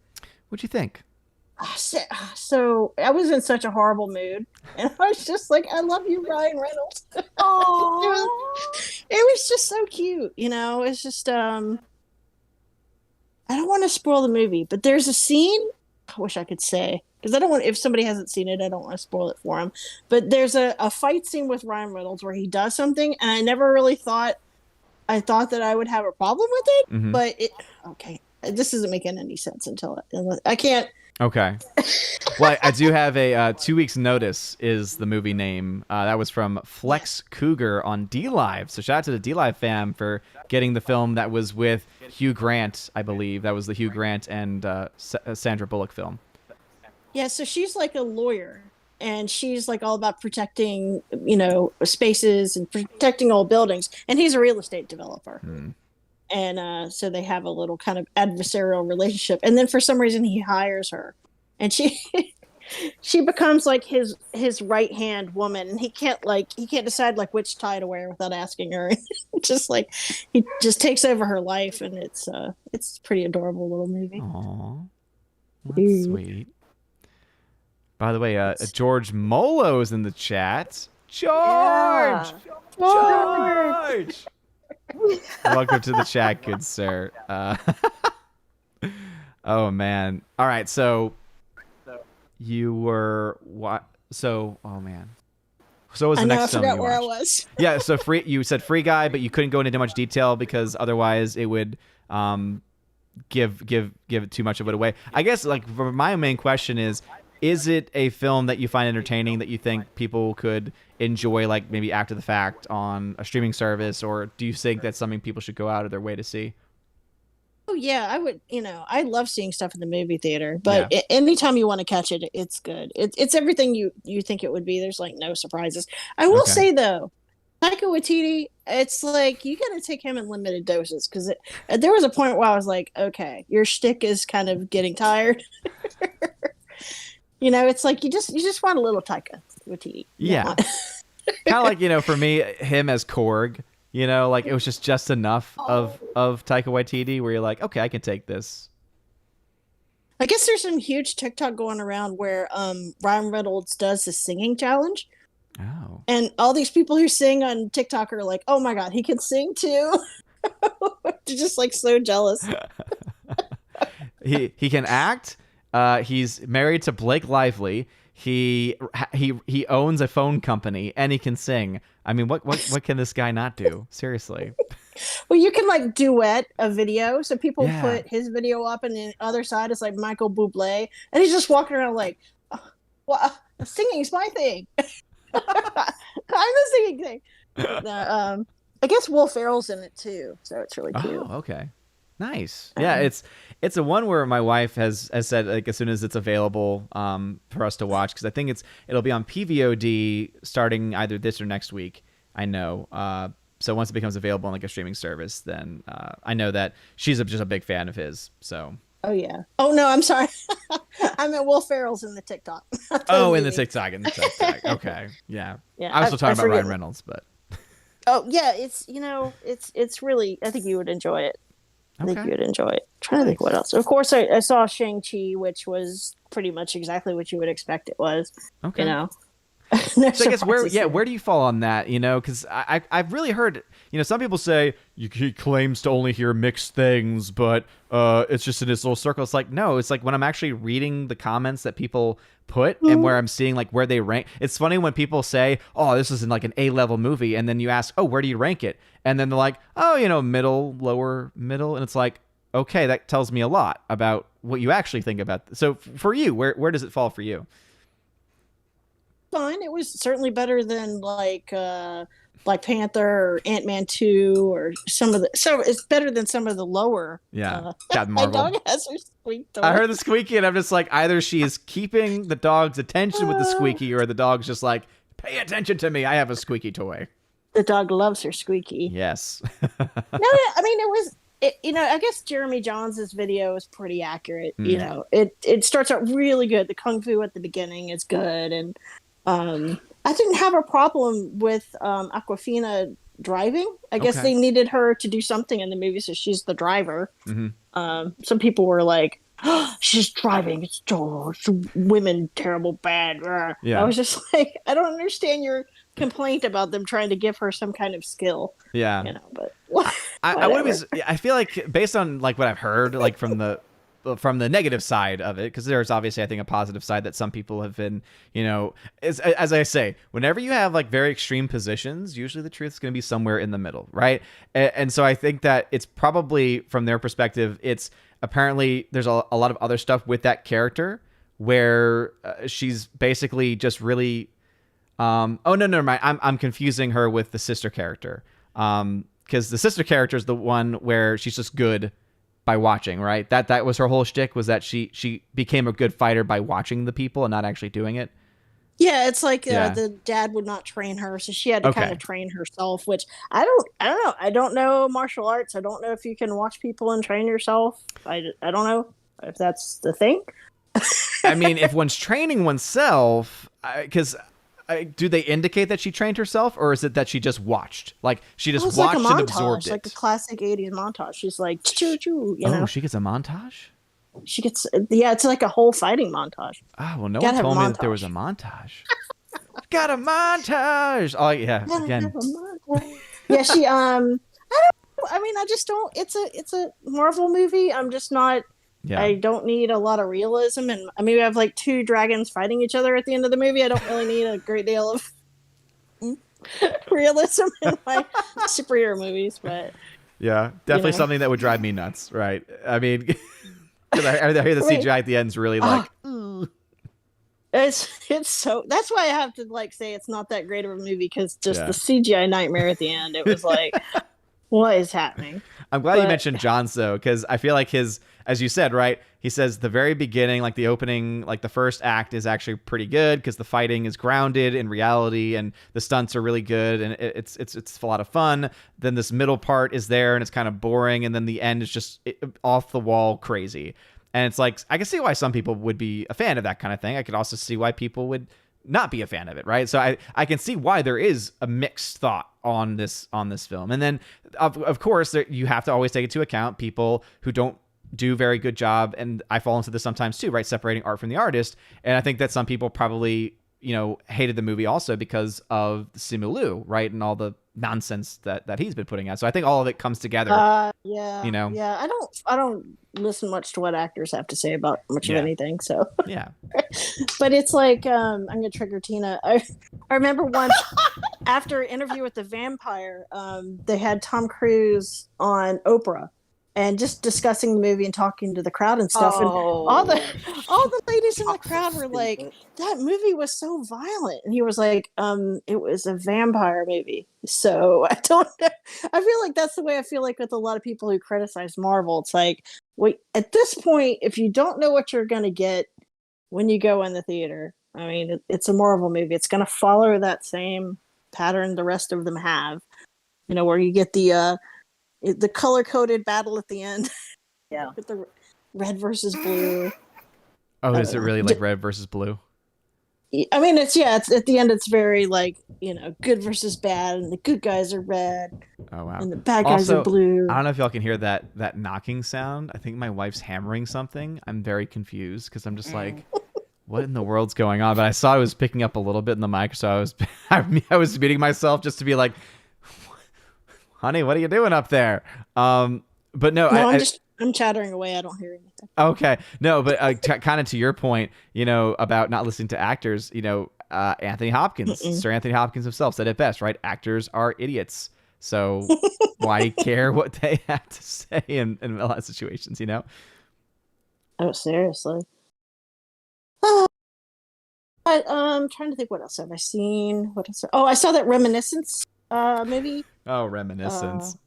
What'd you think? So I was in such a horrible mood, and I was just like, "I love you, Ryan Reynolds." It was just so cute, It's just I don't want to spoil the movie, but there's a scene. I wish I could say because I don't want. If somebody hasn't seen it, I don't want to spoil it for them. But there's a fight scene with Ryan Reynolds where he does something, and I never really thought. I thought that I would have a problem with it, but this isn't making any sense until I can't. Okay. Well, I do have a 2 weeks notice is the movie name. That was from Flex Cougar on D-Live. So shout out to the D-Live fam for getting the film that was with Hugh Grant, I believe. That was the Hugh Grant and Sandra Bullock film. Yeah, so she's like a lawyer, and she's like all about protecting, spaces and protecting old buildings. And he's a real estate developer. And so they have a little kind of adversarial relationship. And then for some reason he hires her, and she becomes like his right hand woman. And he can't decide like which tie to wear without asking her. Just like he just takes over her life, and it's a pretty adorable little movie. Aww, that's sweet. By the way, George Molo's in the chat. George. Welcome to the chat, good sir. Oh man. All right, so you were what? So, oh man. So what was the next I film forgot you where watched? I was. Yeah, so you said Free Guy, but you couldn't go into much detail because otherwise it would give it too much of it away. I guess like my main question is it a film that you find entertaining that you think people could enjoy like maybe after the fact on a streaming service, or do you think that's something people should go out of their way to see? Oh yeah, I would. I love seeing stuff in the movie theater, but anytime you want to catch it, it's good. It's everything you think it would be. There's like no surprises. I will say though, Taika Waititi, it's like you got to take him in limited doses because there was a point where I was like, okay, your shtick is kind of getting tired. It's like you just want a little Taika Waititi. Yeah, kind of like for me, him as Korg. Like it was just enough of Taika Waititi where you're like, okay, I can take this. I guess there's some huge TikTok going around where Ryan Reynolds does the singing challenge. Oh. And all these people who sing on TikTok are like, oh my God, he can sing too. They're just like so jealous. He can act. He's married to Blake Lively. He owns a phone company and he can sing. I mean, what can this guy not do? Seriously. Well, you can like duet a video. So people put his video up and the other side is like Michael Bublé. And he's just walking around like, well, singing's my thing. I'm the singing thing. I guess Will Ferrell's in it too. So it's really cute. Oh, okay. Nice. Yeah, it's a one where my wife has said like as soon as it's available for us to watch, because I think it'll be on PVOD starting either this or next week. I know. So once it becomes available on like a streaming service, then I know that she's just a big fan of his. So. Oh yeah. Oh no, I'm sorry. I meant Will Ferrell's in the TikTok. In the TikTok. Okay. Yeah. I was still talking about Ryan Reynolds, but. Oh yeah, it's really. I think you would enjoy it. I think you would enjoy it. I'm trying to think what else. Of course, I saw Shang-Chi, which was pretty much exactly what you would expect it was. Okay. No so I guess where do you fall on that? Because I've really heard some people say he claims to only hear mixed things, but it's just in his little circle. It's like no, it's like when I'm actually reading the comments that people put and where I'm seeing like where they rank. It's funny when people say, "Oh, this is in like an A-level movie," and then you ask, "Oh, where do you rank it?" And then they're like, "Oh, middle, lower, middle," and it's like, okay, that tells me a lot about what you actually think about this. So for you, where does it fall for you? Fine. It was certainly better than like Black Panther or Ant-Man 2 or some of the. So it's better than some of the lower. Yeah, Captain Marvel. My dog has her squeak. I heard the squeaky, and I'm just like, either she is keeping the dog's attention with the squeaky, or the dog's just like, pay attention to me. I have a squeaky toy. The dog loves her squeaky. Yes. No, I mean it was. I guess Jeremy Johns' video is pretty accurate. It starts out really good. The kung fu at the beginning is good, and I didn't have a problem with Awkwafina driving. I guess they needed her to do something in the movie, so she's the driver. Mm-hmm. Some people were like, oh, she's driving. It's women terrible, bad. Yeah. I was just like, I don't understand your complaint about them trying to give her some kind of skill. Yeah. But I feel like based on like what I've heard, like from the negative side of it, because there's obviously I think a positive side that some people have been, as I say, whenever you have like very extreme positions, usually the truth is going to be somewhere in the middle, right? And so I think that it's probably from their perspective, it's apparently there's a lot of other stuff with that character where she's basically just really no, never mind. I'm confusing her with the sister character, because the sister character is the one where she's just good by watching, right? That was her whole shtick, was that she became a good fighter by watching the people and not actually doing it. Yeah, it's like the dad would not train her, so she had to kind of train herself. Which I don't know. I don't know martial arts. I don't know if you can watch people and train yourself. I don't know if that's the thing. I mean, if one's training oneself, because. Do they indicate that she trained herself, or is it that she just watched? Like she just watched like and absorbed it. Like a classic 80s montage. She's like, choo-choo, she gets a montage? She gets, it's like a whole fighting montage. Oh, well, no one told me that there was a montage. Got a montage! Oh, yeah, again. Yeah, she, I just don't, it's a Marvel movie. I'm just not, I don't need a lot of realism, and I mean we have like two dragons fighting each other at the end of the movie. I don't really need a great deal of realism in my superhero movies, but Yeah, definitely know. something that would drive me nuts, right? I mean, because I hear the CGI at the end is really like, ooh. It's so that's why I have to like say it's not that great of a movie because just Yeah. the CGI nightmare at the end, it was like, what is happening? I'm glad you mentioned John's though, because I feel like his, as you said, right? He says the very beginning, like the opening, like the first act is actually pretty good because the fighting is grounded in reality and the stunts are really good and it's a lot of fun. Then this middle part is there and it's kind of boring, and then the end is just off the wall crazy. And it's like, I can see why some people would be a fan of that kind of thing. I could also see why people would not be a fan of it, right? So I can see why there is a mixed thought on this film. And then of course you have to always take into account people who don't do a very good job, and I fall into this sometimes too, right? Separating art from the artist. And I think that some people probably, hated the movie also because of Simu Liu, right? And all the nonsense that he's been putting out. So I think all of it comes together. Yeah. You know? Yeah. I don't listen much to what actors have to say about much of anything. So yeah. But it's like I'm gonna trigger Tina. I remember once after an interview with the vampire, they had Tom Cruise on Oprah and just discussing the movie and talking to the crowd and stuff. And all the ladies in the crowd were like, that movie was so violent. And he was like, it was a vampire movie. So I don't know. I feel like that's the way I feel like with a lot of people who criticize Marvel. It's like, wait, at this point, if you don't know what you're going to get when you go in the theater, I mean, it's a Marvel movie. It's going to follow that same pattern the rest of them have, where you get the color-coded battle at the end. Yeah. With the red versus blue. Oh, is it really like red versus blue? I mean, it's at the end, it's very like, good versus bad, and the good guys are red. Oh, wow. And the bad guys are blue. I don't know if y'all can hear that knocking sound. I think my wife's hammering something. I'm very confused because I'm just like, what in the world's going on? But I saw I was picking up a little bit in the mic, so I was beating myself just to be like, honey, what are you doing up there? But no, I'm chattering away. I don't hear anything. Okay. No, but kind of to your point, about not listening to actors, Anthony Hopkins, Sir Anthony Hopkins himself said it best, right? Actors are idiots. So why care what they have to say in a lot of situations, Oh, seriously. I'm trying to think, what else have I seen? What else? Oh, I saw that Reminiscence movie. Oh, Reminiscence.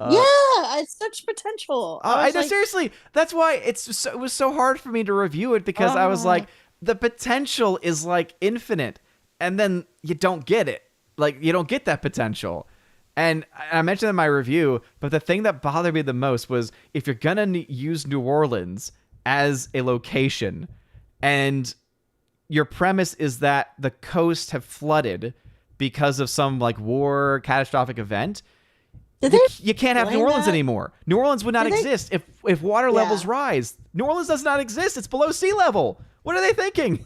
It's such potential. I know, seriously. That's why it was so hard for me to review it, because I was like, the potential is like infinite, and then you don't get it. Like, you don't get that potential. And I mentioned in my review, but the thing that bothered me the most was, if you're gonna use New Orleans as a location, and your premise is that the coast have flooded because of some like war catastrophic event, you can't have New Orleans anymore. New Orleans would not exist if water levels rise. New Orleans does not exist. It's below sea level. What are they thinking?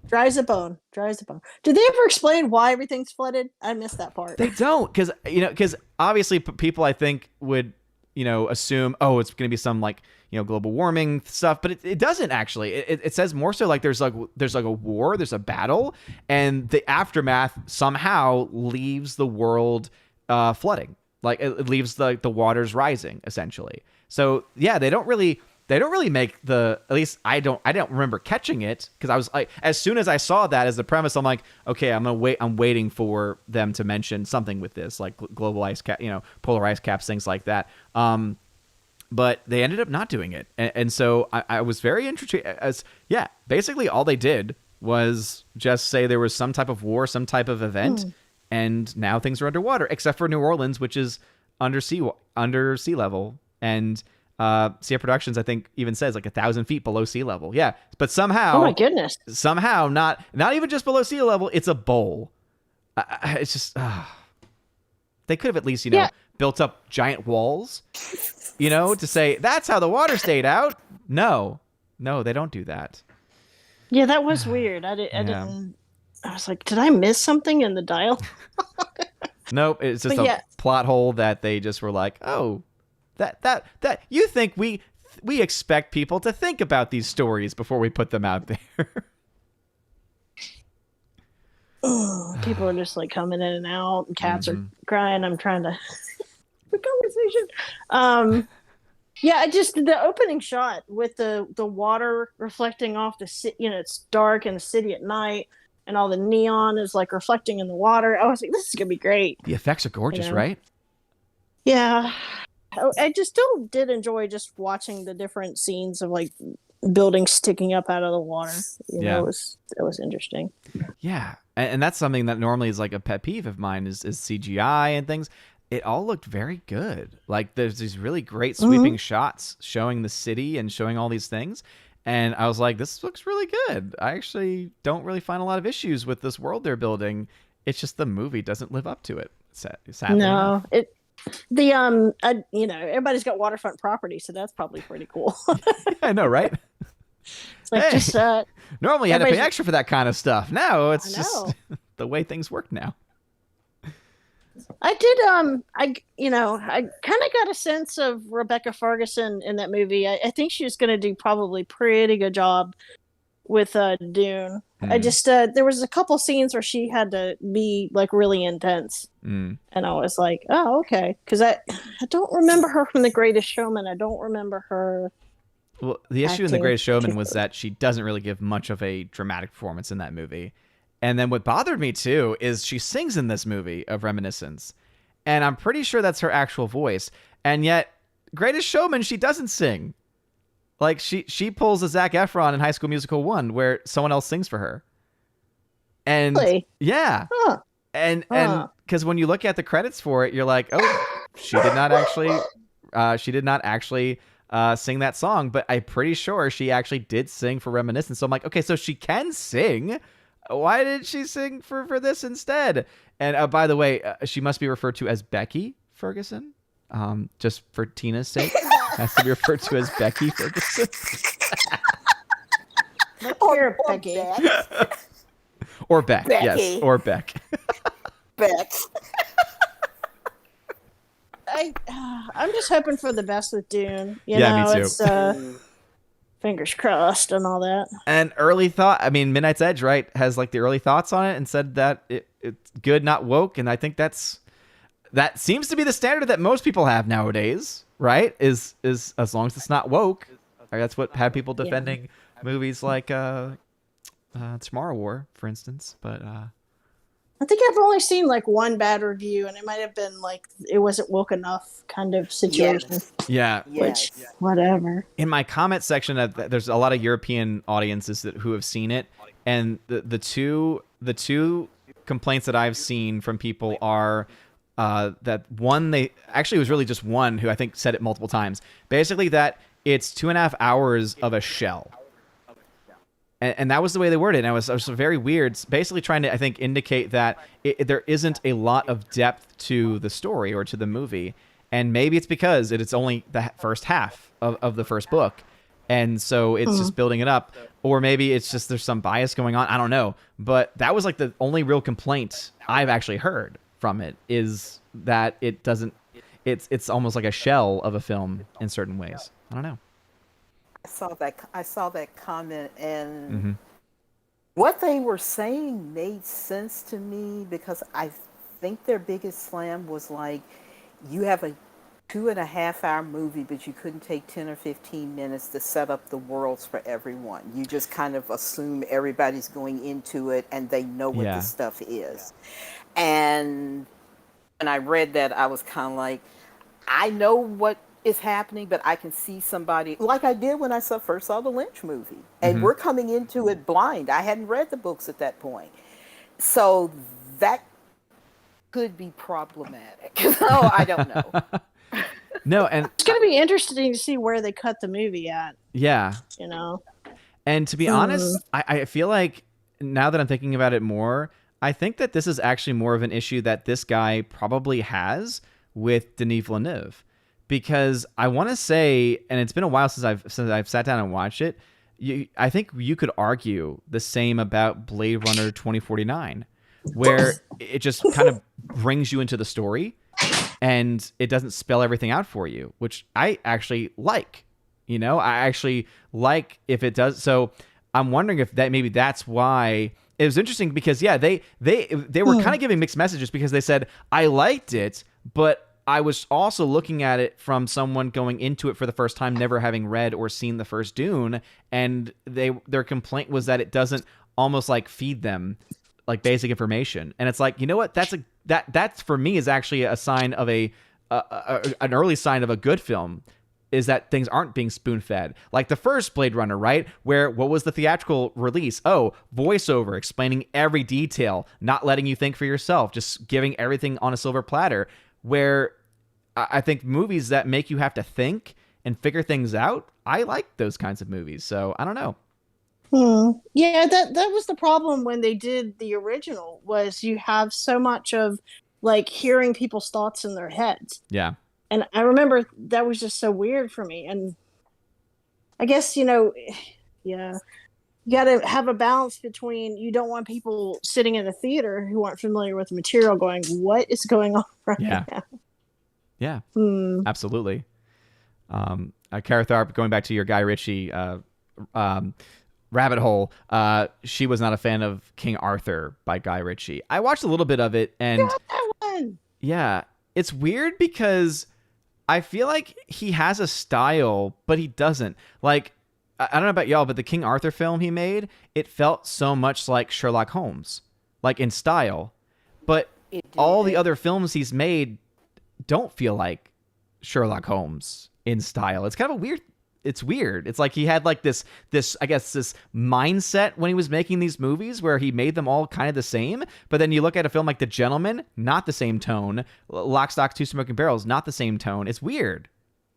Dry as a bone. Did they ever explain why everything's flooded? I missed that part. They don't, because obviously people I think would assume, oh, it's going to be some like global warming stuff, but it doesn't actually. It says more so like there's like a war, there's a battle, and the aftermath somehow leaves the world flooding. Like, it leaves the waters rising, essentially. So yeah, they don't really make at least I don't remember catching it, because I was like, as soon as I saw that as the premise, I'm like, okay, I'm waiting for them to mention something with this, like global ice cap, polar ice caps, things like that. But they ended up not doing it, and so I was very interested. Basically all they did was just say there was some type of war, some type of event. And now things are underwater, except for New Orleans, which is under sea level. And CF Productions, I think, even says like 1,000 feet below sea level. Yeah, but somehow, oh my goodness, somehow not even just below sea level. It's a bowl. It's just they could have at least built up giant walls, to say that's how the water stayed out. No, they don't do that. Yeah, that was weird. I didn't. I was like, did I miss something in the dial? Nope, it's just a plot hole that they just were like, oh, that you think we expect people to think about these stories before we put them out there. People are just like coming in and out, and cats are Mhm. crying. I'm trying to the conversation. Yeah, I just the opening shot with the water reflecting off the city. It's dark in the city at night, and all the neon is like reflecting in the water. I was like, this is gonna be great. The effects are gorgeous, right? Yeah, I just still did enjoy just watching the different scenes of like buildings sticking up out of the water. It was interesting. Yeah, and that's something that normally is like a pet peeve of mine is CGI and things. It all looked very good. Like there's these really great sweeping shots showing the city and showing all these things. And I was like, this looks really good. I actually don't really find a lot of issues with this world they're building. It's just the movie doesn't live up to it. Sadly enough. Everybody's got waterfront property, so that's probably pretty cool. I know, right? It's like just normally you had to pay extra for that kind of stuff. Now it's just the way things work now. I did I kind of got a sense of Rebecca Ferguson in that movie. I think she was going to do probably pretty good job with Dune. I just there was a couple scenes where she had to be like really intense. And I was like, oh, okay, because I don't remember her from The Greatest Showman. I don't remember her. Well, the issue in The Greatest Showman was that she doesn't really give much of a dramatic performance in that movie. And then what bothered me too is she sings in this movie of Reminiscence. And I'm pretty sure that's her actual voice. And yet, Greatest Showman, she doesn't sing. Like she pulls a Zac Efron in High School Musical 1 where someone else sings for her. And really? Yeah. Huh. And because when you look at the credits for it, you're like, oh, she did not actually sing that song, but I'm pretty sure she actually did sing for Reminiscence. So I'm like, okay, so she can sing. Why did she sing for this instead? And by the way, she must be referred to as Becky Ferguson, just for Tina's sake. Has to be referred to as Becky Ferguson. Or Becky. Or Beck. Becky. Yes, or Beck. Beck. I'm just hoping for the best with Dune. Me too. It's, fingers crossed and all that. And early thought, I mean, Midnight's Edge, right, has like the early thoughts on it and said that it's good, not woke. And I think that seems to be the standard that most people have nowadays, right? Is as long as it's not woke. That's what had people defending movies like Tomorrow War, for instance. But I think I've only seen like one bad review, and it might have been like it wasn't woke enough kind of situation. Yeah. Which, whatever. In my comment section, there's a lot of European audiences who have seen it, and the two complaints that I've seen from people are that one, it was really just one who I think said it multiple times. Basically, that it's 2.5 hours of a shell. And that was the way they worded it. And it was very weird. It's basically trying to, I think, indicate that there isn't a lot of depth to the story or to the movie. And maybe it's because it's only the first half of the first book. And so it's just building it up. Or maybe it's just there's some bias going on. I don't know. But that was like the only real complaint I've actually heard from it, is that it doesn't, it's almost like a shell of a film in certain ways. I don't know. I saw that comment, and what they were saying made sense to me, because I think their biggest slam was like, you have a 2.5 hour movie, but you couldn't take 10 or 15 minutes to set up the worlds for everyone. You just kind of assume everybody's going into it and they know what the stuff is. And when I read that, I was kind of like, I know what is happening, but I can see somebody, like I did when I first saw the Lynch movie. And we're coming into it blind. I hadn't read the books at that point. So that could be problematic. So I don't know. No, and it's going to be interesting to see where they cut the movie at. Yeah. And to be honest, I feel like now that I'm thinking about it more, I think that this is actually more of an issue that this guy probably has with Denis Villeneuve. Because I want to say, and it's been a while since I've sat down and watched it, I think you could argue the same about Blade Runner 2049, where it just kind of brings you into the story and it doesn't spell everything out for you, which I actually like. I actually like if it does. So I'm wondering if maybe that's why it was interesting because they were kind of giving mixed messages because they said I liked it, but I was also looking at it from someone going into it for the first time, never having read or seen the first Dune, and their complaint was that it doesn't almost like feed them like basic information. And it's like, you know what? That's for me is actually a sign of an early sign of a good film. Is that things aren't being spoon-fed. Like the first Blade Runner, right? Where, what was the theatrical release? Oh, voiceover, explaining every detail, not letting you think for yourself, just giving everything on a silver platter. Where I think movies that make you have to think and figure things out, I like those kinds of movies. So, I don't know. Yeah, that was the problem when they did the original, was you have so much of, like, hearing people's thoughts in their heads. Yeah. And I remember that was just so weird for me. And I guess, yeah, you got to have a balance between, you don't want people sitting in the theater who aren't familiar with the material going, what is going on right now? Yeah, absolutely. Cara Tharp, going back to your Guy Ritchie rabbit hole, she was not a fan of King Arthur by Guy Ritchie. I watched a little bit of it, and that one. Yeah, it's weird because I feel like he has a style, but he doesn't. Like, I don't know about y'all, but the King Arthur film he made, it felt so much like Sherlock Holmes, like in style. But all the other films he's made don't feel like Sherlock Holmes in style. It's kind of it's weird. It's like he had like this I guess this mindset when he was making these movies where he made them all kind of the same, but then you look at a film like The Gentleman, not the same tone. Lock, Stock, Two Smoking Barrels, not the same tone. It's weird.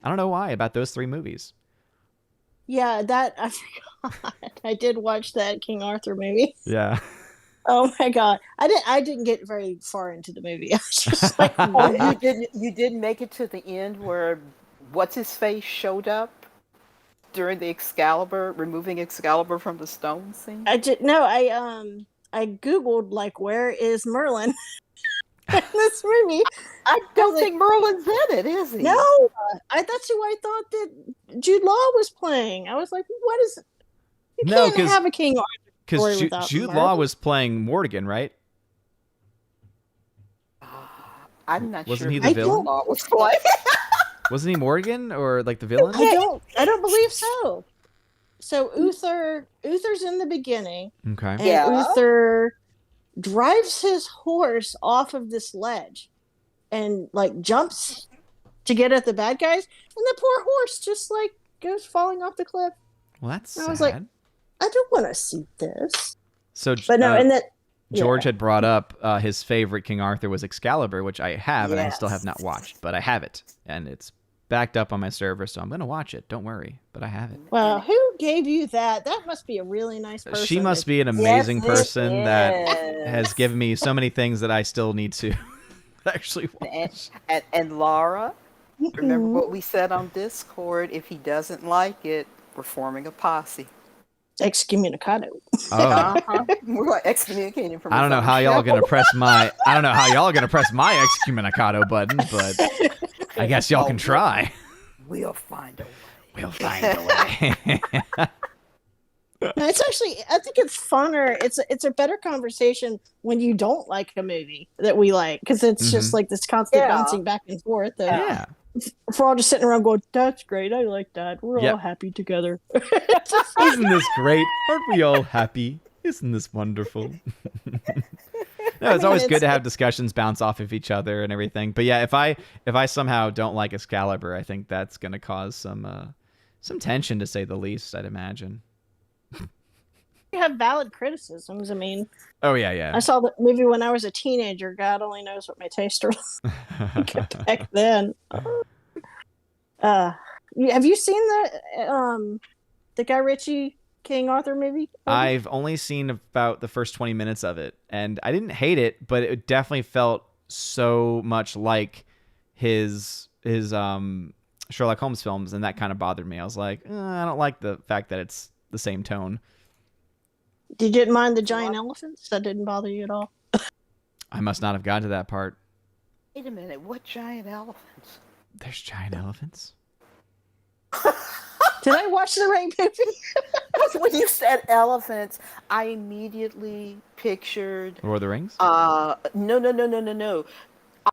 I don't know why about those three movies. Yeah, that I forgot. I did watch that King Arthur movie. Yeah. Oh my god, I didn't get very far into the movie. I was just like, oh, you didn't make it to the end where what's his face showed up during the removing Excalibur from the stone scene? I googled like, where is Merlin in this movie? I don't think Merlin's in it, is he? No, that's who I thought that Jude Law was playing. I was like, what is? You can't have a King Arthur. Because Jude Law was playing Morgan, right? I'm not sure. Wasn't he the villain? Wasn't he Morgan or like the villain? I don't believe so. So Uther's in the beginning. Okay. And Uther drives his horse off of this ledge and like jumps to get at the bad guys, and the poor horse just like goes falling off the cliff. Well, that's sad. I was like, I don't want to see this. So, but no, and that George had brought up his favorite King Arthur was Excalibur, which I have, and I still have not watched, but I have it, and it's backed up on my server, so I'm going to watch it. Don't worry, but I have it. Well, who gave you that? That must be a really nice person. She must be an amazing person that has given me so many things that I still need to actually watch. And Laura, remember what we said on Discord? If he doesn't like it, we're forming a posse. Excommunicado. Oh. We're excommunicating from. I don't know how y'all gonna press my. I don't know how y'all gonna press my excommunicado button, but I guess y'all can try. We'll find a way. We'll find a way. It's actually, I think it's funner. It's a better conversation when you don't like a movie that we like, because it's just like this constant bouncing back and forth. Yeah. If we're all just sitting around going, that's great, I like that. We're all happy together. Isn't this great? Aren't we all happy? Isn't this wonderful? No, it's always good to have discussions bounce off of each other and everything. But yeah, if I somehow don't like Excalibur, I think that's going to cause some tension, to say the least, I'd imagine. You have valid criticisms. I mean, oh yeah. I saw the movie when I was a teenager. God only knows what my taste was back then. Have you seen the Guy Ritchie King Arthur movie? I've only seen about the first 20 minutes of it, and I didn't hate it, but it definitely felt so much like his Sherlock Holmes films, and that kind of bothered me. I was like, I don't like the fact that it's the same tone. You didn't mind the giant elephants? That didn't bother you at all? I must not have gotten to that part. Wait a minute, what giant elephants? There's giant elephants. Did I watch the right movie? When you said elephants, I immediately pictured Lord of the Rings? no.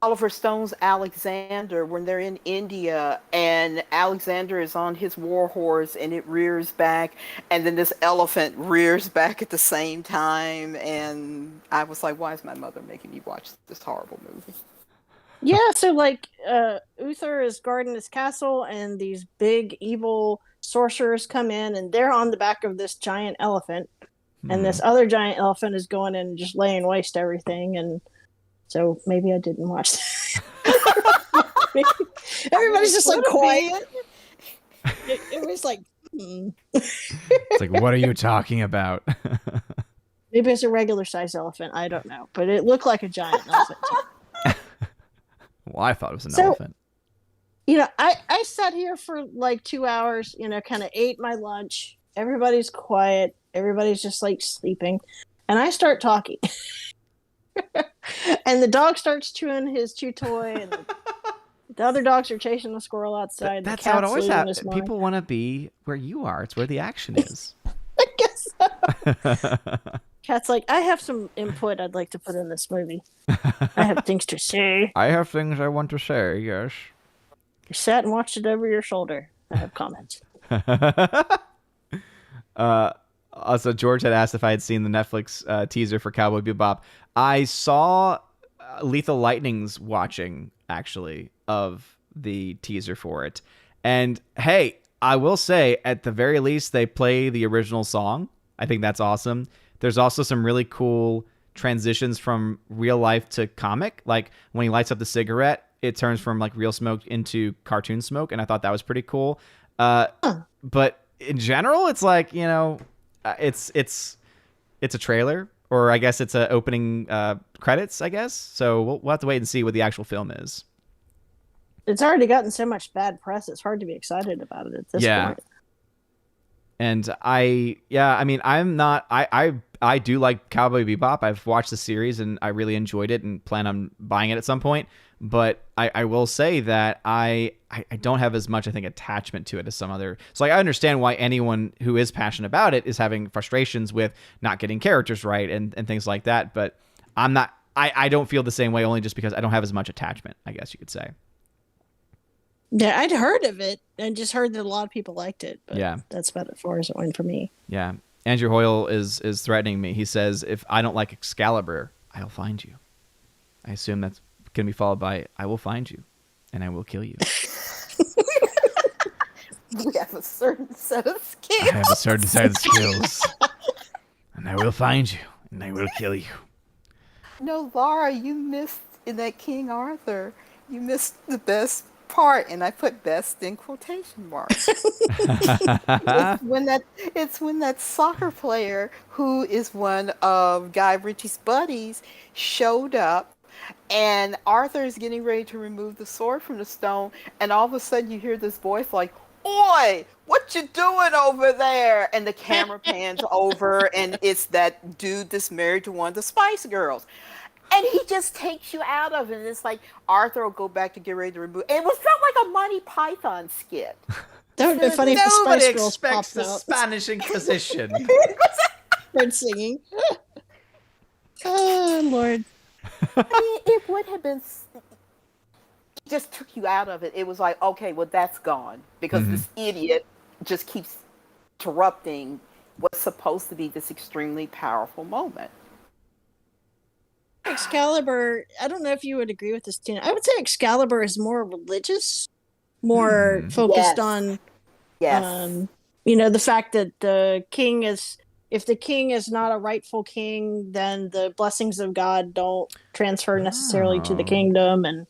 Oliver Stone's Alexander, when they're in India and Alexander is on his war horse and it rears back, and then this elephant rears back at the same time, and I was like, why is my mother making me watch this horrible movie? Yeah, so like Uther is guarding his castle, and these big evil sorcerers come in, and they're on the back of this giant elephant, and this other giant elephant is going in and just laying waste everything. And so maybe I didn't watch that. Everybody's just like quiet. It was like, It's like, what are you talking about? Maybe it's a regular size elephant. I don't know, but it looked like a giant elephant. Well, I thought it was an elephant. You know, I sat here for like 2 hours, you know, kind of ate my lunch. Everybody's quiet. Everybody's just like sleeping. And I start talking. And the dog starts chewing his chew toy. And the other dogs are chasing the squirrel outside. That's how it always happens. People want to be where you are. It's where the action is. I guess so. Cat's like, I have some input I'd like to put in this movie. I have things to say. I have things I want to say, yes. You sat and watched it over your shoulder. I have comments. Also, George had asked if I had seen the Netflix teaser for Cowboy Bebop. I saw Lethal Lightning's watching, actually, of the teaser for it. And, hey, I will say, at the very least, they play the original song. I think that's awesome. There's also some really cool transitions from real life to comic. Like, when he lights up the cigarette, it turns from, like, real smoke into cartoon smoke, and I thought that was pretty cool. But in general, it's like, you know, it's a trailer, or I guess it's a opening credits, I guess. So we'll have to wait and see what the actual film is. It's already gotten so much bad press. It's hard to be excited about it at this point. And I do like Cowboy Bebop. I've watched the series and I really enjoyed it and plan on buying it at some point. But I will say that I don't have as much, I think, attachment to it as some other. So, like, I understand why anyone who is passionate about it is having frustrations with not getting characters right and things like that. But I don't feel the same way, only just because I don't have as much attachment, I guess you could say. Yeah, I'd heard of it and just heard that a lot of people liked it. But yeah, that's about as far as it went for me. Yeah. Andrew Hoyle is threatening me. He says, if I don't like Excalibur, I'll find you. I assume that's going to be followed by, I will find you and I will kill you. We have a certain set of skills. I have a certain set of skills. And I will find you and I will kill you. No, Laura, you missed in that King Arthur. You missed the best part, and I put best in quotation marks. It's when that soccer player, who is one of Guy Ritchie's buddies, showed up, and Arthur is getting ready to remove the sword from the stone, and all of a sudden you hear this voice like, "Oi, what you doing over there?" And the camera pans over, and it's that dude that's married to one of the Spice Girls. And he just takes you out of it. And it's like Arthur will go back to get ready to remove. And it was felt like a Monty Python skit. That would be funny if the Spice Girls expects popped the out. Spanish Inquisition. Bird singing. Oh, Lord. I mean, it would have been. It just took you out of it. It was like, okay, well, that's gone. Because this idiot just keeps interrupting what's supposed to be this extremely powerful moment. Excalibur, I don't know if you would agree with this, Tina. I would say Excalibur is more religious, more focused on, you know, the fact that the king is, if the king is not a rightful king, then the blessings of God don't transfer necessarily to the kingdom, and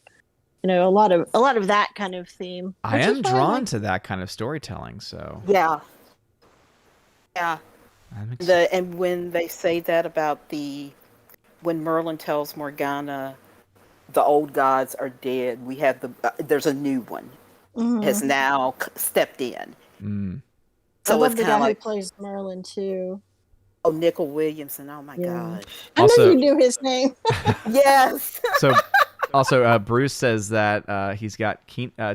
you know, a lot of that kind of theme. I am drawn to that kind of storytelling, so yeah. And when they say that about when Merlin tells Morgana the old gods are dead, we have there's a new one has now stepped in. So I love the guy who plays Merlin too. Oh, Nickel Williamson! Oh my gosh! I know you knew his name. Yes. So, also, Bruce says that he's got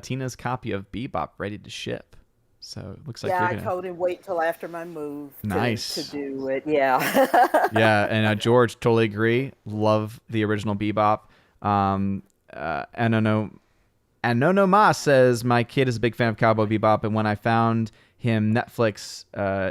Tina's copy of Bebop ready to ship. So it looks like Yeah, you're I gonna... told him wait till after my move Nice. to do it. Yeah. Yeah, and George, totally agree. Love the original Bebop. Anono Ma says, my kid is a big fan of Cowboy Bebop, and when I found him Netflix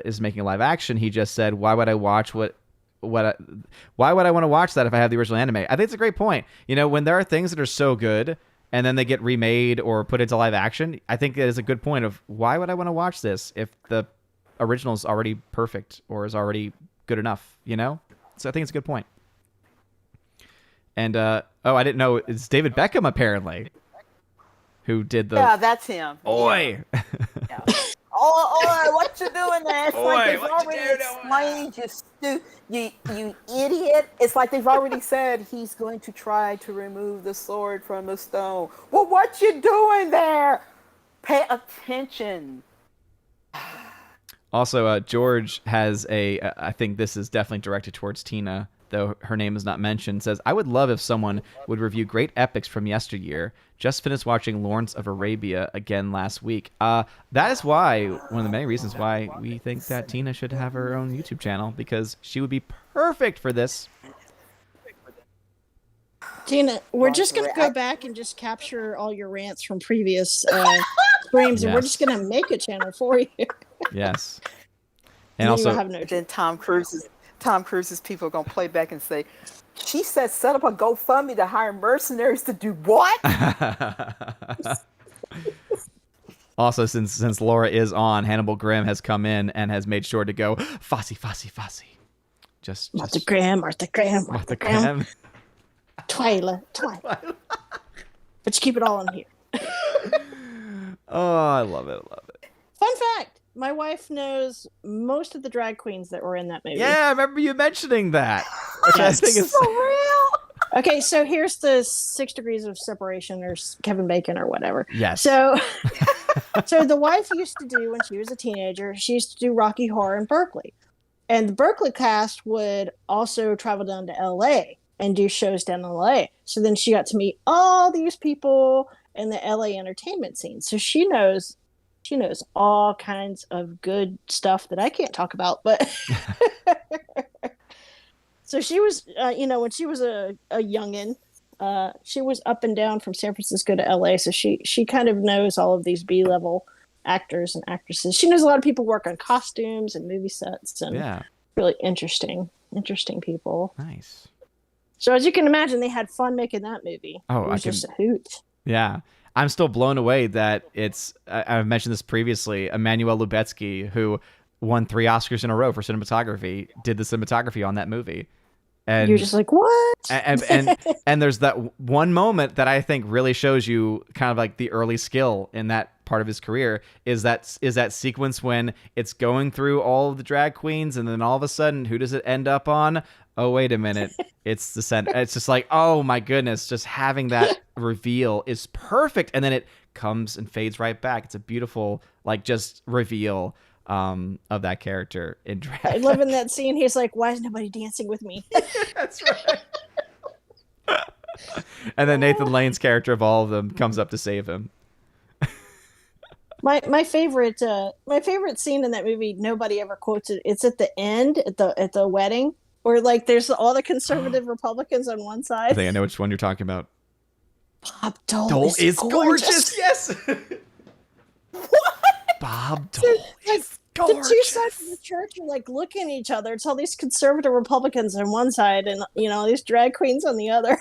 is making live action, he just said, why would I watch why would I want to watch that if I have the original anime? I think it's a great point. You know, when there are things that are so good and then they get remade or put into live action, I think it is a good point of why would I want to watch this if the original is already perfect or is already good enough, you know? So I think it's a good point. And, I didn't know, it's David Beckham, apparently, who did the... Yeah, that's him. Oi! Yeah. Oh, what you doing there? It's like Oi, they've what you already explained, you idiot. It's like they've already said he's going to try to remove the sword from the stone. Well, what you doing there? Pay attention. Also, George has I think this is definitely directed towards Tina, though her name is not mentioned, says, I would love if someone would review great epics from yesteryear. Just finished watching Lawrence of Arabia again last week. That is why, one of the many reasons why we think that Tina should have her own YouTube channel, because she would be perfect for this. Tina, we're just going to go back and just capture all your rants from previous streams, and we're just going to make a channel for you. Yes. And also, then Tom Cruise's people are going to play back and say, she said set up a GoFundMe to hire mercenaries to do what? Also, since Laura is on, Hannibal Grimm has come in and has made sure to go, Fosse. Martha Graham. Twyla. But you keep it all in here. Oh, I love it. Fun fact. My wife knows most of the drag queens that were in that movie. Yeah, I remember you mentioning that. Which I think is so real. Okay, so here's the 6 degrees of separation, or Kevin Bacon, or whatever. Yes. So the wife used to do, when she was a teenager, she used to do Rocky Horror in Berkeley. And the Berkeley cast would also travel down to LA and do shows down in LA. So then she got to meet all these people in the LA entertainment scene. So she knows all kinds of good stuff that I can't talk about, but so she was, when she was a youngin', she was up and down from San Francisco to LA. So she kind of knows all of these B-level actors and actresses. She knows a lot of people work on costumes and movie sets, and really interesting people. Nice. So as you can imagine, they had fun making that movie. Oh, it was just a hoot. Yeah. I'm still blown away that it's, I've mentioned this previously, Emmanuel Lubezki, who won 3 Oscars in a row for cinematography, did the cinematography on that movie. And you're just like, what? And there's that one moment that I think really shows you kind of like the early skill in that part of his career is that sequence when it's going through all of the drag queens, and then all of a sudden, who does it end up on? Oh, wait a minute. It's the center. It's just like, oh my goodness, just having that reveal is perfect. And then it comes and fades right back. It's a beautiful, like, just reveal of that character in drag. I love in that scene. He's like, why is nobody dancing with me? That's right. And then Nathan Lane's character of all of them comes up to save him. My favorite scene in that movie, nobody ever quotes it. It's at the end, at the wedding, where like there's all the conservative Republicans on one side. I think I know which one you're talking about. Bob Dole is gorgeous. Yes. What? Bob Dole is gorgeous. The two sides of the church are like looking at each other. It's all these conservative Republicans on one side, and these drag queens on the other.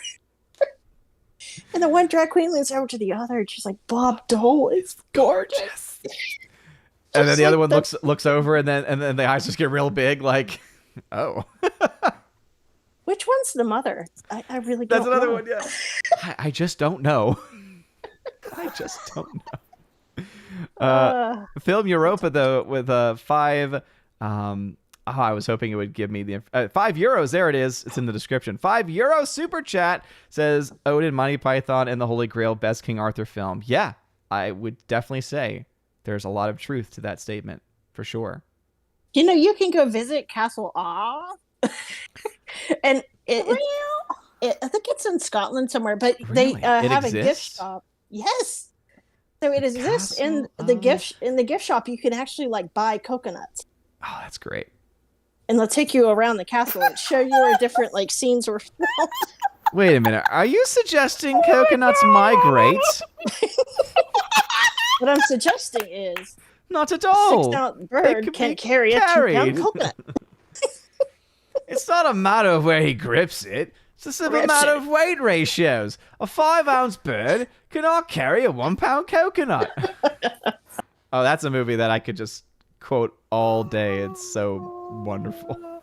And the one drag queen leans over to the other, and she's like, "Bob Dole is gorgeous." And then the other one looks over, and then the eyes just get real big, like, oh. Which one's the mother? I really don't know. That's another one, yeah. I just don't know. I just don't know. Film Europa, though, with 5... I was hoping it would give me the €5. There it is. It's in the description. €5 super chat says Odin, Monty Python, and the Holy Grail best King Arthur film. Yeah, I would definitely say there's a lot of truth to that statement for sure. You can go visit Castle Ah, and I think it's in Scotland somewhere. But really? They have exists? a gift shop. Yes. So it exists in the gift shop. You can actually like buy coconuts. Oh, that's great. And they'll take you around the castle and show you where different like scenes were filmed. Wait a minute. Are you suggesting coconuts migrate? What I'm suggesting is not at all. A 6-ounce bird can carry a 2-pound coconut. It's not a matter of where he grips it. It's just a matter of weight ratios. A 5-ounce bird cannot carry a 1-pound coconut. Oh, that's a movie that I could just quote all day. It's so wonderful.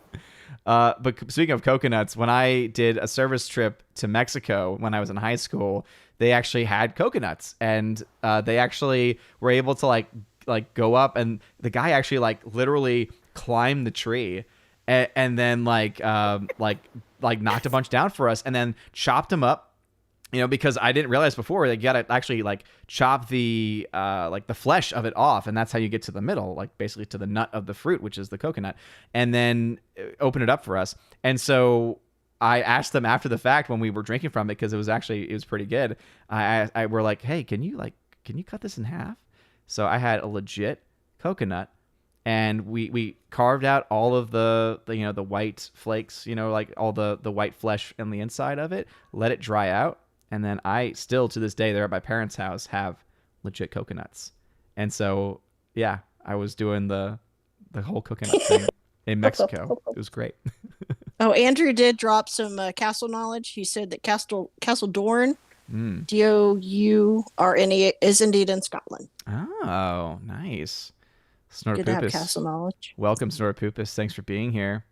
But speaking of coconuts, when I did a service trip to Mexico when I was in high school, they actually had coconuts, and they actually were able to like go up, and the guy actually like literally climbed the tree, and then like knocked a bunch down for us, and then chopped them up. You know, because I didn't realize before that you gotta actually like chop the like the flesh of it off, and that's how you get to the middle, like basically to the nut of the fruit, which is the coconut, and then open it up for us. And so I asked them after the fact when we were drinking from it, because it was pretty good. I were like, hey, can you cut this in half? So I had a legit coconut, and we carved out all of the the white flakes, like all the white flesh on the inside of it, let it dry out. And then I still, to this day, they're at my parents' house, have legit coconuts. And so, yeah, I was doing the whole coconut thing in Mexico. It was great. Oh, Andrew did drop some castle knowledge. He said that Castle Dorn, D-O-U-R-N-E, is indeed in Scotland. Oh, nice. Snorpoopus. Good to have castle knowledge. Welcome, Snorpoopus. Thanks for being here.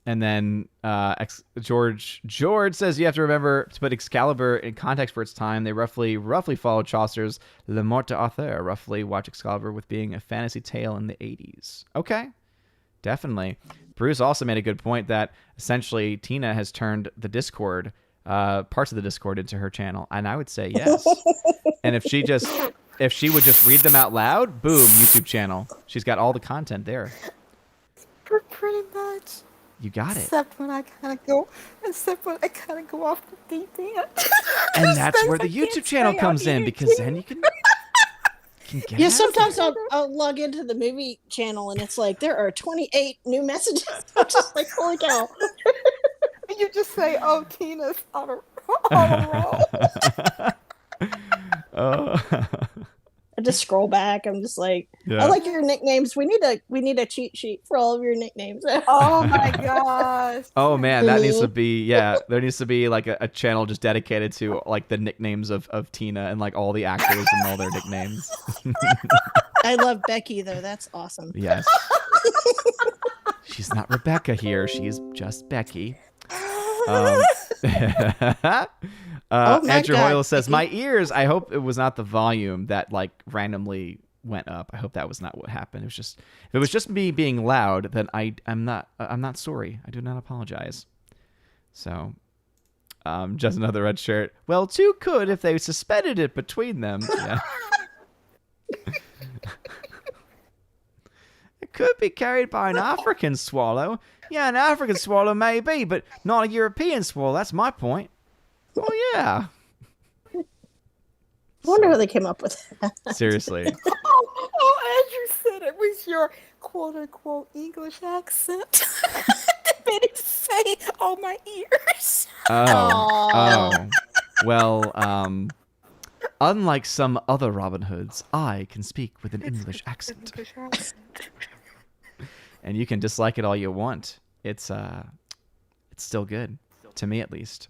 And then George says you have to remember to put Excalibur in context for its time. They roughly followed Chaucer's Le Morte d'Arthur. Roughly watch Excalibur with being a fantasy tale in the 80s. Okay, definitely. Bruce also made a good point that essentially Tina has turned the Discord, parts of the Discord, into her channel, and I would say yes. And if she would just read them out loud, boom, YouTube channel. She's got all the content there. Pretty much. You got it. Except when I kind of go off the deep end. And that's where the YouTube channel comes in, because then you can get Yeah, sometimes I'll log into the movie channel and it's like there are 28 new messages. I'm just like, holy cow. And you just say, oh, Tina's on a roll. I just scroll back. I'm just like, I like your nicknames. We need a cheat sheet for all of your nicknames. Oh my gosh. Oh man, that needs to be there needs to be like a channel just dedicated to like the nicknames of Tina and like all the actors and all their nicknames. I love Becky though. That's awesome. Yes. She's not Rebecca here. She's just Becky. Andrew Hoyle says, my ears, I hope it was not the volume that like randomly went up. I hope that was not what happened. If it was just me being loud, then I'm not sorry. I do not apologize. So just another red shirt. Well, two could if they suspended it between them. Yeah. It could be carried by an African swallow. Yeah, an African swallow maybe, but not a European swallow. That's my point. Oh, yeah. I wonder how they came up with that. Seriously. Andrew said it was your quote-unquote English accent. Made it say, oh, my ears. Oh. Well, unlike some other Robin Hoods, I can speak with an English accent. And you can dislike it all you want. It's still good. To me, at least.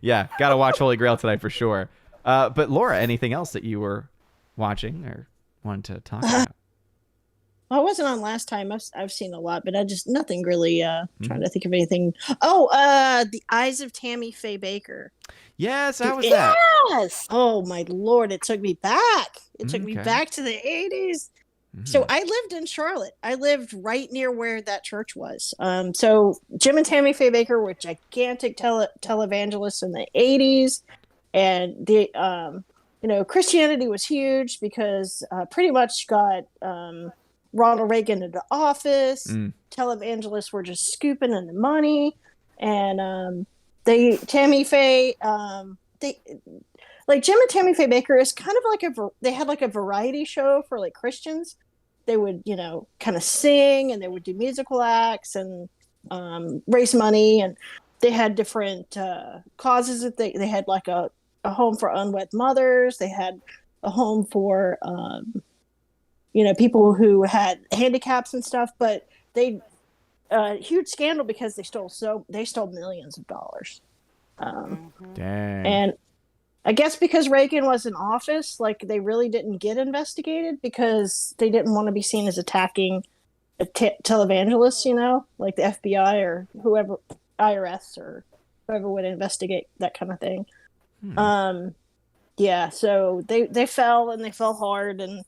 Yeah, gotta watch Holy Grail tonight for sure. But Laura, anything else that you were watching or wanted to talk about? Well, I wasn't on last time. I've seen a lot, but nothing really trying to think of anything. Oh, The Eyes of Tammy Faye Baker. Yes, how was that? Yes. Oh my Lord, it took me back. It took me back to the 80s. So I lived in Charlotte. I lived right near where that church was. So Jim and Tammy Faye Baker were gigantic televangelists in the 80s. And the Christianity was huge because pretty much got Ronald Reagan into office. Televangelists were just scooping in the money. And Tammy Faye like Jim and Tammy Faye Baker is kind of like they had like a variety show for like Christians. They would, kind of sing, and they would do musical acts and raise money, and they had different causes that they had like a home for unwed mothers. They had a home for people who had handicaps and stuff, but they huge scandal because they stole millions of dollars. Dang. And I guess because Reagan was in office, like they really didn't get investigated because they didn't want to be seen as attacking televangelists, like the FBI or whoever, IRS or whoever would investigate that kind of thing. Yeah, so they fell, and they fell hard, and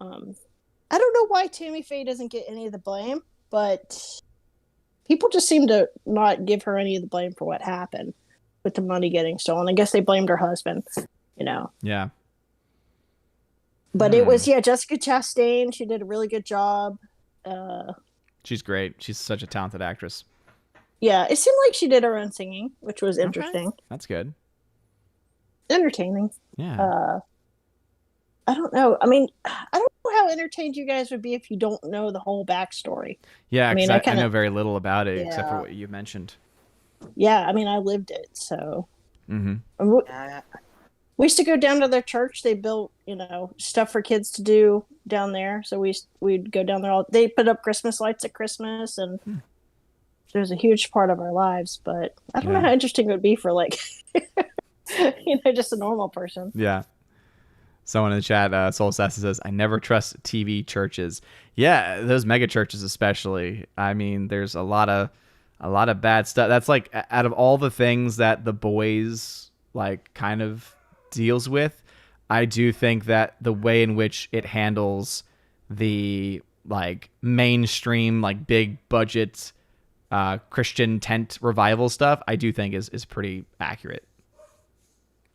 I don't know why Tammy Faye doesn't get any of the blame, but people just seem to not give her any of the blame for what happened with the money getting stolen. I guess they blamed her husband, Yeah. But it was, Jessica Chastain. She did a really good job. She's great. She's such a talented actress. Yeah, it seemed like she did her own singing, which was interesting. Okay. That's good. Entertaining. Yeah. I don't know. I mean, I don't know how entertained you guys would be if you don't know the whole backstory. Yeah, because I know very little about it except for what you mentioned. Yeah, I mean, I lived it, so. Mm-hmm. We used to go down to their church. They built, stuff for kids to do down there. So we'd go down there. They put up Christmas lights at Christmas, and it was a huge part of our lives. But I don't know how interesting it would be for like, just a normal person. Yeah. Someone in the chat, Soul Assassin says, I never trust TV churches. Yeah, those mega churches especially. I mean, there's a lot of bad stuff. That's like, out of all the things that The Boys like kind of deals with, I do think that the way in which it handles the like mainstream, like big budget Christian tent revival stuff, I do think is pretty accurate.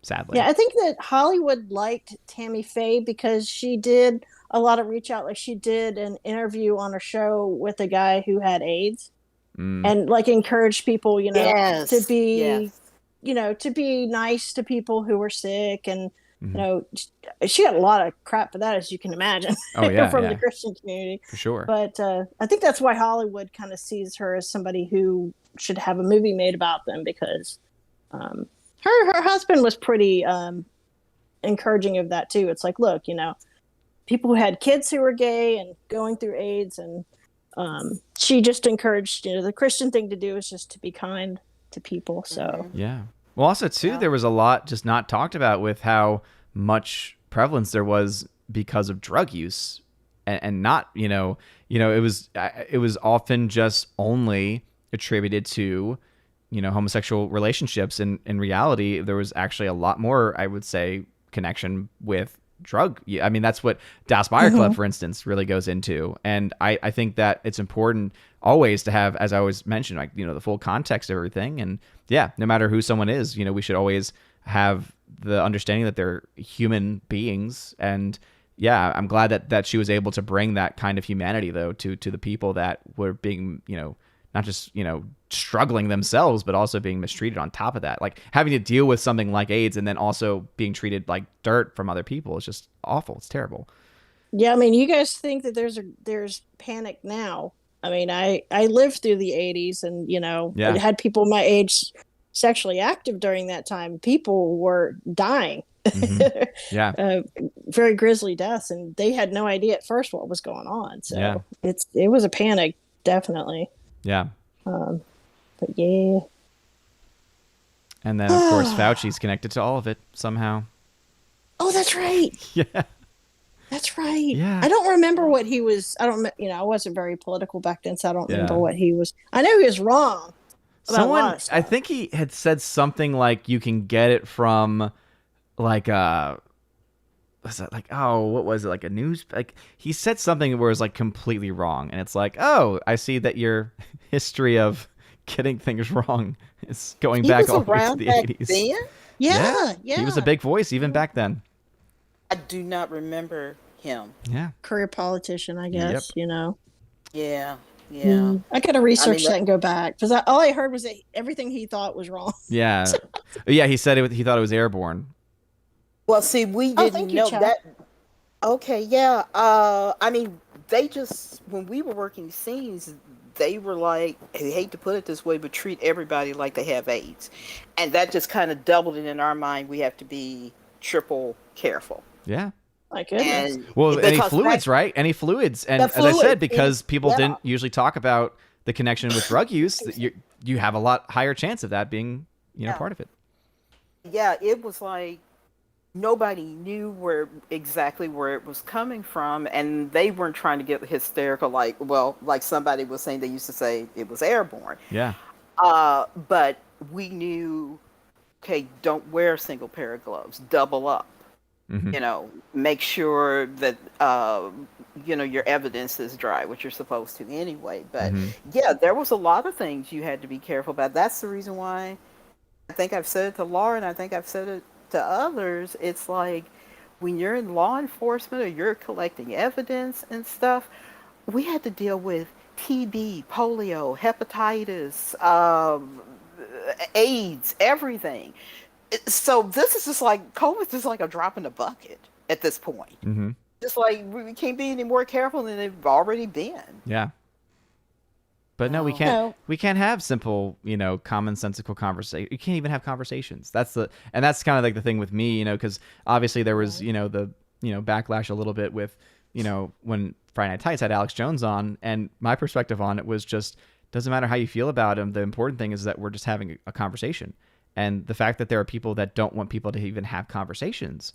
Sadly. Yeah, I think that Hollywood liked Tammy Faye because she did a lot of reach out. Like she did an interview on a show with a guy who had AIDS and like encouraged people, to be, to be nice to people who were sick. And, she got a lot of crap for that, as you can imagine, from the Christian community. For sure. But I think that's why Hollywood kind of sees her as somebody who should have a movie made about them because her husband was pretty encouraging of that too. It's like, look, people who had kids who were gay and going through AIDS, and she just encouraged, the Christian thing to do is just to be kind to people. So yeah. Well, also too, there was a lot just not talked about with how much prevalence there was because of drug use, and not, it was often just only attributed to homosexual relationships. And in reality, there was actually a lot more, I would say, connection with drug. I mean, that's what Das Meyer Club, for instance, really goes into. And I think that it's important always to have, as I always mention, like, the full context of everything. And no matter who someone is, we should always have the understanding that they're human beings. And I'm glad that she was able to bring that kind of humanity, though, to the people that were being, not just, struggling themselves, but also being mistreated on top of that. Like having to deal with something like AIDS and then also being treated like dirt from other people is just awful. It's terrible. Yeah, I mean, you guys think that there's panic now. I mean, I lived through the 80s and, I had people my age sexually active during that time. People were dying. Very grisly deaths, and they had no idea at first what was going on. So it was a panic, definitely. Yeah. But yeah. And then, of course, Fauci's connected to all of it somehow. Oh, that's right. Yeah. That's right. Yeah. I don't remember what he was. I wasn't very political back then, so I don't remember what he was. I know he was wrong. I think he had said something like you can get it from like was that like, oh, what was it, like a news, like he said something where it was like completely wrong, and it's like, oh, I see that your history of getting things wrong is going back all the way to the 80s. Then? Yeah. He was a big voice even back then. I do not remember him. Yeah. Career politician, I guess. Yeah. Yeah. I gotta research that- that and go back because all I heard was that everything he thought was wrong. Yeah. Yeah, he said he thought it was airborne. Well, see, we Oh, didn't thank you, know Chad. that. Okay, yeah. I mean, they just, when we were working scenes, they were like, I hate to put it this way, but treat everybody like they have AIDS. And that just kind of doubled it in our mind. We have to be triple careful. Yeah. My goodness. And Well, any because fluids, back- right? Any fluids. And The as I said, fluid, because people yeah. didn't usually talk about the connection with drug use, you have a lot higher chance of that being, Yeah. part of it. Yeah, it was like nobody knew exactly where it was coming from, and they weren't trying to get hysterical like somebody was saying. They used to say it was airborne. Yeah. But we knew, okay, don't wear a single pair of gloves, double up. Mm-hmm. Make sure that your evidence is dry, which you're supposed to anyway. But yeah, there was a lot of things you had to be careful about. That's the reason why I think I've said it to Laura, and I think I've said it to others. It's like when you're in law enforcement or you're collecting evidence and stuff, we had to deal with TB, polio, hepatitis, AIDS, everything. So this is just like COVID is like a drop in the bucket at this point. Mm-hmm. Just like we can't be any more careful than they've already been. Yeah. But no, we can't. No. We can't have simple, commonsensical conversation. You can't even have conversations. That's kind of like the thing with me, because obviously there was, the backlash a little bit with, when Friday Night Tights had Alex Jones on, and my perspective on it was just doesn't matter how you feel about him. The important thing is that we're just having a conversation, and the fact that there are people that don't want people to even have conversations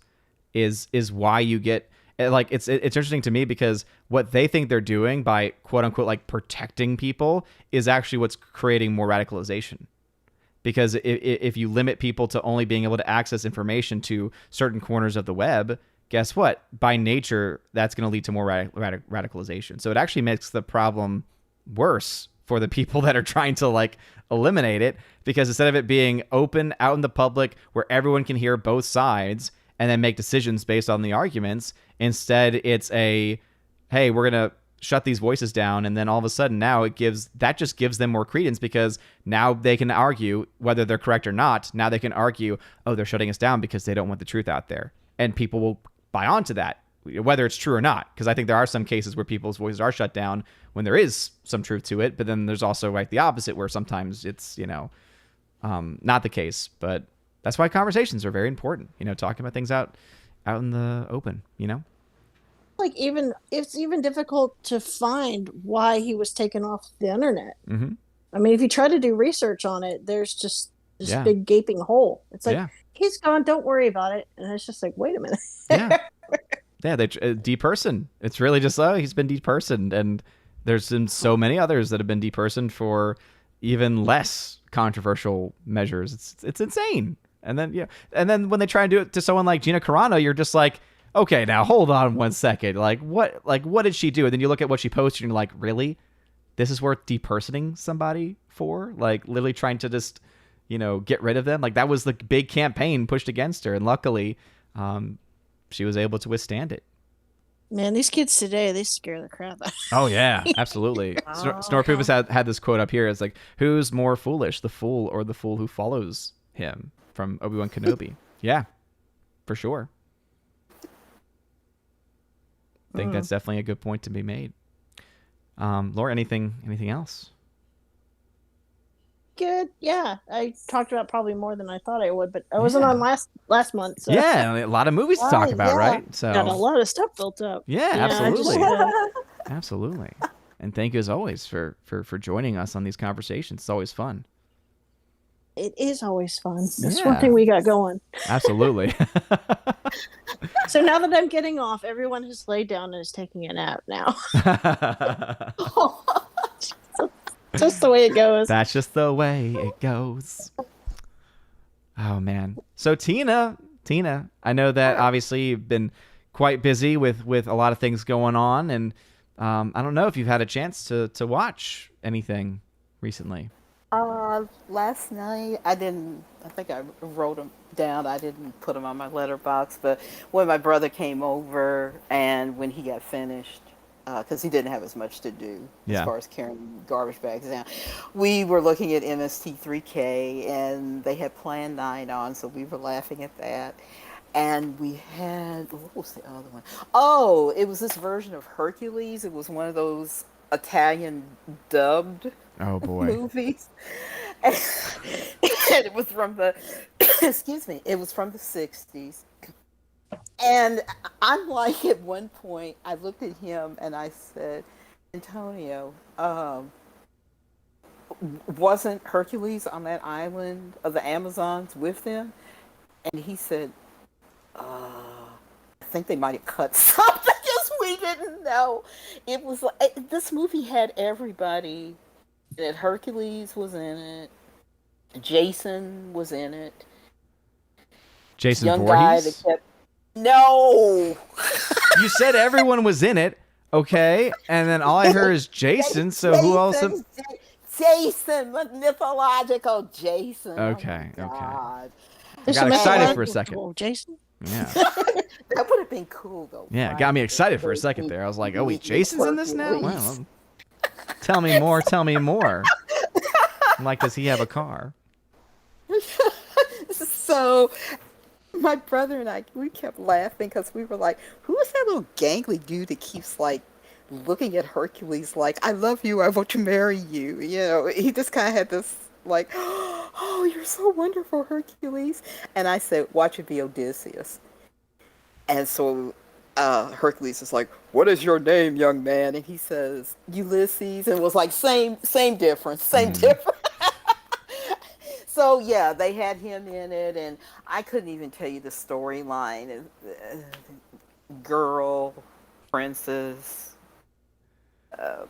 is why you get. Like it's interesting to me because what they think they're doing by quote unquote like protecting people is actually what's creating more radicalization. Because if you limit people to only being able to access information to certain corners of the web, guess what? By nature, that's going to lead to more radicalization. So it actually makes the problem worse for the people that are trying to like eliminate it, because instead of it being open out in the public where everyone can hear both sides and then make decisions based on the arguments, instead it's hey, we're going to shut these voices down. And then all of a sudden now that just gives them more credence, because now they can argue whether they're correct or not. Now they can argue, oh, they're shutting us down because they don't want the truth out there. And people will buy onto that, whether it's true or not. Because I think there are some cases where people's voices are shut down when there is some truth to it. But then there's also like the opposite, where sometimes it's, not the case. But that's why conversations are very important, talking about things out in the open, Like it's even difficult to find why he was taken off the internet. Mm-hmm. I mean, if you try to do research on it, there's just this Yeah. big gaping hole. It's like, Yeah. he's gone, don't worry about it. And it's just like, wait a minute. Yeah. Yeah, they depersoned. It's really just, he's been depersoned. And there's been so many others that have been depersoned for even less controversial measures. It's insane. And then when they try and do it to someone like Gina Carano, you're just like, okay, now hold on 1 second. What did she do? And then you look at what she posted and you're like, really? This is worth depersoning somebody for? Like literally trying to just, get rid of them? Like that was the big campaign pushed against her. And luckily, she was able to withstand it. Man, these kids today, they scare the crap out of me. Oh, yeah, absolutely. Snorpoopus had this quote up here. It's like, who's more foolish, the fool or the fool who follows him, from Obi-Wan Kenobi? Yeah, for sure. I think that's definitely a good point to be made. Laura, anything else? Good. Yeah. I talked about probably more than I thought I would, but I wasn't on last month. So Yeah, a lot of movies to talk about, yeah. right? So got a lot of stuff built up. Yeah, I just, absolutely. Absolutely. And thank you as always for joining us on these conversations. It's always fun. it is always fun. That's Yeah. one thing we got going. Absolutely. So now that I'm getting off, everyone has laid down and is taking a nap now. Just the way it goes. That's just the way it goes. Oh man. So Tina, I know that obviously you've been quite busy with a lot of things going on, and I don't know if you've had a chance to watch anything recently. Last night I think I wrote them down. I didn't put them on my letterbox, but when my brother came over and when he got finished, because he didn't have as much to do as Yeah. far as carrying garbage bags down. We were looking at MST3K, and they had Plan 9 on, so we were laughing at that. And we had, what was the other one? Oh, it was this version of Hercules. It was one of those Italian dubbed Oh boy. movies. And it was from the, excuse me, it was from the 60s. And I'm like, at one point, I looked at him and I said, Antonio, wasn't Hercules on that island of the Amazons with them? And he said, I think they might have cut something because we didn't know. It was like, this movie had everybody. That Hercules was in it. Jason was in it. Jason Young Voorhees? guy that kept. No. You said everyone was in it, okay? And then all I heard is Jason. So who else? Jason, mythological Jason. Okay, Oh my God. I got excited for a second. Jason. Yeah. That would have been cool though. Yeah, right? got me excited for a second there. I was like, oh wait, Jason's in this now? Hercules. Well, tell me more, tell me more. I'm like, does he have a car? So my brother and I, we kept laughing because we were like, who is that little gangly dude that keeps like looking at Hercules like, I love you, I want to marry you. You know, he just kind of had this like, oh, you're so wonderful, Hercules. And I said, watch it be Odysseus. And so Hercules is like, what is your name, young man? And he says, Ulysses. And it was like, same difference, same difference. So yeah, they had him in it, and I couldn't even tell you the storyline. Girl, princess,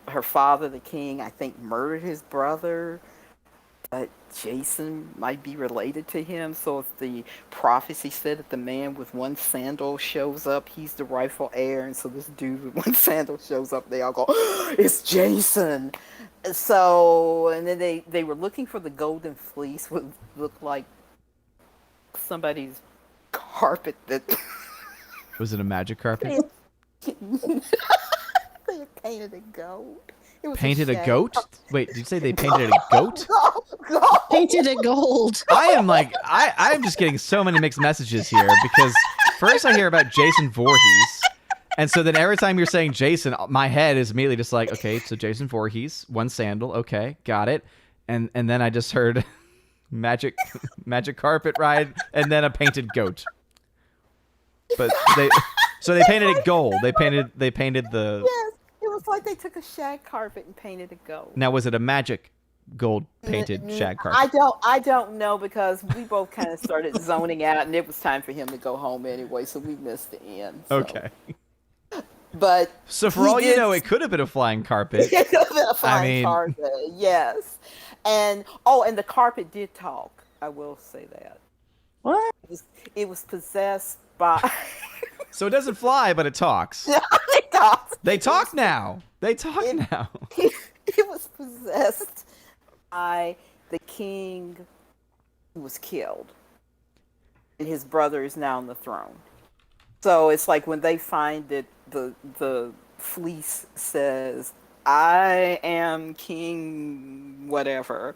her father, the king, I think murdered his brother, but Jason might be related to him. So if the prophecy said that the man with one sandal shows up, he's the rightful heir. And so this dude with one sandal shows up, they all go, it's Jason. So, and then they were looking for the golden fleece, what looked like somebody's carpet that Was it a magic carpet? they had painted it gold. It was Painted a shag goat? carpet. Wait, did you say they painted a goat? Gold. Painted it gold. I am like, I'm just getting so many mixed messages here because first I hear about Jason Voorhees. And so then every time you're saying Jason, my head is immediately just like, okay, so Jason Voorhees, one sandal, okay, got it. And then I just heard magic carpet ride and then a painted goat. But they painted it gold. They painted the. Yes, it was like they took a shag carpet and painted it gold. Now was it a magic gold painted shag carpet? I don't know because we both kind of started zoning out, and it was time for him to go home anyway, so we missed the end. So. Okay. But so for all you know, it could have been a flying carpet. It could have been a flying mean- carpet, yes. And the carpet did talk. I will say that. What? It was possessed by. So it doesn't fly, but it talks. It talks. They talk now. They talk now. It was possessed by the king who was killed, and his brother is now on the throne. So it's like when they find it, the fleece says, I am king whatever.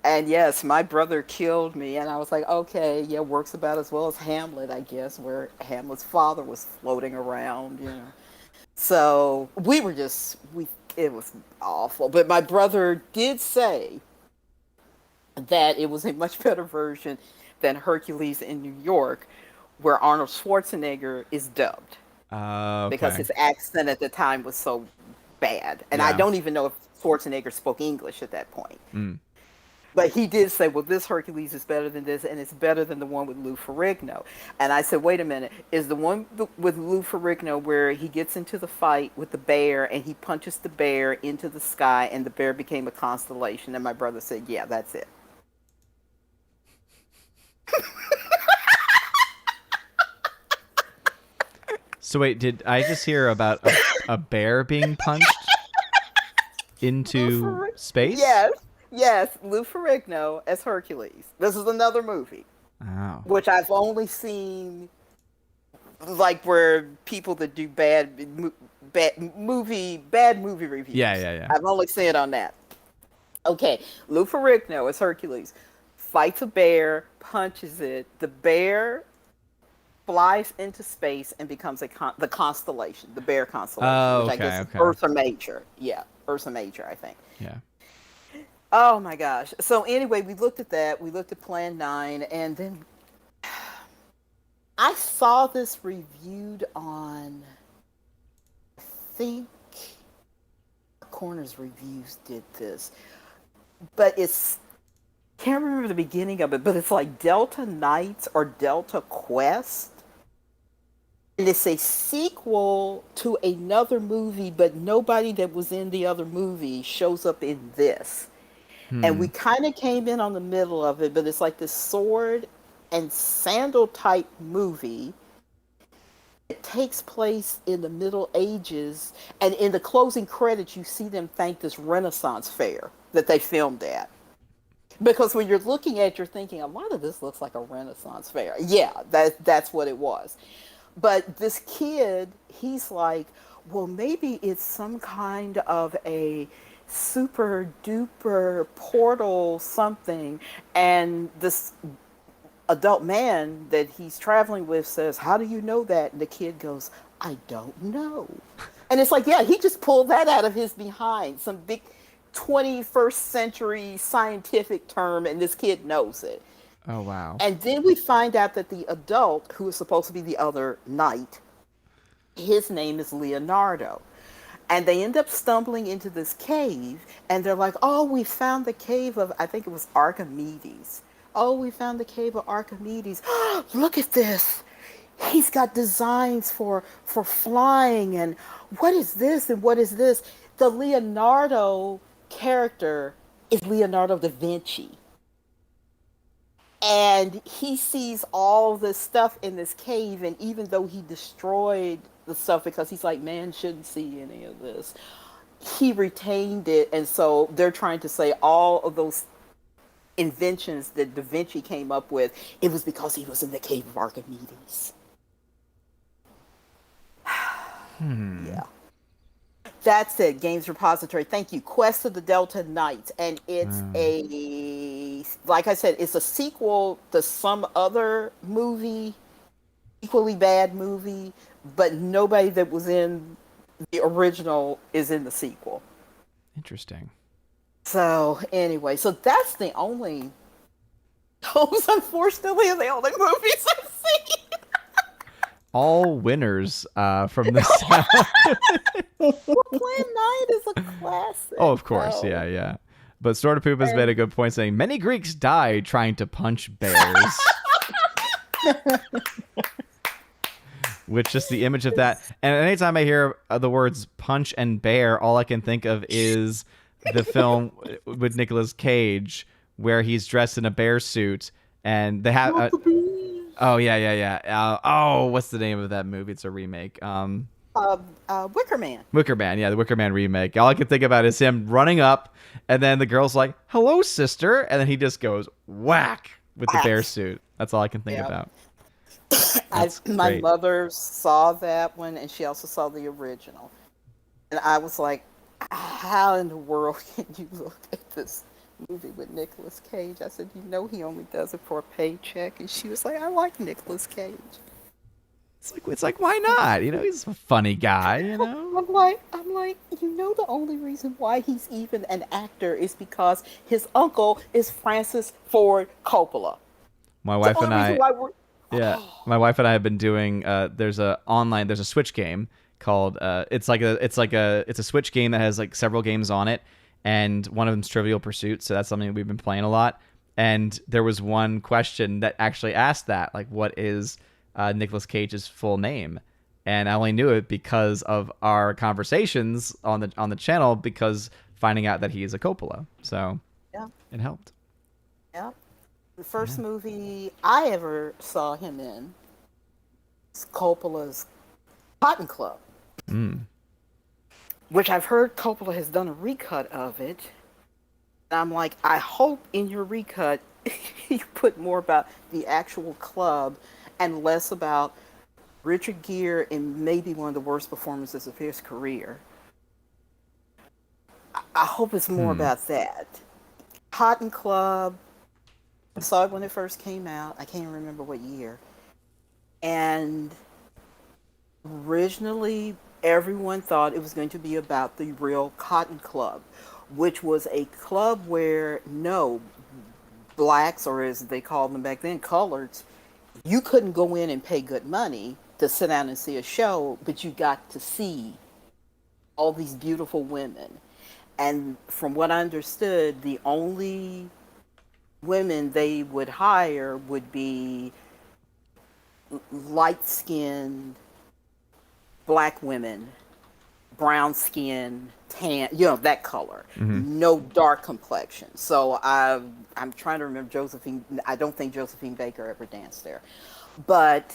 And yes, my brother killed me. And I was like, okay, yeah, works about as well as Hamlet, I guess, where Hamlet's father was floating around, you know. So it was awful. But my brother did say that it was a much better version than Hercules in New York, where Arnold Schwarzenegger is dubbed. Okay. Because his accent at the time was so bad. And Yeah. I don't even know if Schwarzenegger spoke English at that point. Mm. But he did say, well, this Hercules is better than this, and it's better than the one with Lou Ferrigno. And I said, wait a minute, is the one with Lou Ferrigno where he gets into the fight with the bear, and he punches the bear into the sky, and the bear became a constellation? And my brother said, yeah, that's it. So wait, did I just hear about a bear being punched into space? Yes, Lou Ferrigno as Hercules. This is another movie, Oh. which I've only seen like where people that do bad movie reviews. Yeah. I've only seen it on that. Okay, Lou Ferrigno as Hercules fights a bear, punches it. The bear flies into space and becomes the constellation, the bear constellation, which I guess is Ursa Major. Yeah, Ursa Major, I think. Yeah. Oh my gosh. So anyway, we looked at that. We looked at Plan 9, and then I saw this reviewed on, I think, Corners Reviews did this, but can't remember the beginning of it, but it's like Delta Knights or Delta Quest. And it's a sequel to another movie, but nobody that was in the other movie shows up in this. And we kind of came in on the middle of it, but it's like this sword and sandal type movie. It takes place in the Middle Ages, and in the closing credits, you see them thank this Renaissance fair that they filmed at. Because when you're looking at it, you're thinking, a lot of this looks like a Renaissance fair. Yeah, that's what it was. But this kid, he's like, well, maybe it's some kind of a super duper portal something. And this adult man that he's traveling with says, how do you know that? And the kid goes, I don't know. And it's like, yeah, he just pulled that out of his behind, some big 21st century scientific term, and this kid knows it. Oh, wow. And then we find out that the adult, who is supposed to be the other knight, his name is Leonardo. And they end up stumbling into this cave, and they're like, oh, we found the cave of, I think it was Archimedes. Oh, we found the cave of Archimedes. Look at this. He's got designs for flying, and what is this, and what is this? The Leonardo character is Leonardo da Vinci. And he sees all this stuff in this cave, and even though he destroyed the stuff because he's like, man shouldn't see any of this, he retained it. And so they're trying to say all of those inventions that Da Vinci came up with, it was because he was in the cave of Archimedes. Yeah. That's it, Games Repository. Thank you. Quest of the Delta Knights. And it's like I said, it's a sequel to some other movie, equally bad movie, but nobody that was in the original is in the sequel. Interesting. So anyway, so that's the only, those unfortunately are the only movies I've seen. All winners from this. Well, Plan 9 is a classic. Oh, of course. though. Yeah. But Sort of Poop has made a good point saying, many Greeks died trying to punch bears. Which just the image of that. And anytime I hear the words punch and bear, all I can think of is the film with Nicolas Cage where he's dressed in a bear suit and they have... oh, yeah. What's the name of that movie? It's a remake. Wicker Man. Wicker Man, yeah, the Wicker Man remake. All I can think about is him running up, and then the girl's like, hello, sister, and then he just goes whack with the bear suit. That's all I can think about. My mother saw that one, and she also saw the original. And I was like, how in the world can you look at this movie with Nicolas Cage? I said, you know he only does it for a paycheck. And she was like, I like Nicolas Cage. It's like, why not? You know, he's a funny guy, you know? I'm like, you know, the only reason why he's even an actor is because his uncle is Francis Ford Coppola. My wife and I, my wife and I have been doing. There's a Switch game called. It's a Switch game that has like several games on it, and one of them's Trivial Pursuit. So that's something we've been playing a lot. And there was one question that actually asked that, like, what is Nicolas Cage's full name? And I only knew it because of our conversations on the channel, because finding out that he is a Coppola. So it helped. Yeah. The first movie I ever saw him in was Coppola's Cotton Club, which I've heard Coppola has done a recut of it. And I'm like, I hope in your recut you put more about the actual club and less about Richard Gere in maybe one of the worst performances of his career. I hope it's more about that. Cotton Club, I saw it when it first came out. I can't remember what year. And originally, everyone thought it was going to be about the real Cotton Club, which was a club where no blacks, or as they called them back then, coloreds, you couldn't go in and pay good money to sit down and see a show, but you got to see all these beautiful women. And from what I understood, the only women they would hire would be light-skinned black women, brown skin, tan, that color. No dark complexion. So I'm trying to remember Josephine. I don't think Josephine Baker ever danced there. But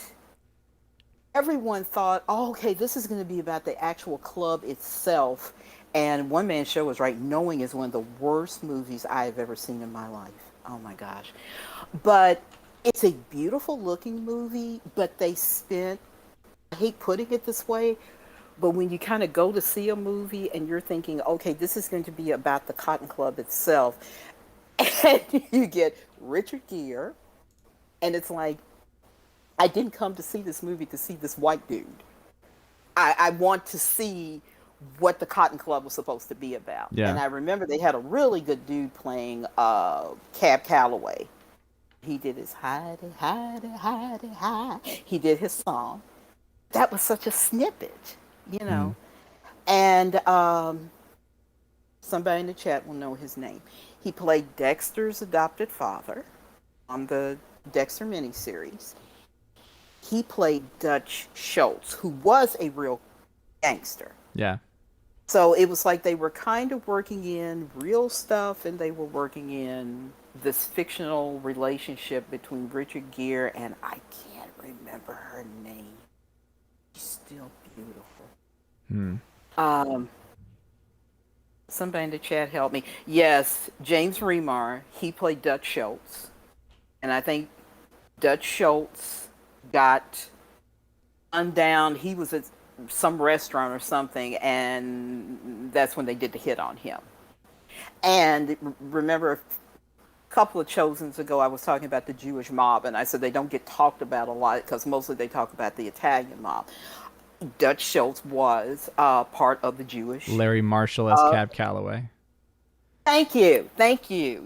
everyone thought, oh, okay, this is going to be about the actual club itself. And One Man Show was right. Knowing is one of the worst movies I have ever seen in my life. Oh my gosh. But it's a beautiful looking movie, but they spent, I hate putting it this way, but when you kind of go to see a movie and you're thinking, okay, this is going to be about the Cotton Club itself, and you get Richard Gere, and it's like, I didn't come to see this movie to see this white dude. I want to see what the Cotton Club was supposed to be about. Yeah. And I remember they had a really good dude playing Cab Calloway. He did his hidey, hidey, hidey, hide. He did his song. That was such a snippet, And somebody in the chat will know his name. He played Dexter's adopted father on the Dexter miniseries. He played Dutch Schultz, who was a real gangster. Yeah. So it was like they were kind of working in real stuff, and they were working in this fictional relationship between Richard Gere and I can't remember her name. She's still beautiful. Somebody in the chat help me. Yes, James Remar. He played Dutch Schultz, and I think Dutch Schultz got undown. He was at some restaurant or something, and that's when they did the hit on him. And remember, a couple of chosens ago, I was talking about the Jewish mob, and I said they don't get talked about a lot because mostly they talk about the Italian mob. Dutch Schultz was part of the Jewish. Larry Marshall as Cab Calloway. Thank you.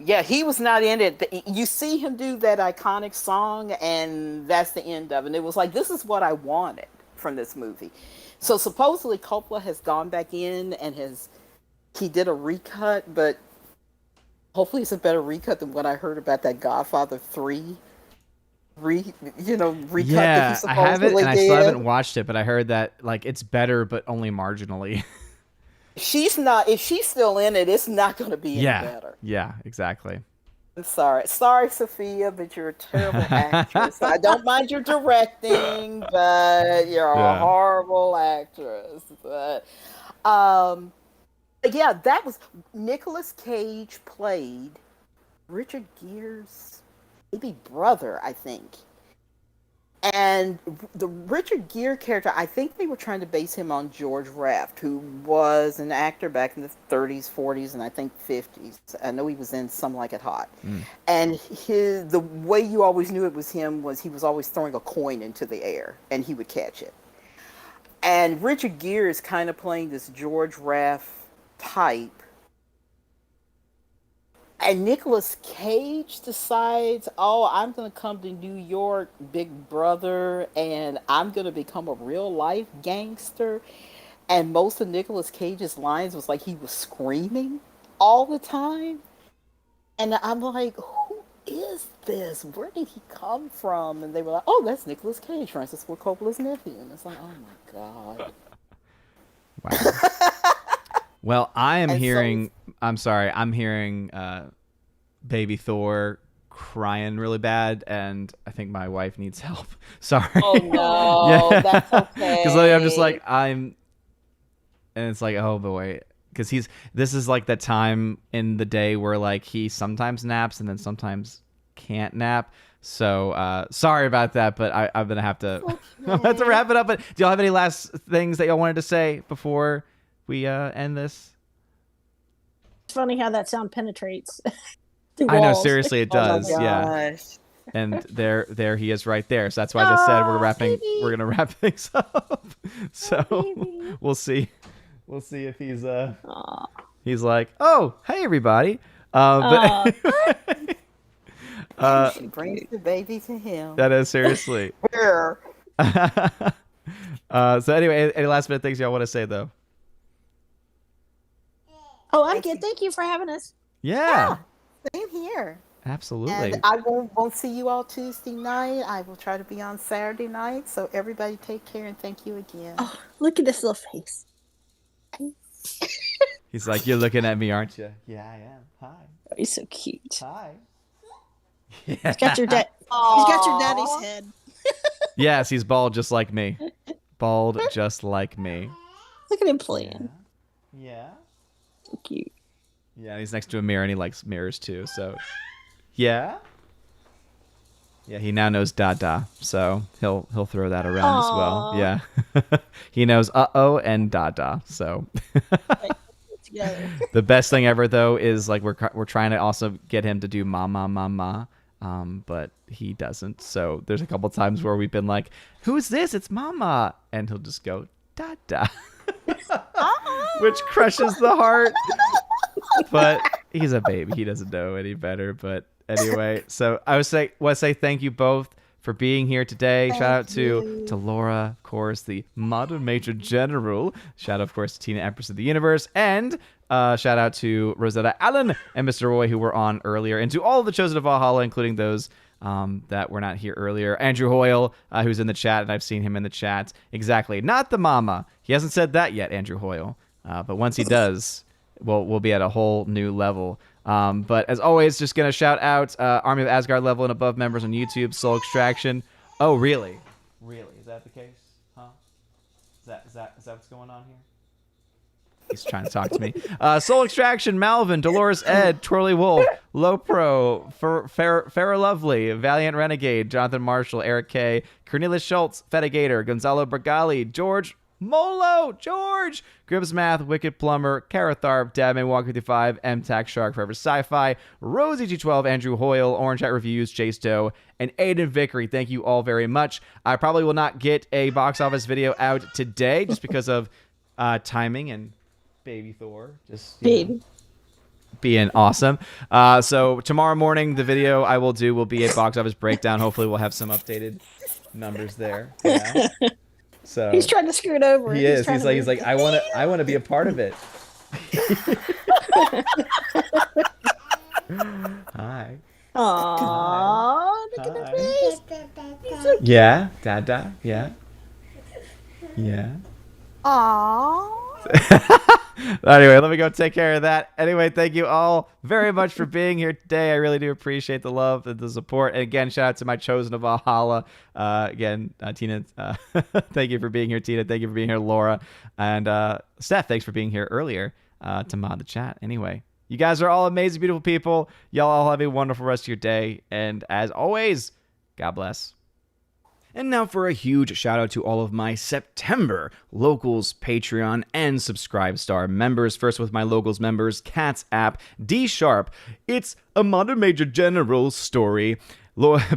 Yeah, he was not in it. You see him do that iconic song, and that's the end of it. And it was like, this is what I wanted from this movie. So supposedly Coppola has gone back in and he did a recut, but hopefully it's a better recut than what I heard about that Godfather 3 recut that he supposedly I have it, and did. I still haven't watched it, but I heard that it's better, but only marginally. If she's still in it, it's not going to be any better. Yeah, exactly. I'm sorry, Sophia, but you're a terrible actress. I don't mind your directing, but you're a horrible actress. But yeah, that was Nicolas Cage played Richard Gere's maybe brother, I think. And the Richard Gere character, I think they were trying to base him on George Raft, who was an actor back in the 30s, 40s, and I think 50s. I know he was in Some Like It Hot. And the way you always knew it was him was he was always throwing a coin into the air, and he would catch it. And Richard Gere is kind of playing this George Raft type. And Nicolas Cage decides, I'm going to come to New York, big brother, and I'm going to become a real-life gangster. And most of Nicolas Cage's lines was like he was screaming all the time. And I'm like, who is this? Where did he come from? And they were like, oh, that's Nicolas Cage, Francis Ford Coppola's nephew. And it's like, oh, my God. Wow. Well, I'm hearing Baby Thor crying really bad, and I think my wife needs help. Sorry. Oh no, that's okay. Because I'm just like and it's like, oh boy, because this is like that time in the day where he sometimes naps and then sometimes can't nap. So sorry about that, but I'm gonna have to I'm gonna have to wrap it up. But do y'all have any last things that y'all wanted to say before we end this? It's funny how that sound penetrates. I know, seriously, it does. Oh my Yeah. gosh. And there he is right there. So that's why I just said we're gonna wrap things up. So we'll see if he's like, oh, hey everybody. But She brings the baby to him. that is seriously. Where? So anyway, any last minute things y'all want to say though? Oh, I'm good. Thank you for having us. Yeah. Same here. Absolutely. And I won't see you all Tuesday night. I will try to be on Saturday night. So everybody take care and thank you again. Oh, look at this little face. He's like, you're looking at me, aren't you? Yeah, I am. Hi. Oh, he's so cute. Hi. He's got your daddy's head. Yes, he's bald just like me. Bald just like me. Look at him playing. Yeah. So cute. Yeah, he's next to a mirror and he likes mirrors too. So, yeah. Yeah, he now knows Dada, so he'll throw that around as well. Yeah. He knows uh-oh and Dada. So Together. the best thing ever though is like we're trying to also get him to do mama, but he doesn't. So there's a couple times where we've been like, "Who is this? It's Mama," and he'll just go Dada, which crushes the heart. But he's a baby; he doesn't know any better. But anyway, so I want to say thank you both for being here today. Shout out to Laura, of course, the Modern Major General. Shout out, of course, to Tina, Empress of the Universe. And shout out to Rosetta Allen and Mr. Roy, who were on earlier. And to all of the Chosen of Valhalla, including those that were not here earlier. Andrew Hoyle, who's in the chat, and I've seen him in the chat. Exactly. Not the mama. He hasn't said that yet, Andrew Hoyle. But once he does, we'll be at a whole new level. But as always, just going to shout out Army of Asgard level and above members on YouTube, Soul Extraction. Oh, really? Really? Is that the case? Huh? Is that what's going on here? He's trying to talk to me. Soul Extraction, Malvin, Dolores Ed, Twirly Wolf, Lopro, Farrah Lovely, Valiant Renegade, Jonathan Marshall, Eric K, Cornelius Schultz, Fetigator, Gonzalo Bergali, George Molo, George, Gribbs Math, Wicked Plumber, Caratharp, Dabman, Walker 55, MTAC Shark, Forever Sci-Fi, Rosie G12, Andrew Hoyle, Orange Hat Reviews, Chase Doe, and Aiden Vickery. Thank you all very much. I probably will not get a box office video out today just because of timing and baby Thor. Just being awesome. So tomorrow morning, the video I will do will be a box office breakdown. Hopefully we'll have some updated numbers there. Yeah. So he's trying to screw it over. He is. He's like, I want to be a part of it. Hi. Aww, look at the face. Yeah, Dada. Yeah. Yeah. Aww. Anyway, let me go take care of that. Anyway, thank you all very much for being here today. I really do appreciate the love and the support. And again, shout out to my Chosen of Valhalla. Tina, thank you for being here, Tina. Thank you for being here, Laura. And Steph, thanks for being here earlier to mod the chat. Anyway, you guys are all amazing, beautiful people. Y'all all have a wonderful rest of your day. And as always, God bless. And now for a huge shout out to all of my September Locals Patreon and Subscribe Star members. First with my Locals members, Cats App, D Sharp, It's a Modern Major General Story,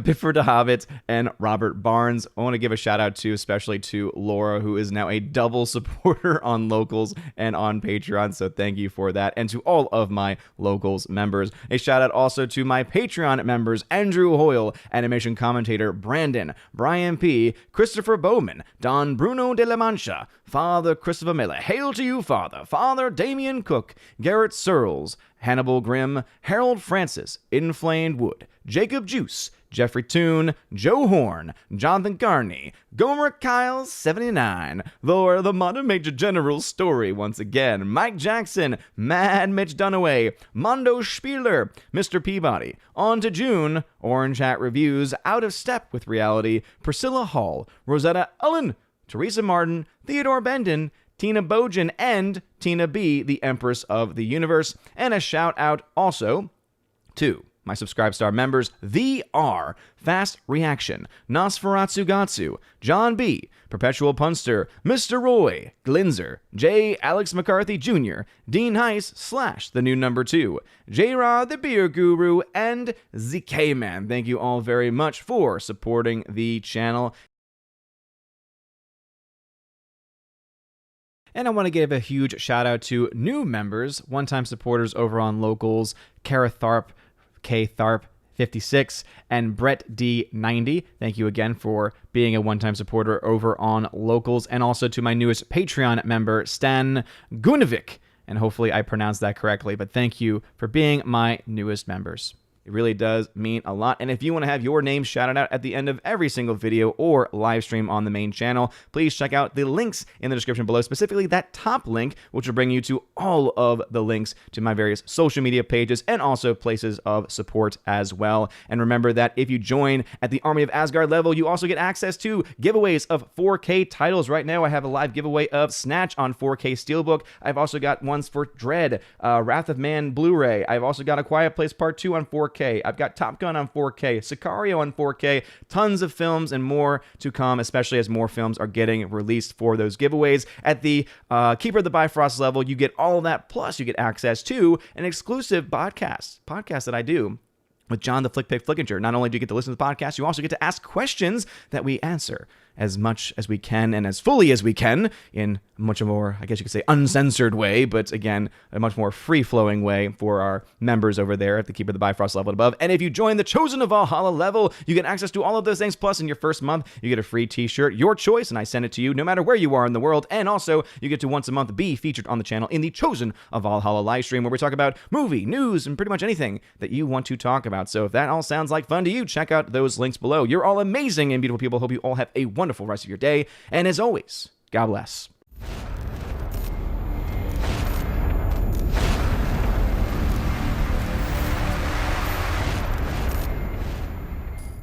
Bifford de Hobbit, and Robert Barnes. I want to give a shout out to, especially to Laura, who is now a double supporter on Locals and on Patreon. So thank you for that. And to all of my Locals members. A shout out also to my Patreon members, Andrew Hoyle, animation commentator Brandon, Brian P., Christopher Bowman, Don Bruno de la Mancha, Father Christopher Miller, hail to you, Father, Father Damian Cook, Garrett Searles, Hannibal Grimm, Harold Francis, Inflamed Wood, Jacob Juice, Jeffrey Toon, Joe Horn, Jonathan Carney, Gomer Kyle 79, the Modern Major General Story once again, Mike Jackson, Mad Mitch Dunaway, Mondo Spieler, Mr. Peabody, On to June, Orange Hat Reviews, Out of Step with Reality, Priscilla Hall, Rosetta Ellen, Teresa Martin, Theodore Bendon, Tina Bojan, and Tina B., the Empress of the Universe. And a shout out also to My Subscribe Star members, are Fast Reaction, Nosferatu Gatsu, John B., Perpetual Punster, Mr. Roy, Glinzer, J. Alex McCarthy Jr., Dean Heiss / the new number 2, J-Rod the Beer Guru, and ZK Man. Thank you all very much for supporting the channel. And I want to give a huge shout out to new members, one-time supporters over on Locals, Kara Tharp, K Tharp 56, and Brett D 90. Thank you again for being a one-time supporter over on Locals, and also to my newest Patreon member, Stan Gunovic. And hopefully I pronounced that correctly, but thank you for being my newest members. It really does mean a lot. And if you want to have your name shouted out at the end of every single video or live stream on the main channel, please check out the links in the description below, specifically that top link, which will bring you to all of the links to my various social media pages and also places of support as well. And remember that if you join at the Army of Asgard level, you also get access to giveaways of 4K titles. Right now, I have a live giveaway of Snatch on 4K Steelbook. I've also got ones for Dread, Wrath of Man Blu-ray. I've also got A Quiet Place Part 2 on 4K. I've got Top Gun on 4K, Sicario on 4K, tons of films and more to come, especially as more films are getting released for those giveaways. At the Keeper of the Bifrost level, you get all of that, plus you get access to an exclusive podcast that I do with John the Flick Pig Flickinger. Not only do you get to listen to the podcast, you also get to ask questions that we answer as much as we can and as fully as we can in a much more, I guess you could say, uncensored way, but again, a much more free-flowing way for our members over there at the Keeper of the Bifrost level and above. And if you join the Chosen of Valhalla level, you get access to all of those things, plus in your first month, you get a free t-shirt, your choice, and I send it to you no matter where you are in the world. And also, you get to once a month be featured on the channel in the Chosen of Valhalla live stream, where we talk about movie, news, and pretty much anything that you want to talk about. So if that all sounds like fun to you, check out those links below. You're all amazing and beautiful people. Hope you all have a wonderful rest of your day. And as always, God bless.